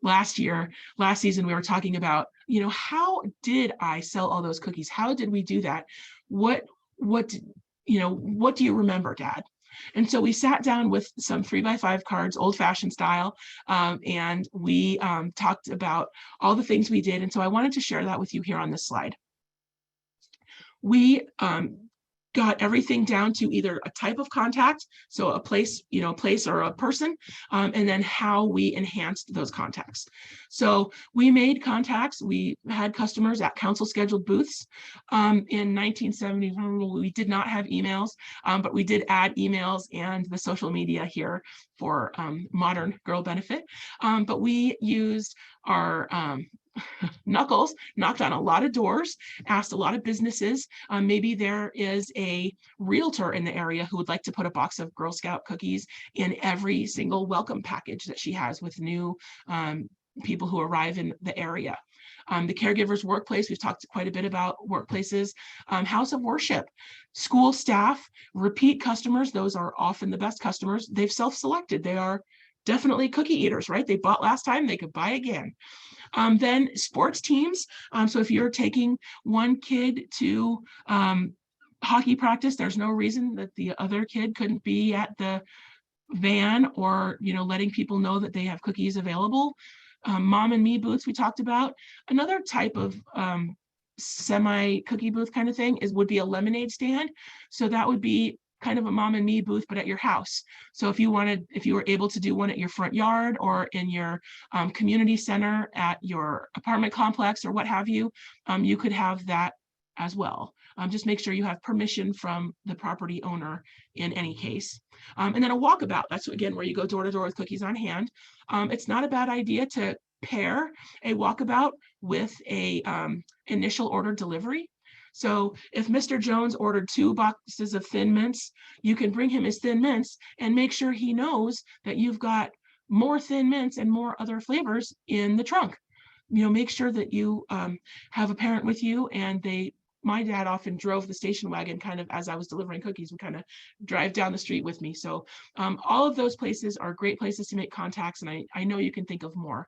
last season. We were talking about, how did I sell all those cookies? How did we do that? What do you remember, Dad? And so we sat down with some 3x5 cards, old-fashioned style, and we talked about all the things we did. And so I wanted to share that with you here on this slide. We got everything down to either a type of contact, so a place, place or a person, and then how we enhanced those contacts. So we made contacts. We had customers at council scheduled booths. In 1970, we did not have emails, but we did add emails and the social media here for modern girl benefit. But we used our knuckles, knocked on a lot of doors, asked a lot of businesses. Maybe there is a realtor in the area who would like to put a box of Girl Scout cookies in every single welcome package that she has with new people who arrive in the area. The caregiver's workplace, we've talked quite a bit about workplaces. House of worship, school staff, repeat customers, those are often the best customers. They've self-selected. They are definitely cookie eaters, right? They bought last time, they could buy again. Then sports teams. So if you're taking one kid to hockey practice, there's no reason that the other kid couldn't be at the van, or, letting people know that they have cookies available. Mom and me booths we talked about. Another type of semi cookie booth kind of thing would be a lemonade stand. So that would be kind of a mom and me booth, but at your house. So if you were able to do one at your front yard or in your community center at your apartment complex or what have you, you could have that as well. Just make sure you have permission from the property owner in any case. And then a walkabout, that's again where you go door to door with cookies on hand. It's not a bad idea to pair a walkabout with a initial order delivery. So if Mr. Jones ordered 2 boxes of Thin Mints, you can bring him his Thin Mints and make sure he knows that you've got more Thin Mints and more other flavors in the trunk. Make sure that you have a parent with you, and my dad often drove the station wagon kind of as I was delivering cookies, would kind of drive down the street with me. So all of those places are great places to make contacts, and I know you can think of more.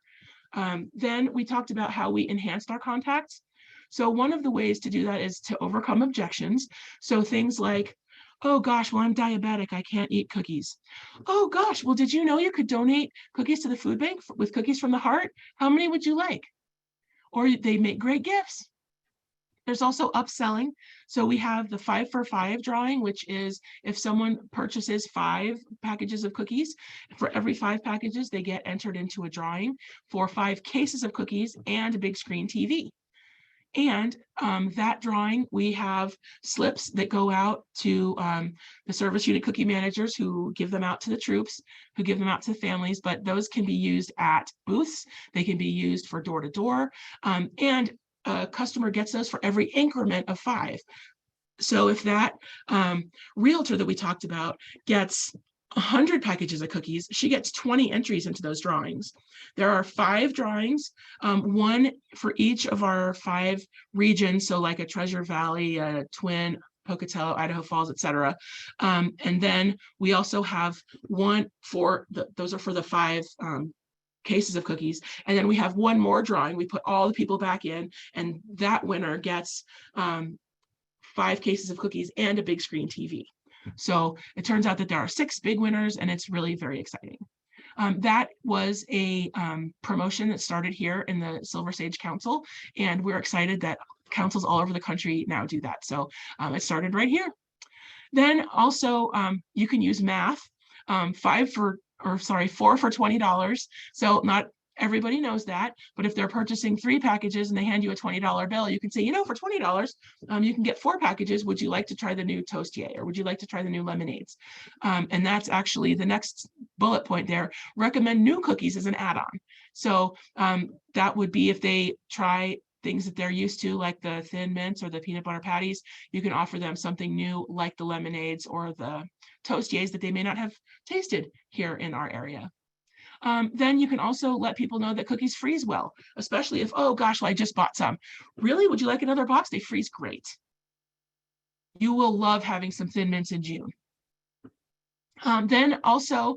Then we talked about how we enhanced our contacts. So one of the ways to do that is to overcome objections. So things like, oh gosh, well, I'm diabetic, I can't eat cookies. Oh gosh, well, did you know you could donate cookies to the food bank with Cookies from the Heart? How many would you like? Or they make great gifts. There's also upselling. So we have the 5 for 5 drawing, which is if someone purchases 5 packages of cookies, for every 5 packages, they get entered into a drawing for 5 cases of cookies and a big screen TV. And that drawing, we have slips that go out to the service unit cookie managers, who give them out to the troops, who give them out to the families, but those can be used at booths. They can be used for door to door, and a customer gets those for every increment of 5. So if that realtor that we talked about gets 100 packages of cookies, she gets 20 entries into those drawings. There are 5 drawings, 1 for each of our 5 regions. So like a Treasure Valley, a Twin, Pocatello, Idaho Falls, etc. And then we also have 1 for those are for the 5 cases of cookies. And then we have 1 more drawing. We put all the people back in, and that winner gets 5 cases of cookies and a big screen TV. So it turns out that there are 6 big winners, and it's really very exciting. That was a promotion that started here in the Silver Sage Council, and we're excited that councils all over the country now do that. So it started right here. Then also you can use math, 4 for $20. So not everybody knows that, but if they're purchasing 3 packages and they hand you a $20 bill, you can say, for $20, you can get 4 packages. Would you like to try the new Toastier, or would you like to try the new lemonades? And that's actually the next bullet point there. Recommend new cookies as an add-on. So that would be if they try things that they're used to, like the Thin Mints or the peanut butter patties, you can offer them something new like the lemonades or the Toastiers that they may not have tasted here in our area. Then you can also let people know that cookies freeze well, especially if, oh gosh, well, I just bought some. Really? Would you like another box? They freeze great. You will love having some Thin Mints in June. Then also,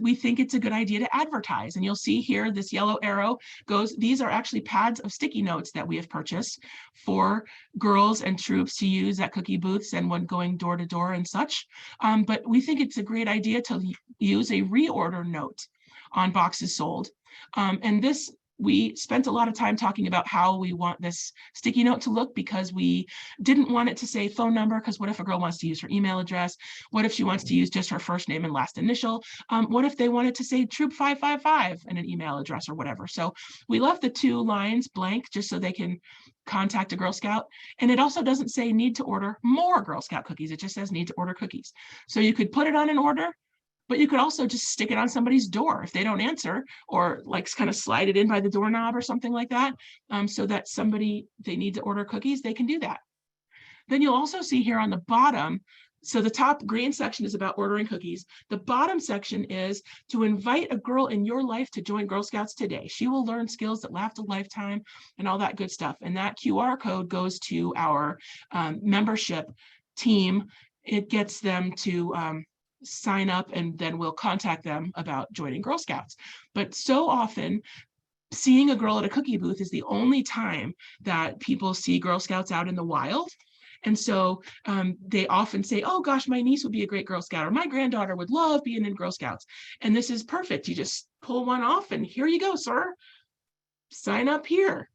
we think it's a good idea to advertise. And you'll see here, this yellow arrow goes, these are actually pads of sticky notes that we have purchased for girls and troops to use at cookie booths and when going door to door and such. But we think it's a great idea to use a reorder note on boxes sold. And this, we spent a lot of time talking about how we want this sticky note to look, because we didn't want it to say phone number, because what if a girl wants to use her email address? What if she wants to use just her first name and last initial? What if they wanted to say Troop 555 and an email address or whatever? So we left the 2 lines blank just so they can contact a Girl Scout. And it also doesn't say need to order more Girl Scout cookies. It just says need to order cookies. So you could put it on an order, but you could also just stick it on somebody's door if they don't answer, or like kind of slide it in by the doorknob or something like that, so that they need to order cookies, they can do that. Then you'll also see here on the bottom, so the top green section is about ordering cookies. The bottom section is to invite a girl in your life to join Girl Scouts today. She will learn skills that last a lifetime and all that good stuff. And that QR code goes to our membership team. It gets them to sign up, and then we'll contact them about joining Girl Scouts. But so often, seeing a girl at a cookie booth is the only time that people see Girl Scouts out in the wild. And so they often say, oh gosh, my niece would be a great Girl Scout, or my granddaughter would love being in Girl Scouts. And this is perfect. You just pull one off and here you go, sir. Sign up here.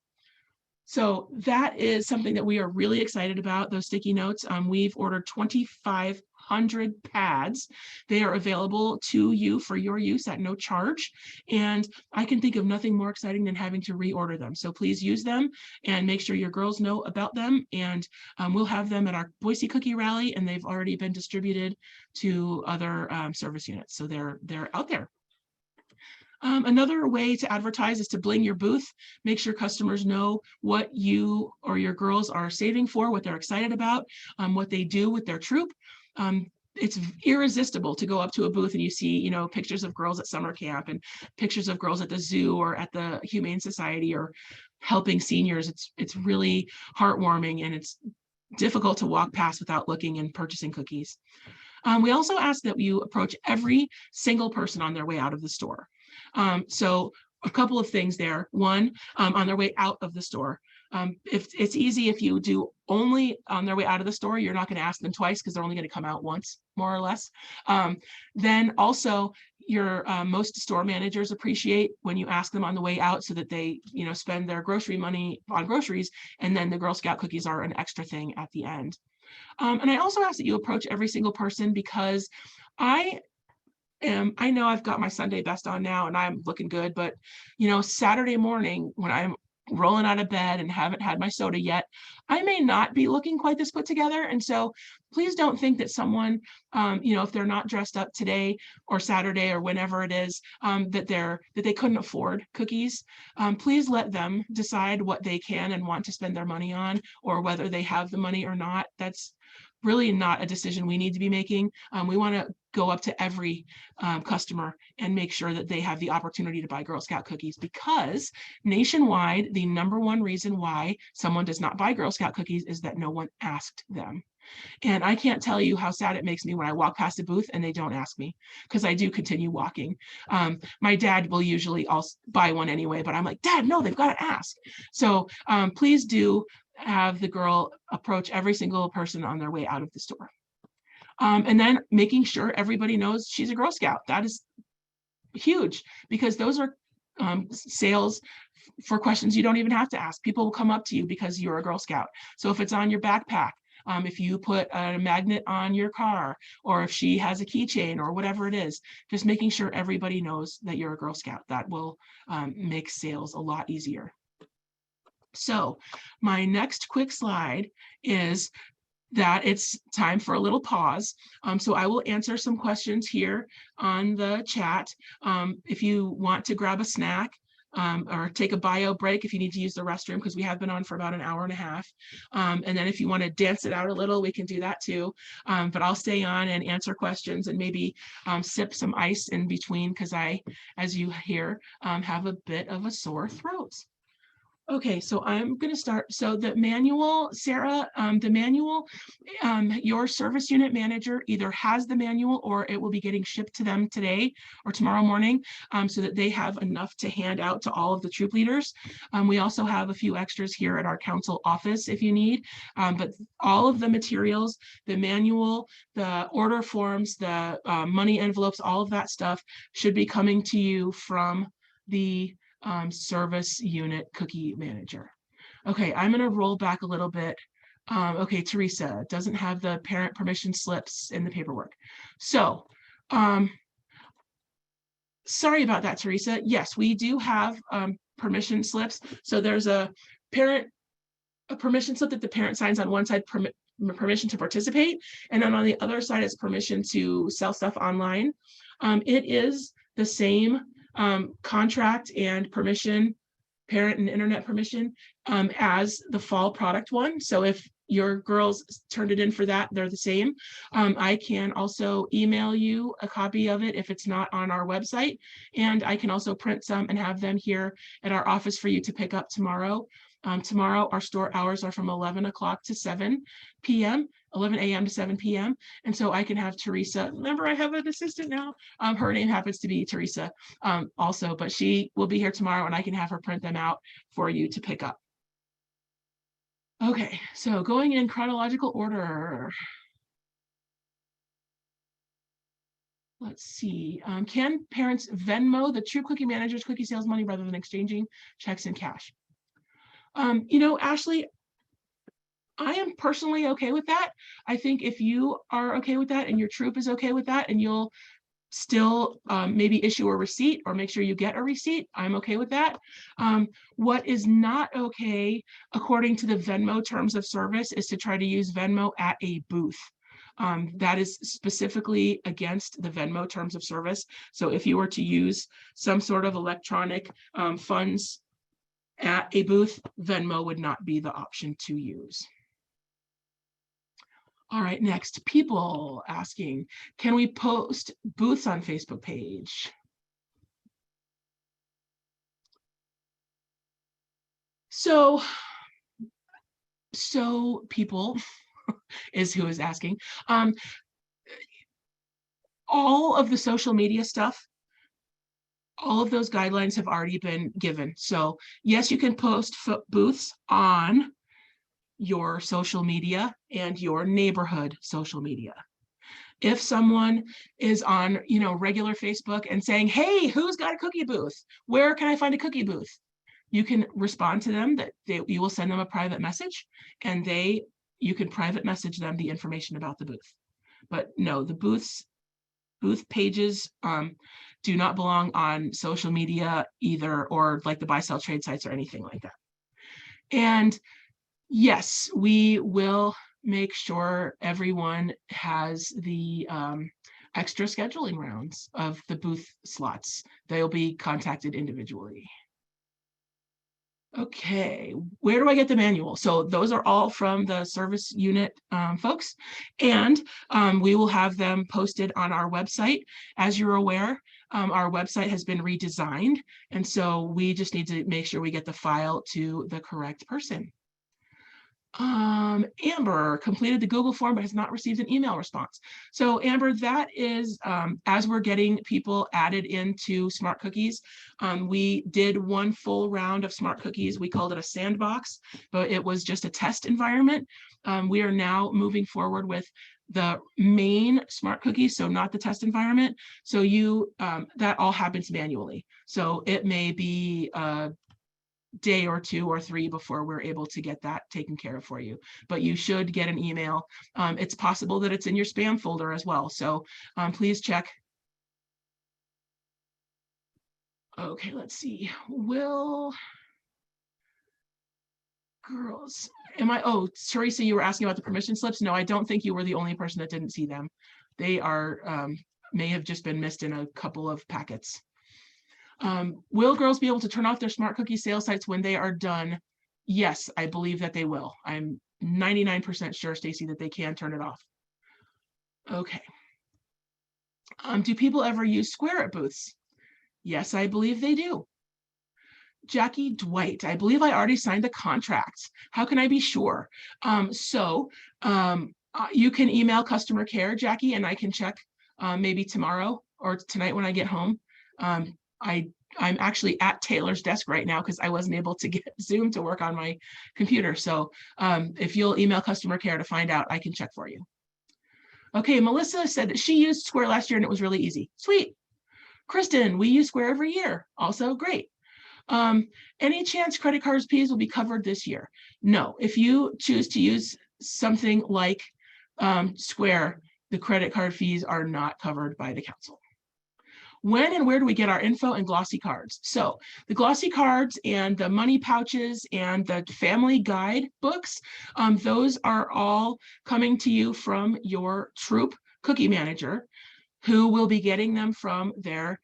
So that is something that we are really excited about, those sticky notes. We've ordered 2,500 pads. They are available to you for your use at no charge. And I can think of nothing more exciting than having to reorder them. So please use them and make sure your girls know about them. And we'll have them at our Boise Cookie Rally, and they've already been distributed to other service units. So they're out there. Another way to advertise is to bling your booth. Make sure customers know what you or your girls are saving for, what they're excited about, what they do with their troop. It's irresistible to go up to a booth and you see, you know, pictures of girls at summer camp and pictures of girls at the zoo or at the Humane Society or helping seniors. It's really heartwarming, and it's difficult to walk past without looking and purchasing cookies. We also ask that you approach every single person on their way out of the store. So a couple of things there. One, on their way out of the store. If it's easy, if you do only on their way out of the store, you're not going to ask them twice because they're only going to come out once, more or less. Then also, your most store managers appreciate when you ask them on the way out so that they, you know, spend their grocery money on groceries, and then the Girl Scout cookies are an extra thing at the end. And I also ask that you approach every single person, because I know I've got my Sunday best on now and I'm looking good, but you know, Saturday morning when I'm rolling out of bed and haven't had my soda yet, I may not be looking quite this put together. And so please don't think that someone, you know, if they're not dressed up today or Saturday or whenever it is, that they couldn't afford cookies. Please let them decide what they can and want to spend their money on, or whether they have the money or not. That's really not a decision we need to be making. We want to go up to every customer and make sure that they have the opportunity to buy Girl Scout cookies, because nationwide, the #1 reason why someone does not buy Girl Scout cookies is that no one asked them. And I can't tell you how sad it makes me when I walk past a booth and they don't ask me, because I do continue walking. My dad will usually also buy one anyway, but I'm like, Dad, no, they've got to ask. So please do have the girl approach every single person on their way out of the store. And then making sure everybody knows she's a Girl Scout. That is huge, because those are sales for questions you don't even have to ask. People will come up to you because you're a Girl Scout. So if it's on your backpack, if you put a magnet on your car, or if she has a keychain or whatever it is, just making sure everybody knows that you're a Girl Scout. That will make sales a lot easier. So my next quick slide is that it's time for a little pause. So I will answer some questions here on the chat. If you want to grab a snack, or take a bio break if you need to use the restroom, because we have been on for about an hour and a half. And then if you want to dance it out a little, we can do that too. But I'll stay on and answer questions and maybe sip some ice in between, because I, as you hear, have a bit of a sore throat. Okay, so I'm going to start. So the manual, Sarah, the manual, your service unit manager either has the manual or it will be getting shipped to them today or tomorrow morning, so that they have enough to hand out to all of the troop leaders. We also have a few extras here at our council office if you need, but all of the materials, the manual, the order forms, the money envelopes, all of that stuff should be coming to you from the service unit cookie manager. Okay, I'm going to roll back a little bit. Okay, Teresa doesn't have the parent permission slips in the paperwork. So, sorry about that, Teresa. Yes, we do have permission slips. So there's a permission slip that the parent signs on one side, permission to participate, and then on the other side is permission to sell stuff online. It is the same contract and permission, parent and internet permission, as the fall product one. So if your girls turned it in for that, they're the same. I can also email you a copy of it if it's not on our website, and I can also print some and have them here at our office for you to pick up tomorrow. Tomorrow, our store hours are from 11 o'clock to 7 p.m., 11 a.m. to 7 p.m. And so I can have Teresa, remember I have an assistant now. Her name happens to be Teresa also, but she will be here tomorrow and I can have her print them out for you to pick up. Okay, so going in chronological order. Let's see. Can parents Venmo the true cookie manager's cookie sales money rather than exchanging checks and cash? You know, Ashley, I am personally okay with that. I think if you are okay with that and your troop is okay with that and you'll still maybe issue a receipt or make sure you get a receipt, I'm okay with that. What is not okay, according to the Venmo terms of service, is to try to use Venmo at a booth. That is specifically against the Venmo terms of service. So if you were to use some sort of electronic funds at a booth, Venmo would not be the option to use. All right, next, people asking, can we post booths on Facebook page? So people is who is asking. All of the social media stuff, all of those guidelines have already been given. So yes, you can post booths on your social media and your neighborhood social media. If someone is on, you know, regular Facebook and saying, hey, who's got a cookie booth? Where can I find a cookie booth? You can respond to them that you will send them a private message and you can private message them the information about the booth. But no, the booth pages do not belong on social media either, or like the buy sell trade sites or anything like that. And yes, we will make sure everyone has the extra scheduling rounds of the booth slots. They'll be contacted individually. Okay, where do I get the manual? So those are all from the service unit folks, and we will have them posted on our website. As you're aware, our website has been redesigned, and so we just need to make sure we get the file to the correct person. Amber completed the Google form but has not received an email response. So Amber, that is as we're getting people added into Smart Cookies, we did one full round of Smart Cookies. We called it a sandbox, but it was just a test environment. We are now moving forward with the main Smart Cookies, so not the test environment. So that all happens manually. So it may be day or 2 or 3 before we're able to get that taken care of for you, but you should get an email. It's possible that it's in your spam folder as well, so please check. Okay, let's see. Girls, Teresa, you were asking about the permission slips. No, I don't think you were the only person that didn't see them. They are may have just been missed in a couple of packets. Will girls be able to turn off their Smart Cookie sales sites when they are done? Yes, I believe that they will. I'm 99% sure, Stacy, that they can turn it off. Okay. Do people ever use Square at booths? Yes, I believe they do. Jackie Dwight, I believe I already signed the contract. How can I be sure? You can email customer care, Jackie, and I can check maybe tomorrow or tonight when I get home. I'm actually at Taylor's desk right now because I wasn't able to get Zoom to work on my computer. So if you'll email customer care to find out, I can check for you. Okay, Melissa said that she used Square last year and it was really easy. Sweet. Kristen, we use Square every year. Also great. Any chance credit cards fees will be covered this year? No. If you choose to use something like Square, the credit card fees are not covered by the council. When and where do we get our info and glossy cards? So the glossy cards and the money pouches and the family guide books, those are all coming to you from your troop cookie manager, who will be getting them from their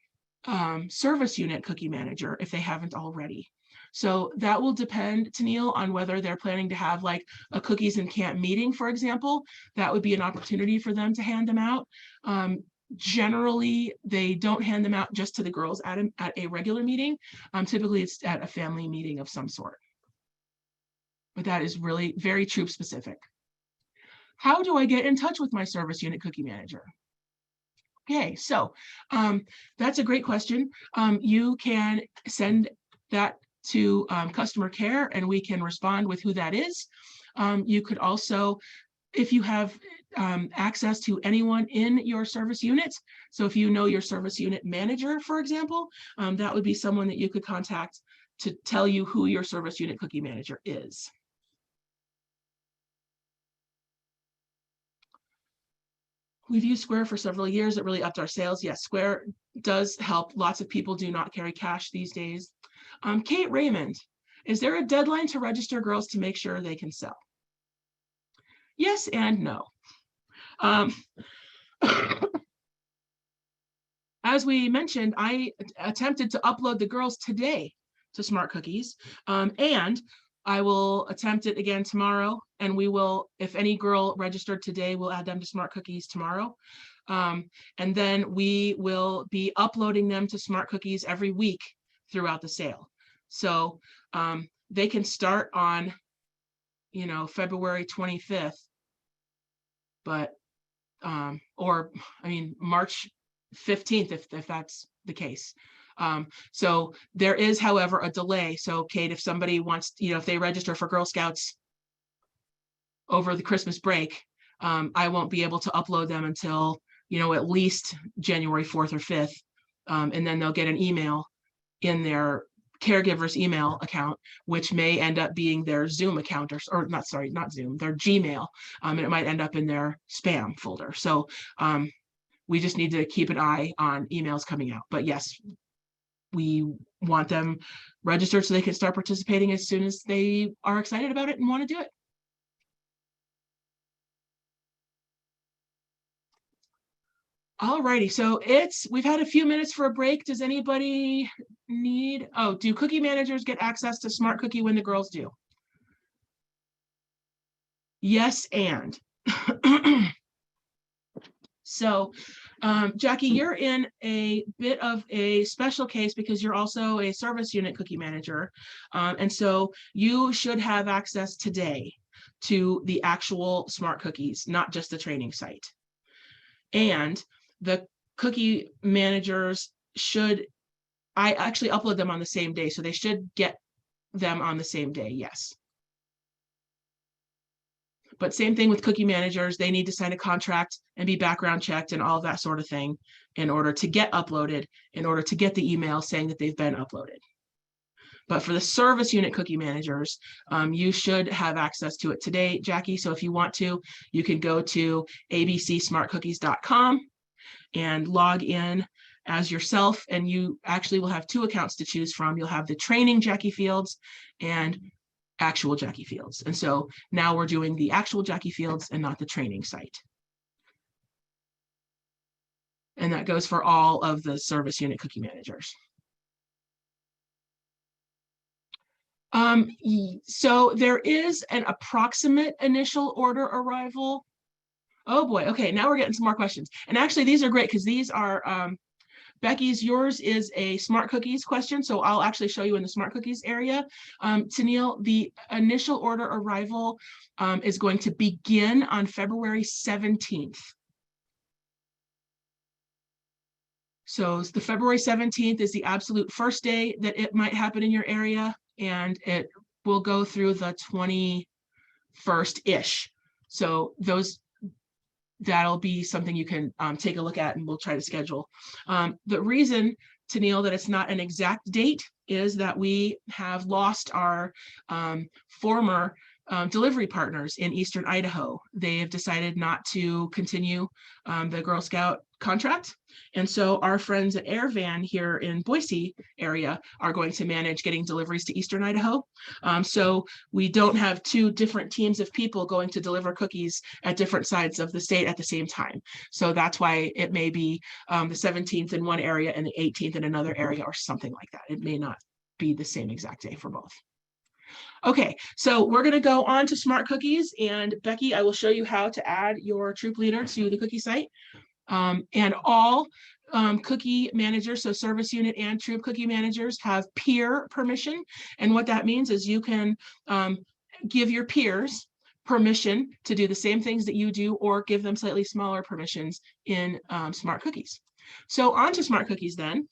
service unit cookie manager if they haven't already. So that will depend, Tennille, on whether they're planning to have like a cookies and camp meeting, for example. That would be an opportunity for them to hand them out. Generally, they don't hand them out just to the girls at a regular meeting. Typically, it's at a family meeting of some sort. But that is really very troop specific. How do I get in touch with my service unit cookie manager? Okay, so that's a great question. You can send that to customer care and we can respond with who that is. You could also, if you have access to anyone in your service unit, so if you know your service unit manager, for example, that would be someone that you could contact to tell you who your service unit cookie manager is. We've used Square for several years. It really upped our sales. Yes, Square does help. Lots of people do not carry cash these days. Kate Raymond, is there a deadline to register girls to make sure they can sell? Yes and no. As we mentioned, I attempted to upload the girls today to Smart Cookies, and I will attempt it again tomorrow, and we will, if any girl registered today, we'll add them to Smart Cookies tomorrow. And then we will be uploading them to Smart Cookies every week throughout the sale. So they can start on, you know, February 25th, but, or I mean, March 15th, if that's the case. So there is, however, a delay. So Kate, if somebody wants, you know, if they register for Girl Scouts over the Christmas break, I won't be able to upload them until, you know, at least January 4th or 5th. And then they'll get an email in their caregiver's email account, which may end up being their Zoom account or not, sorry, not Zoom, their Gmail. And it might end up in their spam folder. So we just need to keep an eye on emails coming out. But yes, we want them registered so they can start participating as soon as they are excited about it and want to do it. Alrighty, so we've had a few minutes for a break. Does anybody need, do cookie managers get access to Smart Cookie when the girls do? Yes, and. So, Jackie, you're in a bit of a special case because you're also a service unit cookie manager. And so you should have access today to the actual Smart Cookies, not just the training site. And the cookie managers I actually upload them on the same day, so they should get them on the same day, yes. But same thing with cookie managers, they need to sign a contract and be background checked and all of that sort of thing in order to get uploaded, in order to get the email saying that they've been uploaded. But for the service unit cookie managers, you should have access to it today, Jackie. So if you want to, you can go to abcsmartcookies.com and log in as yourself, and you actually will have two accounts to choose from. You'll have the training Jackie Fields and actual Jackie Fields. And so now we're doing the actual Jackie Fields and not the training site. And that goes for all of the service unit cookie managers. So there is an approximate initial order arrival. Oh boy, okay, now we're getting some more questions. And actually these are great because these are, Becky's, yours is a Smart Cookies question, so I'll actually show you in the Smart Cookies area. Tennille, the initial order arrival is going to begin on February 17th. So the February 17th is the absolute first day that it might happen in your area, and it will go through the 21st-ish. So that'll be something you can take a look at, and we'll try to schedule. The reason, Tennille, that it's not an exact date is that we have lost our former delivery partners in Eastern Idaho. They have decided not to continue the Girl Scout contract. And so our friends at Airvan here in Boise area are going to manage getting deliveries to Eastern Idaho. So we don't have two different teams of people going to deliver cookies at different sides of the state at the same time. So that's why it may be the 17th in one area and the 18th in another area or something like that. It may not be the same exact day for both. Okay, so we're going to go on to Smart Cookies, and Becky, I will show you how to add your troop leader to the cookie site. And all cookie managers, so service unit and troop cookie managers, have peer permission. And what that means is you can give your peers permission to do the same things that you do, or give them slightly smaller permissions in Smart Cookies. So on to Smart Cookies then.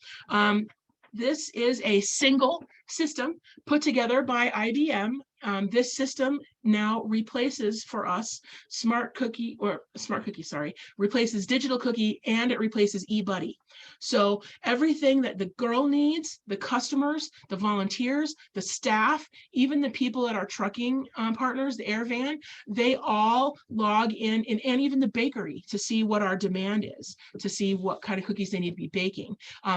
This is a single system put together by IBM. This system now replaces for us replaces Digital Cookie, and it replaces eBuddy. So everything that the girl needs, the customers, the volunteers, the staff, even the people at our trucking partners, the air van, they all log in, and even the bakery, to see what our demand is, to see what kind of cookies they need to be baking.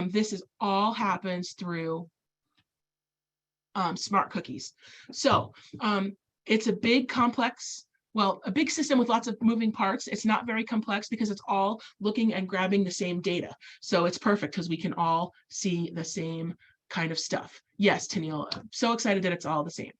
This is all happens through Smart Cookies. So it's a big complex, well, a big system with lots of moving parts. It's not very complex because it's all looking and grabbing the same data. So it's perfect because we can all see the same kind of stuff. Yes, Tennille, I'm so excited that it's all the same.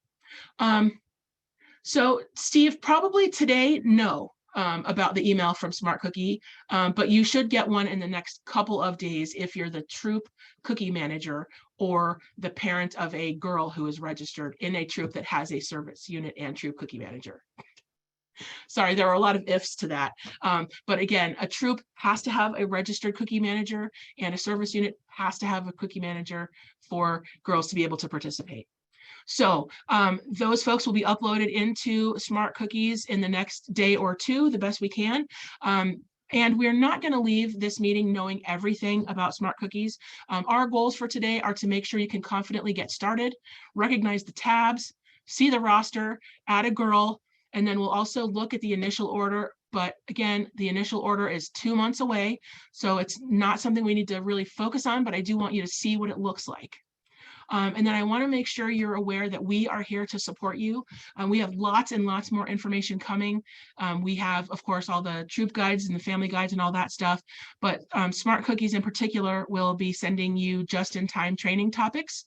So Steve, probably today, no, about the email from Smart Cookie, but you should get one in the next couple of days if you're the troop cookie manager or the parent of a girl who is registered in a troop that has a service unit and troop cookie manager. Sorry, there are a lot of ifs to that. But again, a troop has to have a registered cookie manager, and a service unit has to have a cookie manager for girls to be able to participate. So those folks will be uploaded into Smart Cookies in the next day or two, the best we can. And we're not going to leave this meeting knowing everything about Smart Cookies. Our goals for today are to make sure you can confidently get started, recognize the tabs, see the roster, add a girl, and then we'll also look at the initial order. But again, the initial order is 2 months away, so it's not something we need to really focus on, but I do want you to see what it looks like. And then I want to make sure you're aware that we are here to support you. We have lots and lots more information coming. We have, of course, all the troop guides and the family guides and all that stuff, but Smart Cookies in particular will be sending you just-in-time training topics.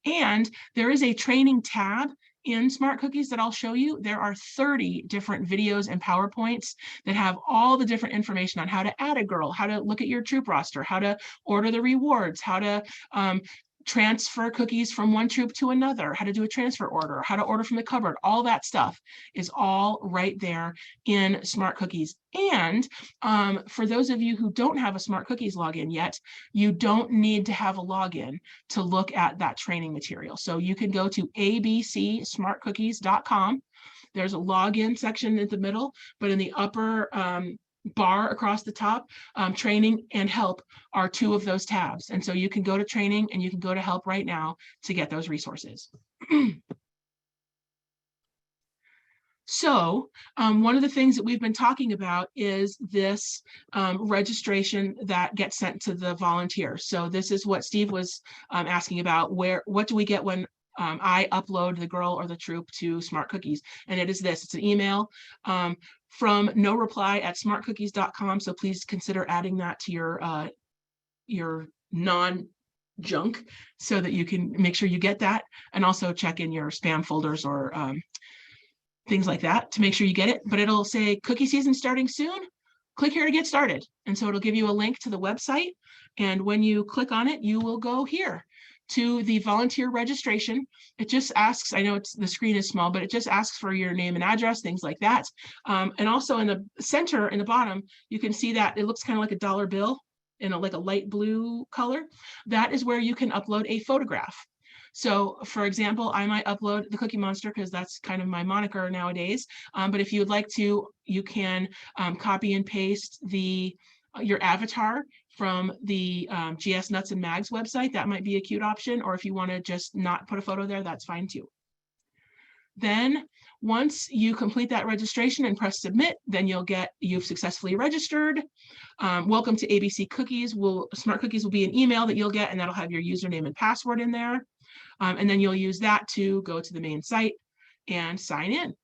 And there is a training tab in Smart Cookies that I'll show you. There are 30 different videos and PowerPoints that have all the different information on how to add a girl, how to look at your troop roster, how to order the rewards, how to transfer cookies from one troop to another, how to do a transfer order, how to order from the cupboard. All that stuff is all right there in Smart Cookies. And for those of you who don't have a Smart Cookies login yet, you don't need to have a login to look at that training material. So you can go to abcsmartcookies.com. There's a login section in the middle, but in the upper bar across the top, training and help are two of those tabs. And so you can go to training and you can go to help right now to get those resources. So one of the things that we've been talking about is this registration that gets sent to the volunteers. So this is what Steve was asking about, what do we get when I upload the girl or the troop to Smart Cookies? And it is this, it's an email from noreply@smartcookies.com. So please consider adding that to your non-junk so that you can make sure you get that, and also check in your spam folders or things like that to make sure you get it. But it'll say cookie season starting soon. Click here to get started. And so it'll give you a link to the website. And when you click on it, you will go here to the volunteer registration. It just asks, I know the screen is small, but it just asks for your name and address, things like that. And also in the center, in the bottom, you can see that it looks kind of like a dollar bill in like a light blue color. That is where you can upload a photograph. So for example, I might upload the Cookie Monster because that's kind of my moniker nowadays. But if you would like to, you can copy and paste your avatar from the GS Nuts and Mags website. That might be a cute option. Or if you want to just not put a photo there, that's fine too. Then once you complete that registration and press submit, then you've successfully registered. Welcome to ABC Cookies. Smart Cookies will be an email that you'll get, and that'll have your username and password in there. And then you'll use that to go to the main site and sign in.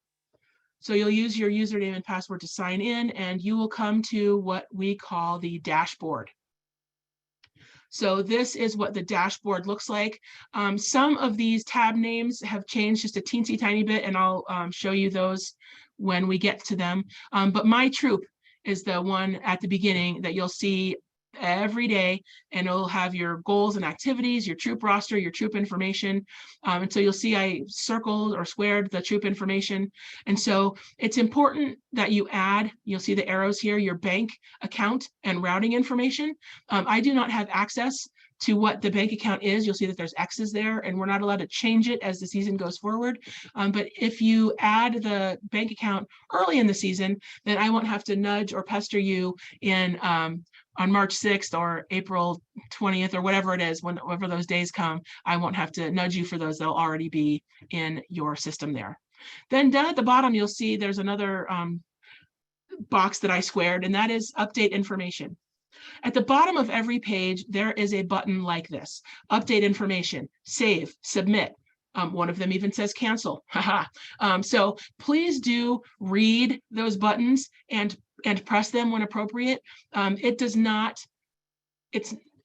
So you'll use your username and password to sign in, and you will come to what we call the dashboard. So this is what the dashboard looks like. Some of these tab names have changed just a teensy tiny bit, and I'll show you those when we get to them. But My Troop is the one at the beginning that you'll see every day, and it'll have your goals and activities, your troop roster, your troop information. And so you'll see I circled or squared the troop information. And so it's important that you add, you'll see the arrows here, your bank account and routing information. I do not have access to what the bank account is, you'll see that there's X's there, and we're not allowed to change it as the season goes forward. But if you add the bank account early in the season, then I won't have to nudge or pester you in on March 6th or April 20th or whatever it is, whenever those days come. I won't have to nudge you for those. They'll already be in your system there. Then down at the bottom, you'll see there's another box that I squared, and that is update information. At the bottom of every page, there is a button like this: update information, save, submit. One of them even says cancel. So please do read those buttons and press them when appropriate.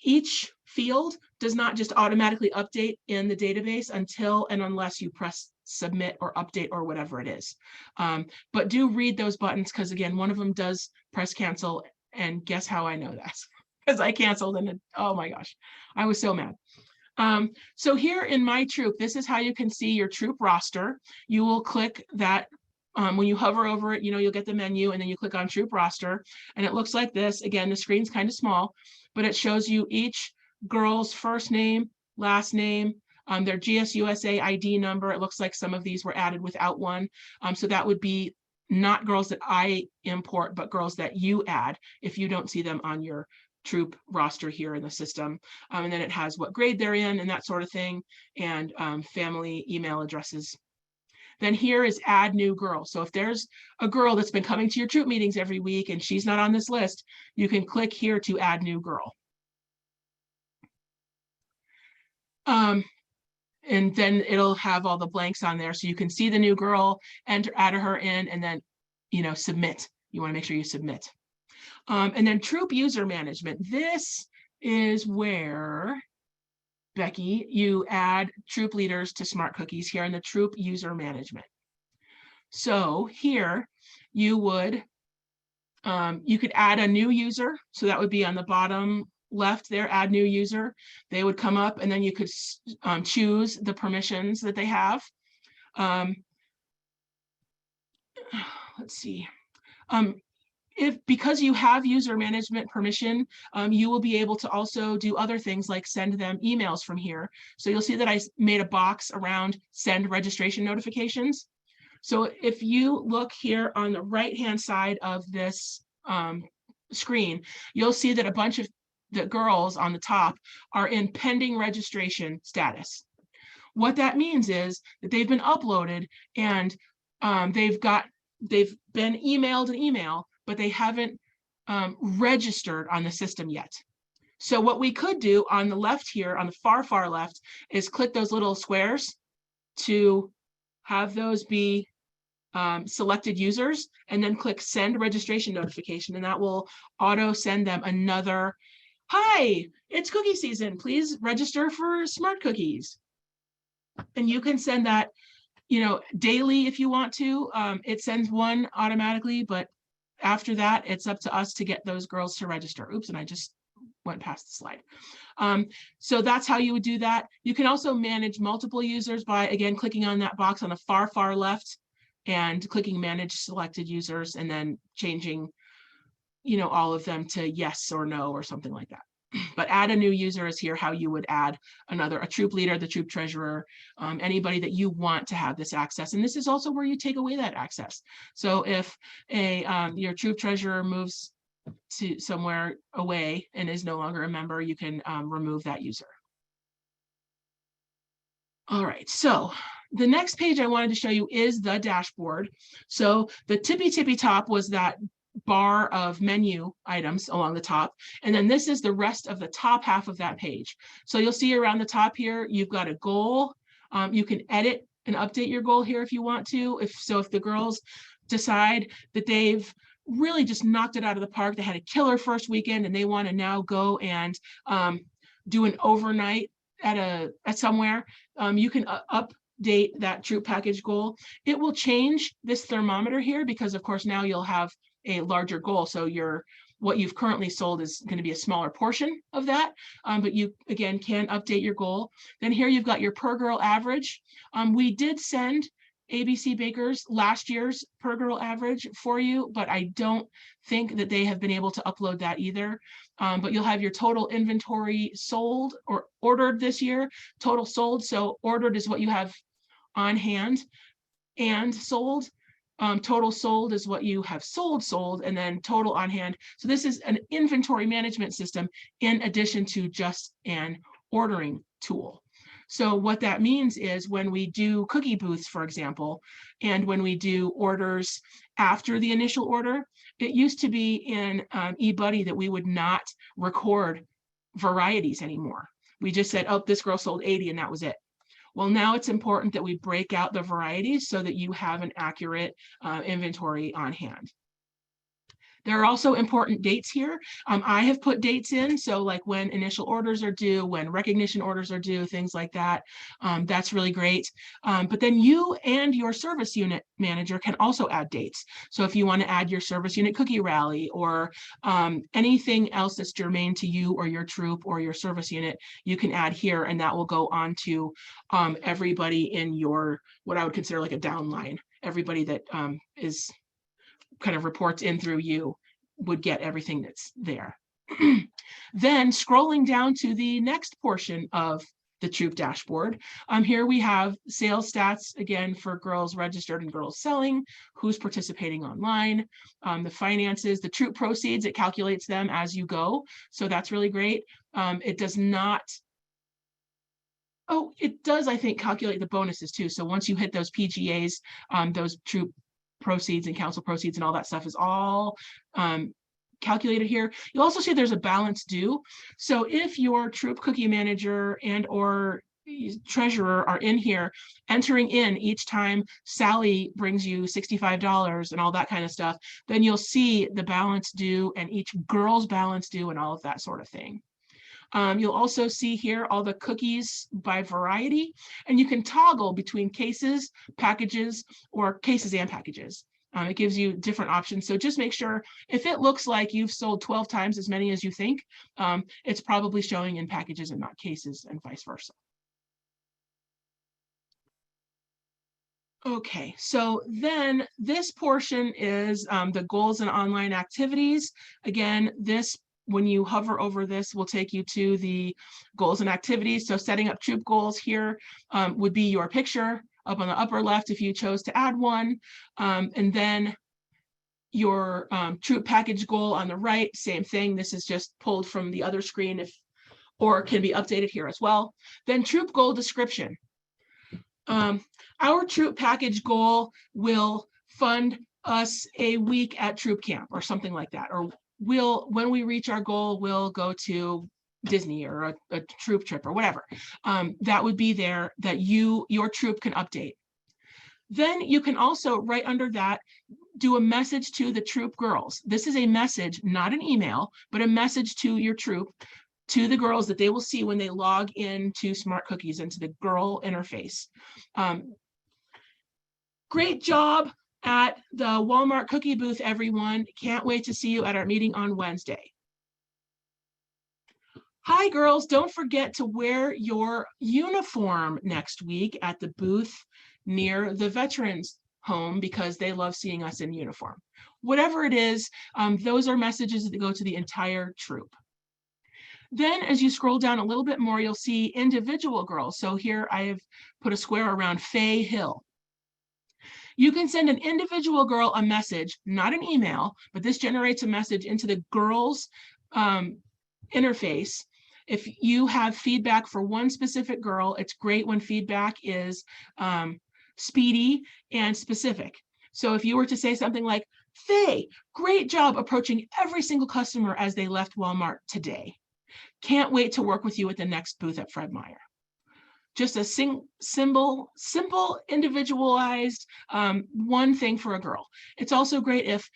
Each field does not just automatically update in the database until and unless you press submit or update or whatever it is. But do read those buttons, because again, one of them does press cancel, and guess how I know that? Because I canceled and oh my gosh, I was so mad. So here in My Troop, this is how you can see your troop roster. You will click that. When you hover over it, you'll get the menu, and then you click on troop roster, and it looks like this. Again, the screen's kind of small, but it shows you each girl's first name, last name, their GSUSA ID number. It looks like some of these were added without one. So that would be not girls that I import, but girls that you add if you don't see them on your troop roster here in the system. And then it has what grade they're in and that sort of thing, and family email addresses. Then here is add new girl. So if there's a girl that's been coming to your troop meetings every week and she's not on this list, you can click here to add new girl. And then it'll have all the blanks on there, so you can see the new girl, add her in, and then submit. You want to make sure you submit. And then troop user management. This is where, Becky, you add troop leaders to Smart Cookies here in the troop user management. So here you would, you could add a new user. So that would be on the bottom left there, add new user. They would come up, and then you could choose the permissions that they have. Let's see. Because you have user management permission, you will be able to also do other things like send them emails from here. So you'll see that I made a box around send registration notifications. So if you look here on the right-hand side of this screen, you'll see that a bunch of the girls on the top are in pending registration status. What that means is that they've been uploaded, and they've been emailed an email, but they haven't registered on the system yet. So what we could do on the left here, on the far left, is click those little squares to have those be selected users, and then click send registration notification, and that will auto send them another, hi, it's cookie season, please register for Smart Cookies. And you can send that daily if you want to. It sends one automatically, but after that, it's up to us to get those girls to register. Oops, and I just went past the slide. So that's how you would do that. You can also manage multiple users by, again, clicking on that box on the far left and clicking manage selected users, and then changing, all of them to yes or no or something like that. But add a new user is here how you would add a troop leader, the troop treasurer, anybody that you want to have this access. And this is also where you take away that access. So if your troop treasurer moves to somewhere away and is no longer a member, you can remove that user. All right, so the next page I wanted to show you is the dashboard. So the tippy top was that bar of menu items along the top, and then this is the rest of the top half of that page. So you'll see around the top here, you've got a goal. You can edit and update your goal here if you want to. If the girls decide that they've really just knocked it out of the park, they had a killer first weekend, and they want to now go and do an overnight at somewhere, you can update that troop package goal. It will change this thermometer here because, of course, now you'll have a larger goal. So what you've currently sold is going to be a smaller portion of that, but you, again, can update your goal. Then here you've got your per girl average. We did send ABC Bakers last year's per girl average for you, but I don't think that they have been able to upload that either. But you'll have your total inventory sold or ordered this year, total sold. So ordered is what you have on hand and sold. Total sold is what you have sold, and then total on hand. So this is an inventory management system in addition to just an ordering tool. So what that means is when we do cookie booths, for example, and when we do orders after the initial order, it used to be in eBuddy that we would not record varieties anymore. We just said, oh, this girl sold 80 and that was it. Well, now it's important that we break out the varieties so that you have an accurate inventory on hand. There are also important dates here. I have put dates in, so like when initial orders are due, when recognition orders are due, things like that. That's really great. But then you and your service unit manager can also add dates. So if you want to add your service unit cookie rally or anything else that's germane to you or your troop or your service unit, you can add here, and that will go on to everybody in your, what I would consider like a downline. Everybody that is kind of reports in through you would get everything that's there. Then scrolling down to the next portion of the troop dashboard, here we have sales stats, again, for girls registered and girls selling, who's participating online, the finances, the troop proceeds, it calculates them as you go. So that's really great. It does not, oh, it does, I think, calculate the bonuses too. So once you hit those PGAs, those troop proceeds and council proceeds and all that stuff is all calculated here. You'll also see there's a balance due. So if your troop cookie manager and or treasurer are in here entering in each time Sally brings you $65 and all that kind of stuff, then you'll see the balance due and each girl's balance due and all of that sort of thing. You'll also see here all the cookies by variety, and you can toggle between cases, packages, or cases and packages. It gives you different options. So just make sure if it looks like you've sold 12 times as many as you think, it's probably showing in packages and not cases and vice versa. Okay, so then this portion is the goals and online activities. Again, this, when you hover over this, will take you to the goals and activities. So setting up troop goals here would be your picture up on the upper left if you chose to add one. And then your troop package goal on the right, same thing. This is just pulled from the other screen or can be updated here as well. Then troop goal description. Our troop package goal will fund us a week at troop camp or something like that, or when we reach our goal, we'll go to Disney or a troop trip or whatever. That would be there that your troop can update. Then you can also, right under that, do a message to the troop girls. This is a message, not an email, but a message to your troop, to the girls that they will see when they log into Smart Cookies, into the girl interface. Great job at the Walmart cookie booth, everyone. Can't wait to see you at our meeting on Wednesday. Hi, girls. Don't forget to wear your uniform next week at the booth near the veterans home because they love seeing us in uniform. Whatever it is, those are messages that go to the entire troop. Then as you scroll down a little bit more, you'll see individual girls. So here I have put a square around Faye Hill. You can send an individual girl a message, not an email, but this generates a message into the girls interface. If you have feedback for one specific girl, it's great when feedback is speedy and specific. So if you were to say something like, Faye, great job approaching every single customer as they left Walmart today. Can't wait to work with you at the next booth at Fred Meyer. Just a simple, individualized one thing for a girl. It's also great if,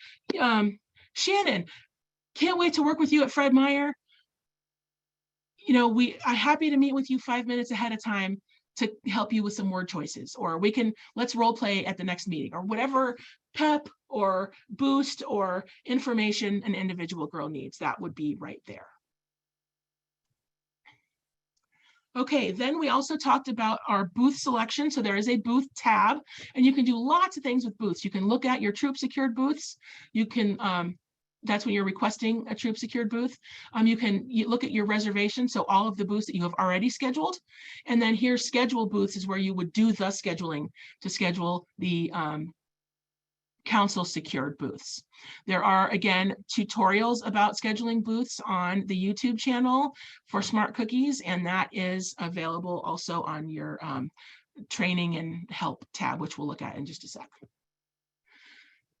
Shannon, can't wait to work with you at Fred Meyer. You know, I'm happy to meet with you 5 minutes ahead of time to help you with some word choices, or let's role play at the next meeting, or whatever pep or boost or information an individual girl needs, that would be right there. Okay, then we also talked about our booth selection. So there is a booth tab, and you can do lots of things with booths. You can look at your troop secured booths. You can, that's when you're requesting a troop secured booth. You look at your reservation, so all of the booths that you have already scheduled. And then here, schedule booths is where you would do the scheduling to schedule the council secured booths. There are, again, tutorials about scheduling booths on the YouTube channel for Smart Cookies, and that is available also on your training and help tab, which we'll look at in just a sec.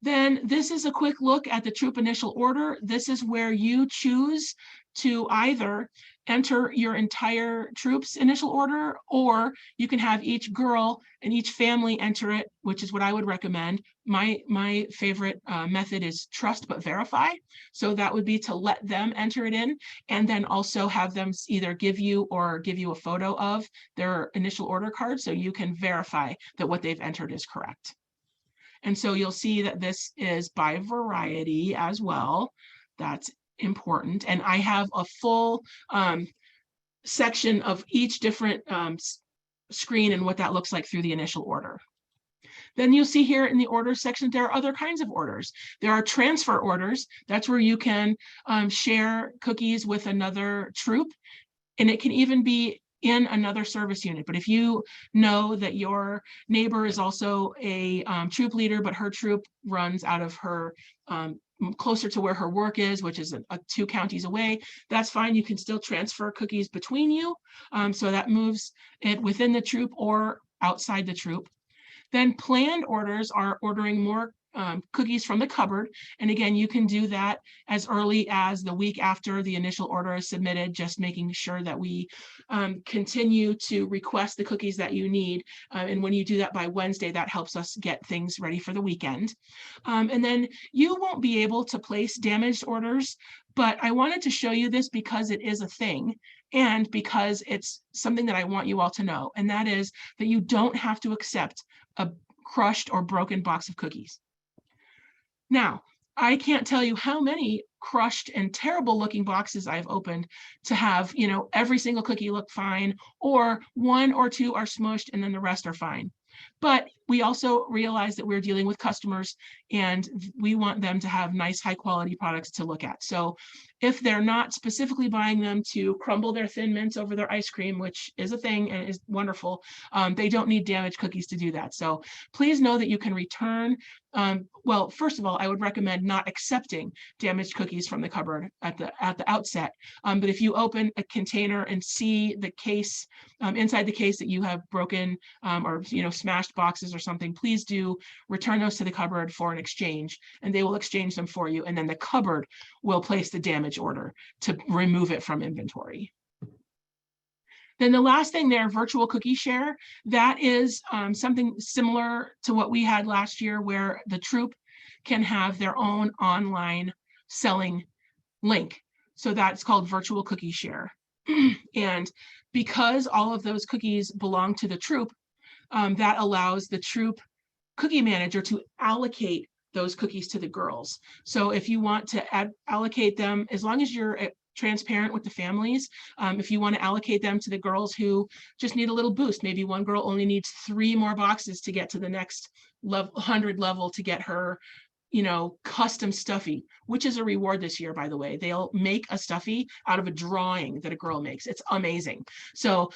Then this is a quick look at the troop initial order. This is where you choose to either enter your entire troop's initial order, or you can have each girl and each family enter it, which is what I would recommend. My favorite method is trust but verify. So that would be to let them enter it in, and then also have them either give you a photo of their initial order card so you can verify that what they've entered is correct. And so you'll see that this is by variety as well. That's important. And I have a full section of each different screen and what that looks like through the initial order. Then you'll see here in the order section, there are other kinds of orders. There are transfer orders. That's where you can share cookies with another troop. And it can even be in another service unit. But if you know that your neighbor is also a troop leader, but her troop runs out of her closer to where her work is, which is 2 counties away, that's fine. You can still transfer cookies between you. So that moves it within the troop or outside the troop. Then planned orders are ordering more cookies from the cupboard. And again, you can do that as early as the week after the initial order is submitted, just making sure that we continue to request the cookies that you need. And when you do that by Wednesday, that helps us get things ready for the weekend. And then you won't be able to place damaged orders, but I wanted to show you this because it is a thing, and because it's something that I want you all to know, and that is that you don't have to accept a crushed or broken box of cookies. Now, I can't tell you how many crushed and terrible looking boxes I've opened to have, every single cookie look fine, or 1 or 2 are smushed and then the rest are fine. But we also realize that we're dealing with customers and we want them to have nice, high quality products to look at. So if they're not specifically buying them to crumble their Thin Mints over their ice cream, which is a thing and is wonderful, they don't need damaged cookies to do that. So please know that you can return. Well, first of all, I would recommend not accepting damaged cookies from the cupboard at the outset. But if you open a container and see the case, inside the case that you have broken or smashed boxes or something, please do return those to the cupboard for an exchange, and they will exchange them for you. And then the cupboard will place the damage order to remove it from inventory. Then the last thing there, virtual cookie share, that is something similar to what we had last year, where the troop can have their own online selling link. So that's called virtual cookie share. And because all of those cookies belong to the troop, that allows the troop cookie manager to allocate those cookies to the girls. So if you want to allocate them, as long as you're transparent with the families, if you want to allocate them to the girls who just need a little boost, maybe one girl only needs 3 more boxes to get to the next 100 level to get her custom stuffy, which is a reward this year, by the way. They'll make a stuffy out of a drawing that a girl makes. It's amazing. So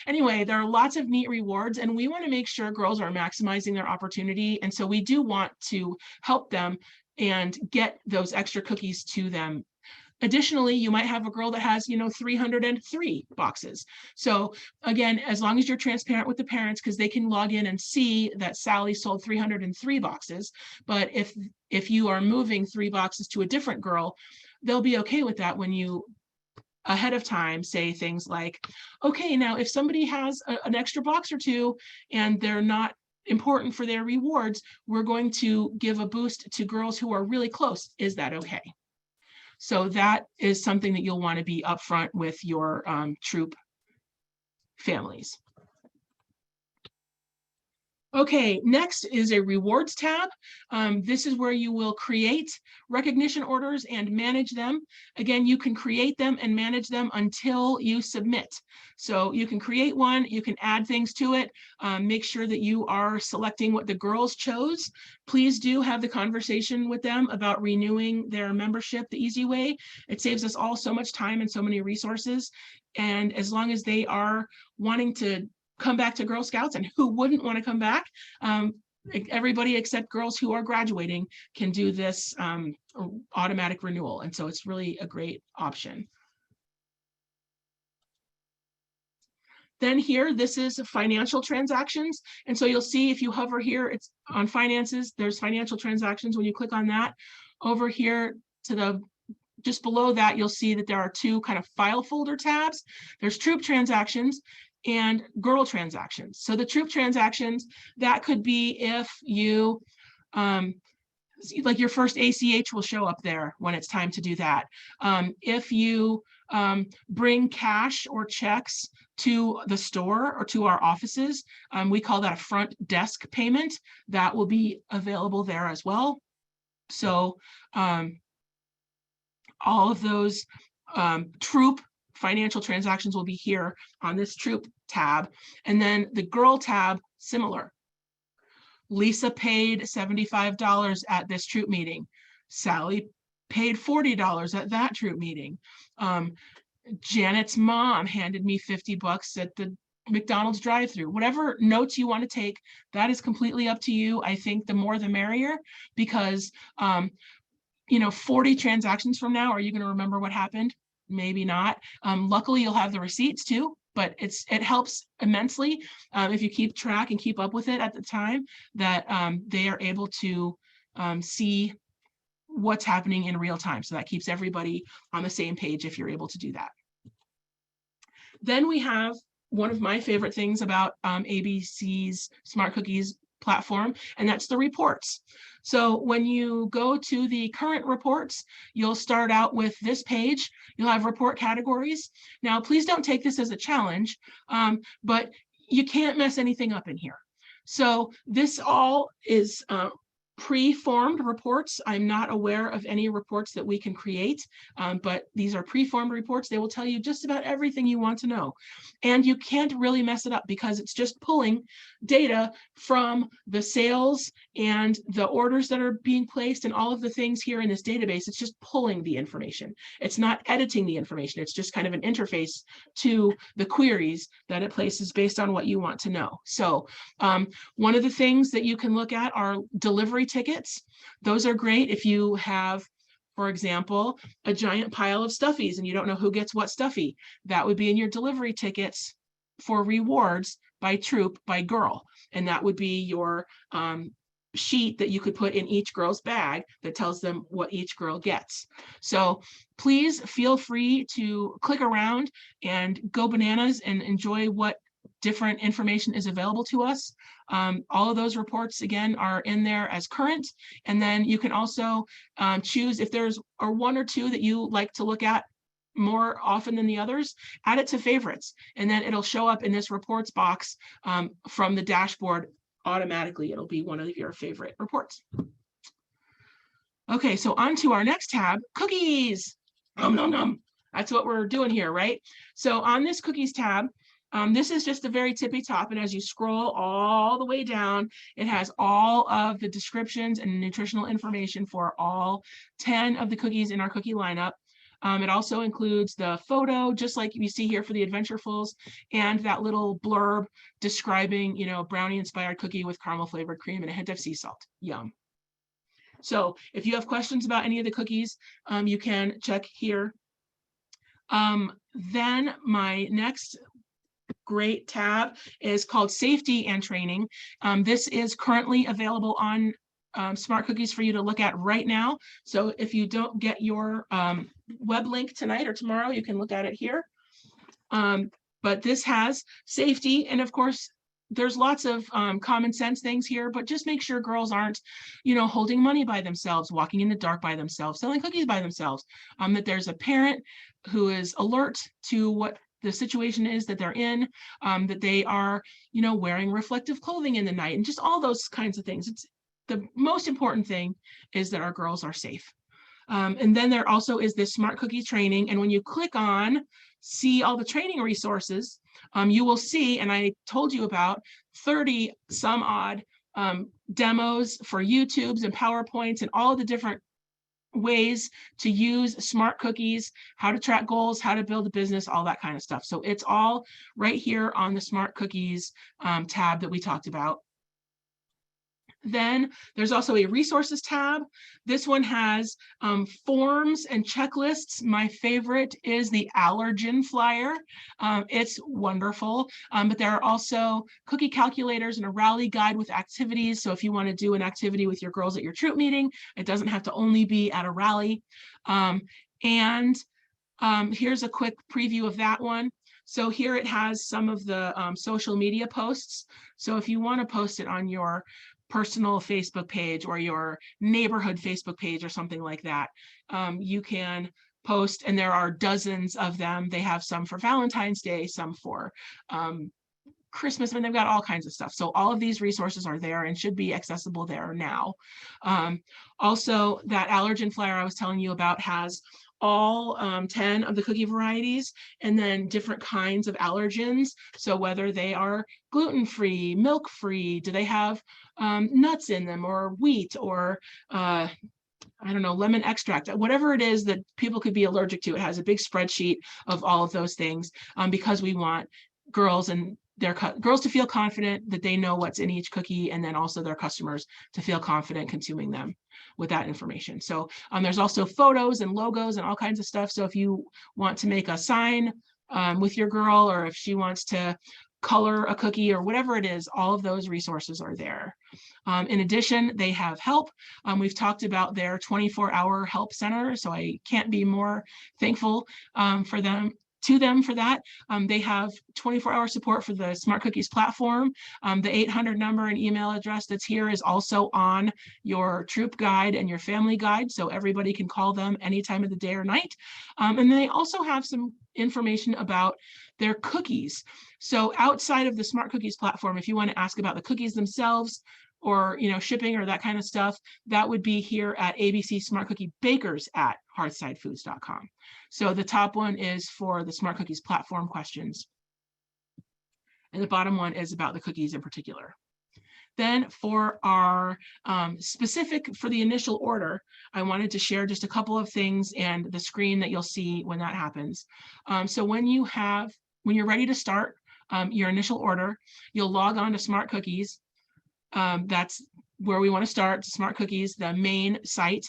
anyway, there are lots of neat rewards, and we want to make sure girls are maximizing their opportunity. And so we do want to help them and get those extra cookies to them. Additionally, you might have a girl that has, 303 boxes. So again, as long as you're transparent with the parents, because they can log in and see that Sally sold 303 boxes. But if you are moving 3 boxes to a different girl, they'll be okay with that when you ahead of time say things like, okay, now if somebody has an extra box or 2 and they're not important for their rewards, we're going to give a boost to girls who are really close. Is that okay? So that is something that you'll want to be upfront with your troop families. Okay, next is a rewards tab. This is where you will create recognition orders and manage them. Again, you can create them and manage them until you submit. So you can create one, you can add things to it, make sure that you are selecting what the girls chose. Please do have the conversation with them about renewing their membership the easy way. It saves us all so much time and so many resources. And as long as they are wanting to come back to Girl Scouts, and who wouldn't want to come back? Everybody except girls who are graduating can do this automatic renewal. And so it's really a great option. Then here, this is financial transactions. And so you'll see if you hover here, it's on finances, there's financial transactions. When you click on that, over here to the just below that, you'll see that there are two kind of file folder tabs. There's troop transactions and girl transactions. So the troop transactions, that could be if you, like your first ACH will show up there when it's time to do that. If you bring cash or checks to the store or to our offices, we call that a front desk payment. That will be available there as well. So all of those troop financial transactions will be here on this troop tab. And then the girl tab, similar. Lisa paid $75 at this troop meeting. Sally paid $40 at that troop meeting. Janet's mom handed me 50 bucks at the McDonald's drive-through. Whatever notes you want to take, that is completely up to you. I think the more the merrier, because 40 transactions from now, are you going to remember what happened? Maybe not. Luckily, you'll have the receipts too, but it helps immensely if you keep track and keep up with it at the time, that they are able to see what's happening in real time. So that keeps everybody on the same page if you're able to do that. Then we have one of my favorite things about ABC's Smart Cookies platform, and that's the reports. So when you go to the current reports, you'll start out with this page. You'll have report categories. Now, please don't take this as a challenge, but you can't mess anything up in here. So this all is pre-formed reports. I'm not aware of any reports that we can create, but these are pre-formed reports. They will tell you just about everything you want to know. And you can't really mess it up because it's just pulling data from the sales and the orders that are being placed and all of the things here in this database. It's just pulling the information. It's not editing the information. It's just kind of an interface to the queries that it places based on what you want to know. So one of the things that you can look at are delivery tickets. Those are great if you have, for example, a giant pile of stuffies and you don't know who gets what stuffy. That would be in your delivery tickets for rewards by troop, by girl. And that would be your sheet that you could put in each girl's bag that tells them what each girl gets. So please feel free to click around and go bananas and enjoy what different information is available to us. All of those reports, again, are in there as current. And then you can also choose if there's one or two that you like to look at more often than the others, add it to favorites. And then it'll show up in this reports box from the dashboard automatically. It'll be one of your favorite reports. Okay, so on to our next tab, cookies. Nom, nom, nom. That's what we're doing here, right? So on this cookies tab, this is just the very tippy top, and as you scroll all the way down, it has all of the descriptions and nutritional information for all 10 of the cookies in our cookie lineup. It also includes the photo, just like you see here for the Adventurefuls, and that little blurb describing, brownie-inspired cookie with caramel-flavored cream and a hint of sea salt. Yum. So if you have questions about any of the cookies, you can check here. Then my next great tab is called Safety and Training. This is currently available on Smart Cookies for you to look at right now. So if you don't get your web link tonight or tomorrow, you can look at it here. But this has safety, and of course, there's lots of common sense things here, but just make sure girls aren't, holding money by themselves, walking in the dark by themselves, selling cookies by themselves, that there's a parent who is alert to what the situation is that they're in, that they are, you know, wearing reflective clothing in the night, and just all those kinds of things. It's the most important thing is that our girls are safe. And then there also is this smart cookie training. And when you click on see all the training resources, you will see, and I told you about 30 some odd demos for YouTubes and PowerPoints and all the different ways to use smart cookies, how to track goals, how to build a business, all that kind of stuff. So it's all right here on the smart cookies tab that we talked about. Then there's also a resources tab. This one has forms and checklists. My favorite is the allergen flyer. It's wonderful, but there are also cookie calculators and a rally guide with activities. So if you want to do an activity with your girls at your troop meeting, it doesn't have to only be at a rally. Here's a quick preview of that one. So here it has some of the social media posts. So if you want to post it on your personal Facebook page or your neighborhood Facebook page or something like that, you can post, and there are dozens of them. They have some for Valentine's Day, some for Christmas, and they've got all kinds of stuff. So all of these resources are there and should be accessible there now. Also, that allergen flyer I was telling you about has all 10 of the cookie varieties, and then different kinds of allergens. So whether they are gluten-free, milk-free, do they have nuts in them, or wheat, or I don't know, lemon extract, whatever it is that people could be allergic to. It has a big spreadsheet of all of those things, because we want girls and their girls to feel confident that they know what's in each cookie, and then also their customers to feel confident consuming them with that information. So there's also photos and logos and all kinds of stuff. So if you want to make a sign with your girl, or if she wants to color a cookie or whatever it is, all of those resources are there. In addition, they have help. We've talked about their 24-hour help center, so I can't be more thankful for them for that. They have 24-hour support for the Smart Cookies platform. The 800 number and email address that's here is also on your troop guide and your family guide, so everybody can call them any time of the day or night. And they also have some information about their cookies. So outside of the Smart Cookies platform, if you want to ask about the cookies themselves, or, you know, shipping or that kind of stuff, that would be here at ABC Smart Cookie Bakers at hearthsidefoods.com. So the top one is for the Smart Cookies platform questions, and the bottom one is about the cookies in particular. Then for our specific, for the initial order, I wanted to share just a couple of things and the screen that you'll see when that happens. So when you're ready to start your initial order, you'll log on to Smart Cookies. That's where we want to start, Smart Cookies, the main site.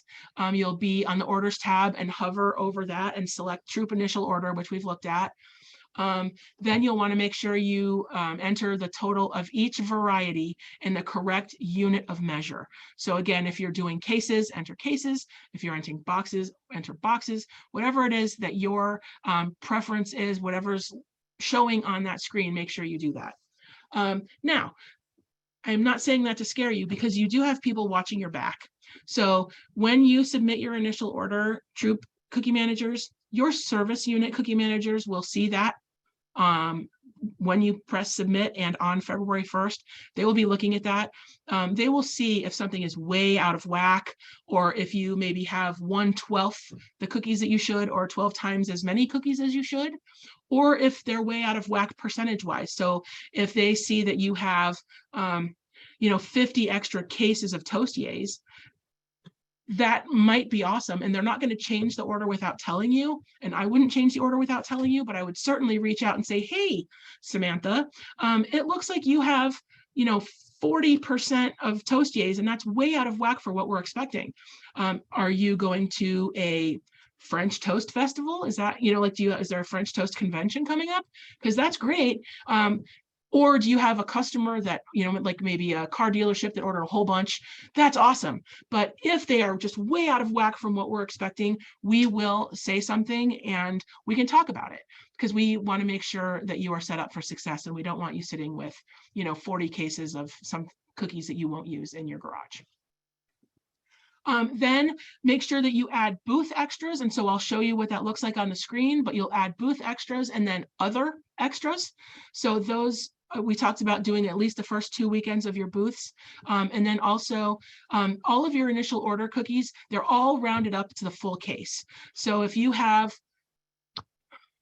You'll be on the orders tab and hover over that and select troop initial order, which we've looked at. Then you'll want to make sure you enter the total of each variety in the correct unit of measure. So again, if you're doing cases, enter cases. If you're entering boxes, enter boxes. Whatever it is that your preference is, whatever's showing on that screen, make sure you do that. Now, I'm not saying that to scare you, because you do have people watching your back. So when you submit your initial order, troop cookie managers, your service unit cookie managers will see that when you press submit, and on February 1st, they will be looking at that. They will see if something is way out of whack, or if you maybe have 1/12 the cookies that you should, or 12 times as many cookies as you should, or if they're way out of whack percentage wise. So if they see that you have 50 extra cases of Toastiers, that might be awesome, and they're not going to change the order without telling you. And I wouldn't change the order without telling you, but I would certainly reach out and say, hey, Samantha, it looks like you have 40% of Toastiers, and that's way out of whack for what we're expecting. Are you going to a French toast festival? Is that, is there a French toast convention coming up? Because that's great. Or do you have a customer that, like maybe a car dealership that ordered a whole bunch? That's awesome. But if they are just way out of whack from what we're expecting, we will say something and we can talk about it, because we want to make sure that you are set up for success, and we don't want you sitting with, 40 cases of some cookies that you won't use in your garage. Then make sure that you add booth extras. And so I'll show you what that looks like on the screen, but you'll add booth extras and then other extras. So those we talked about doing at least the first 2 weekends of your booths. And then also all of your initial order cookies, they're all rounded up to the full case. So if you have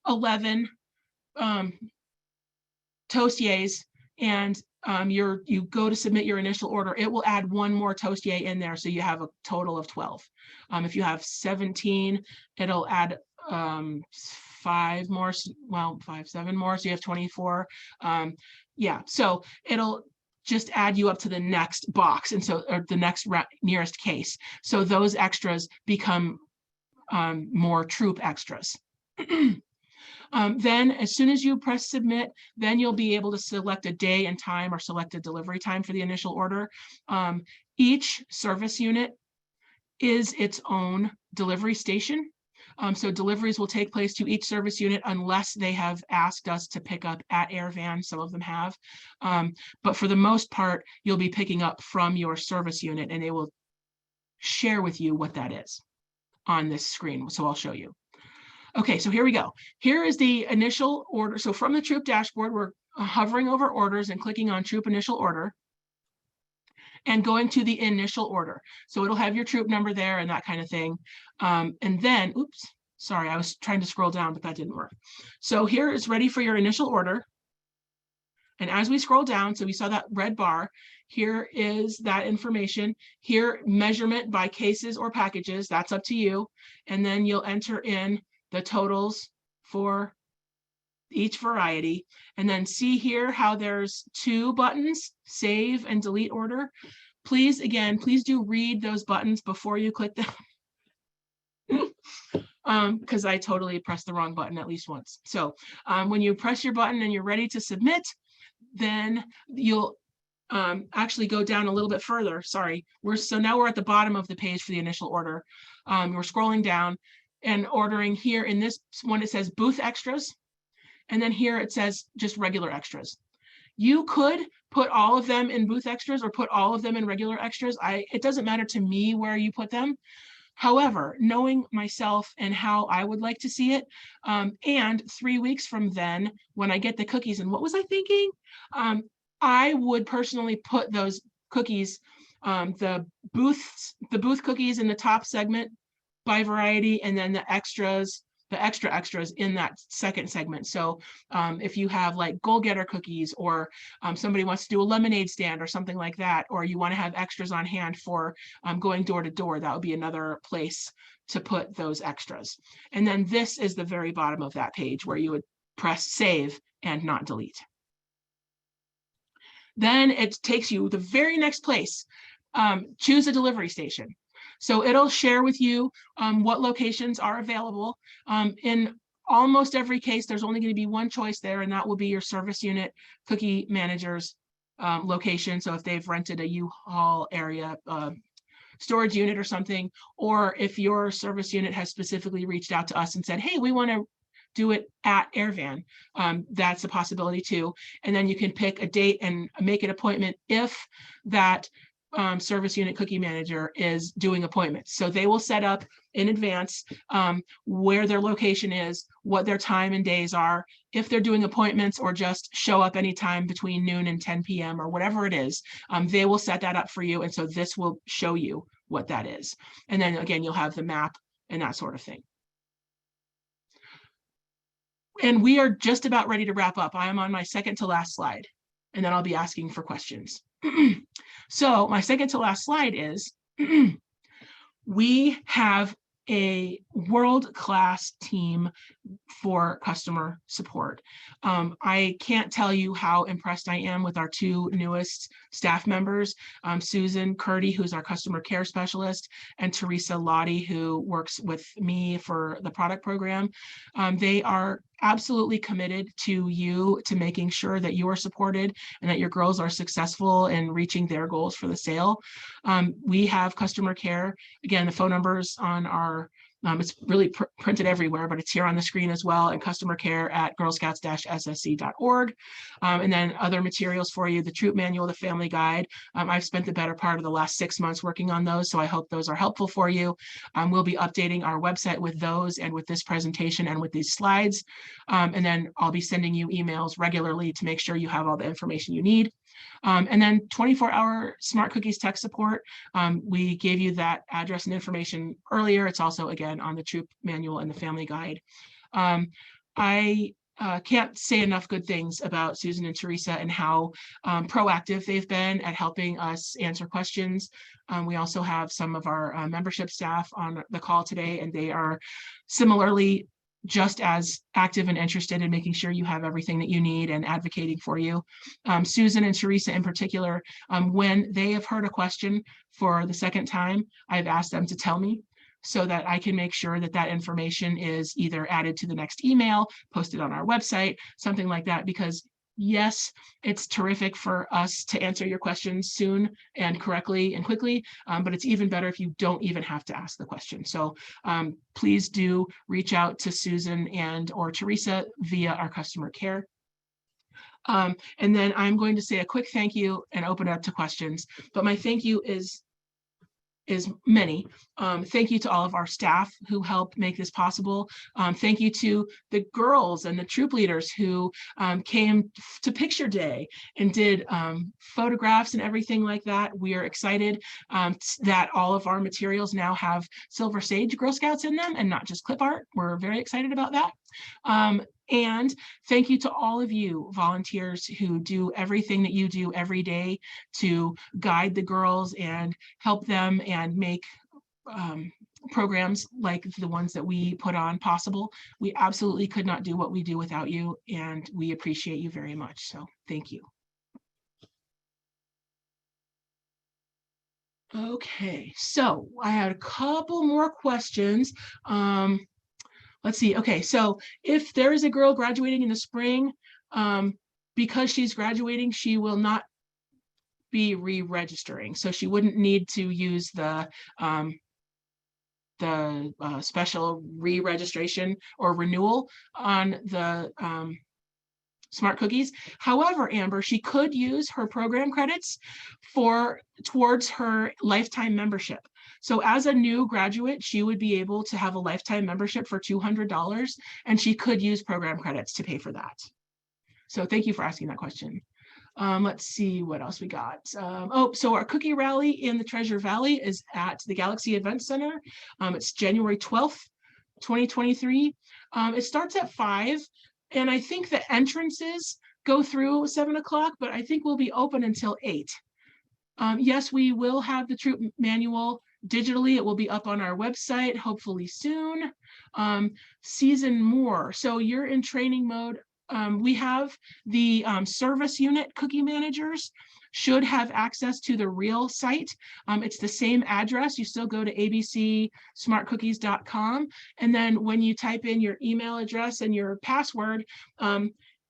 11 Toastiers and you go to submit your initial order, it will add one more Toastier in there. So you have a total of 12. If you have 17, it'll add 5 more, well, 5, 7 more. So you have 24. Yeah, so it'll just add you up to the next box. And so, or the next nearest case. So those extras become more troop extras. Then as soon as you press submit, then you'll be able to select a day and time or select a delivery time for the initial order. Each service unit is its own delivery station. So deliveries will take place to each service unit unless they have asked us to pick up at AirVan. Some of them have. But for the most part, you'll be picking up from your service unit and they will share with you what that is on this screen. So I'll show you. Okay, so here we go. Here is the initial order. So from the troop dashboard, we're hovering over orders and clicking on troop initial order and going to the initial order. So it'll have your troop number there and that kind of thing. And then, oops, sorry, I was trying to scroll down, but that didn't work. So here is ready for your initial order. And as we scroll down, so we saw that red bar, here is that information. Here, measurement by cases or packages, that's up to you. And then you'll enter in the totals for each variety. And then see here how there's 2 buttons, save and delete order. Please, again, please do read those buttons before you click them. Because I totally pressed the wrong button at least once. So when you press your button and you're ready to submit, then you'll actually go down a little bit further. Sorry, so now we're at the bottom of the page for the initial order. We're scrolling down and ordering here in this one, it says booth extras. And then here it says just regular extras. You could put all of them in booth extras or put all of them in regular extras. It doesn't matter to me where you put them. However, knowing myself and how I would like to see it, and 3 weeks from then, when I get the cookies, and what was I thinking? I would personally put those cookies, the booth cookies in the top segment by variety, and then the extra extras in that second segment. So if you have like goal-getter cookies, or somebody wants to do a lemonade stand or something like that, or you want to have extras on hand for going door to door, that would be another place to put those extras. And then this is the very bottom of that page where you would press save and not delete. Then it takes you the very next place. Choose a delivery station. So it'll share with you what locations are available. In almost every case, there's only going to be one choice there, and that will be your service unit cookie manager's location. So if they've rented a U-Haul area storage unit or something, or if your service unit has specifically reached out to us and said, hey, we want to do it at AirVan, that's a possibility too. And then you can pick a date and make an appointment if that service unit cookie manager is doing appointments. So they will set up in advance where their location is, what their time and days are, if they're doing appointments or just show up anytime between noon and 10 p.m. or whatever it is, they will set that up for you. And so this will show you what that is. And then again, you'll have the map and that sort of thing. And we are just about ready to wrap up. I am on my second to last slide, and then I'll be asking for questions. So my second to last slide is we have a world-class team for customer support. I can't tell you how impressed I am with our 2 newest staff members, Susan Curdy, who's our customer care specialist, and Teresa Lottie, who works with me for the product program. They are absolutely committed to making sure that you are supported and that your girls are successful in reaching their goals for the sale. We have customer care. Again, the phone numbers on our It's really printed everywhere, but it's here on the screen as well, and customer care at girlscouts-ssc.org. And then other materials for you, the troop manual, the family guide. I've spent the better part of the last 6 months working on those, so I hope those are helpful for you. We'll be updating our website with those and with this presentation and with these slides. And then I'll be sending you emails regularly to make sure you have all the information you need. And then 24-hour Smart Cookies tech support. We gave you that address and information earlier. It's also, again, on the troop manual and the family guide. I can't say enough good things about Susan and Teresa and how proactive they've been at helping us answer questions. We also have some of our membership staff on the call today, and they are similarly just as active and interested in making sure you have everything that you need and advocating for you. Susan and Teresa in particular, when they have heard a question for the second time, I've asked them to tell me so that I can make sure that that information is either added to the next email, posted on our website, something like that, because yes, it's terrific for us to answer your questions soon and correctly and quickly, but it's even better if you don't even have to ask the question. So please do reach out to Susan and or Teresa via our customer care. And then I'm going to say a quick thank you and open it up to questions, but my thank you is many. Thank you to all of our staff who helped make this possible. Thank you to the girls and the troop leaders who came to picture day and did photographs and everything like that. We are excited that all of our materials now have Silver Sage Girl Scouts in them and not just clip art. We're very excited about that. And thank you to all of you volunteers who do everything that you do every day to guide the girls and help them and make programs like the ones that we put on possible. We absolutely could not do what we do without you, and we appreciate you very much. So thank you. Okay, so I had a couple more questions. Let's see. Okay, so if there is a girl graduating in the spring, because she's graduating, she will not be re-registering. So she wouldn't need to use the special re-registration or renewal on the Smart Cookies. However, Amber, she could use her program credits towards her lifetime membership. So as a new graduate, she would be able to have a lifetime membership for $200, and she could use program credits to pay for that. So thank you for asking that question. Let's see what else we got. So our cookie rally in the Treasure Valley is at the Galaxy Event Center. It's January 12th, 2023. It starts at 5, and I think the entrances go through 7 o'clock, but I think we'll be open until 8. Yes, we will have the troop manual digitally. It will be up on our website, hopefully soon. Season more. So you're in training mode. We have the service unit cookie managers should have access to the real site. It's the same address. You still go to abcsmartcookies.com. And then when you type in your email address and your password,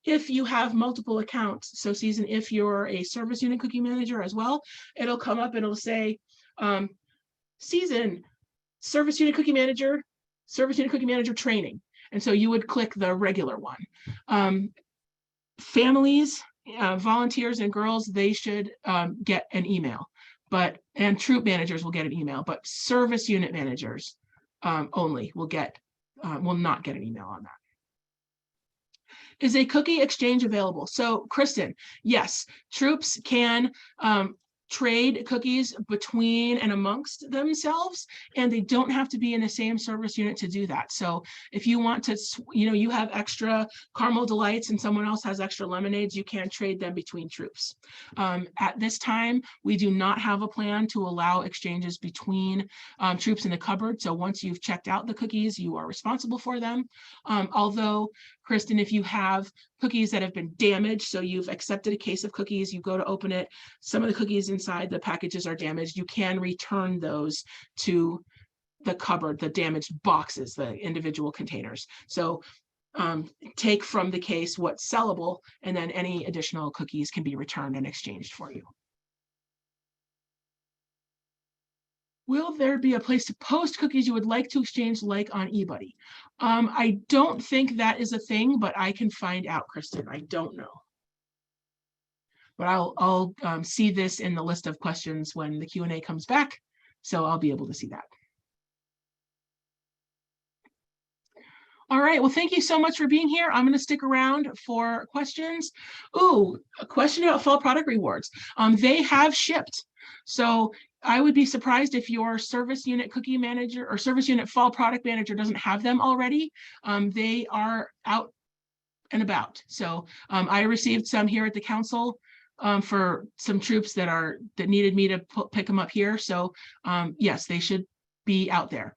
if you have multiple accounts, so Season, if you're a service unit cookie manager as well, it'll come up and it'll say, Season, service unit cookie manager training. And so you would click the regular one. Families, volunteers and girls, they should get an email, and troop managers will get an email, but service unit managers only will not get an email on that. Is a cookie exchange available? So Kristen, yes, troops can trade cookies between and amongst themselves, and they don't have to be in the same service unit to do that. So if you want to, you have extra caramel delights and someone else has extra lemonades, you can trade them between troops. At this time, we do not have a plan to allow exchanges between troops in the cupboard. So once you've checked out the cookies, you are responsible for them. Although, Kristen, if you have cookies that have been damaged, so you've accepted a case of cookies, you go to open it, some of the cookies inside the packages are damaged, you can return those to the cupboard, the damaged boxes, the individual containers. So take from the case what's sellable, and then any additional cookies can be returned and exchanged for you. Will there be a place to post cookies you would like to exchange like on eBuddy? I don't think that is a thing, but I can find out, Kristen. I don't know. But I'll see this in the list of questions when the Q&A comes back, so I'll be able to see that. All right, well, thank you so much for being here. I'm going to stick around for questions. Ooh, a question about fall product rewards. They have shipped. So I would be surprised if your service unit cookie manager or service unit fall product manager doesn't have them already. They are out and about. So I received some here at the council for some troops that needed me to pick them up here. So yes, they should be out there.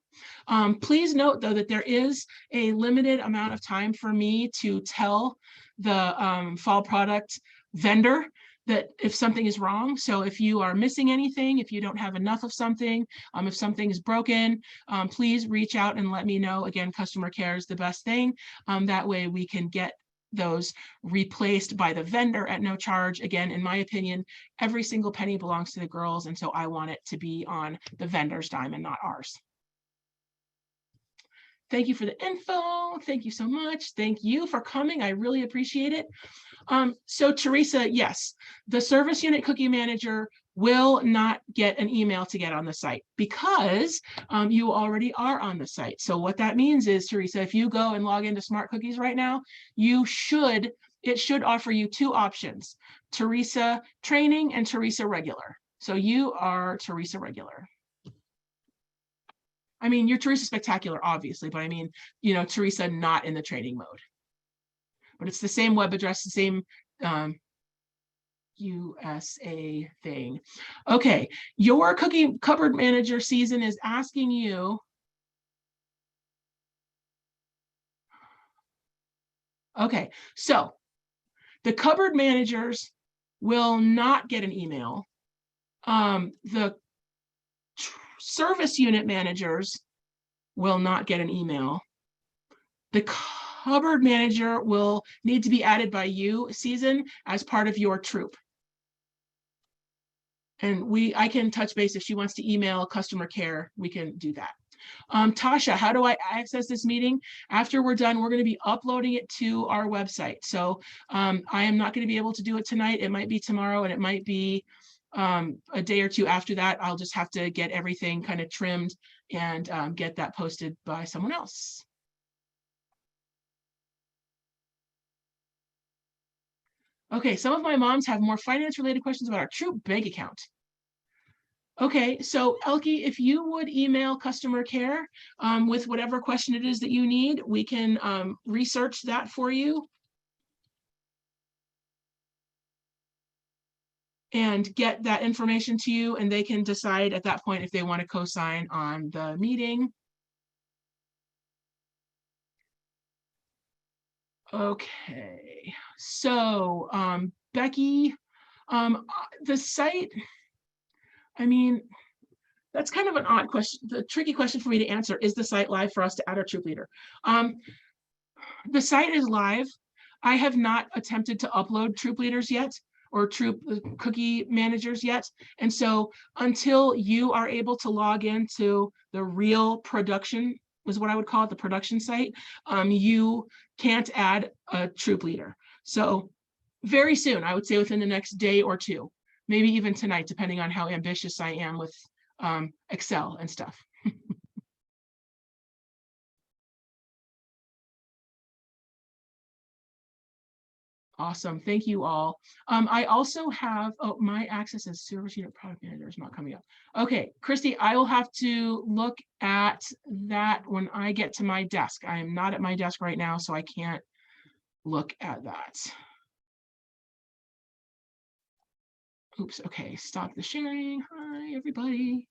Please note, though, that there is a limited amount of time for me to tell the fall product vendor that if something is wrong. So if you are missing anything, if you don't have enough of something, if something is broken, please reach out and let me know. Again, customer care is the best thing. That way we can get those replaced by the vendor at no charge. Again, in my opinion, every single penny belongs to the girls, and so I want it to be on the vendor's dime and not ours. Thank you for the info. Thank you so much. Thank you for coming. I really appreciate it. So Teresa, yes, the service unit cookie manager will not get an email to get on the site because you already are on the site. So what that means is, Teresa, if you go and log into Smart Cookies right now, it should offer you two options, Teresa Training and Teresa Regular. So you are Teresa Regular. I mean, you're Teresa Spectacular, obviously, but I mean, you know, Teresa not in the training mode. But it's the same web address, the same USA thing. Okay, your cookie cupboard manager season is asking you. Okay, so the cupboard managers will not get an email. The service unit managers will not get an email. The cupboard manager will need to be added by you, Season, as part of your troop. And I can touch base if she wants to email customer care, we can do that. Tasha, how do I access this meeting? After we're done, we're going to be uploading it to our website. So I am not going to be able to do it tonight. It might be tomorrow, and it might be a day or two after that. I'll just have to get everything kind of trimmed and get that posted by someone else. Okay, some of my moms have more finance related questions about our troop bank account. Okay, so Elke, if you would email customer care with whatever question it is that you need, we can research that for you and get that information to you, and they can decide at that point if they want to co-sign on the meeting. Okay, so Becky, the site, I mean, that's kind of an odd question. The tricky question for me to answer, is the site live for us to add our troop leader? The site is live. I have not attempted to upload troop leaders yet or troop cookie managers yet. And so until you are able to log into the real production, is what I would call it, the production site, you can't add a troop leader. So very soon, I would say within the next day or two, maybe even tonight, depending on how ambitious I am with Excel and stuff. Awesome, thank you all. I also have, my access as service unit product manager is not coming up. Okay, Christy, I will have to look at that when I get to my desk. I am not at my desk right now, so I can't look at that. Oops, okay, stop the sharing. Hi, everybody.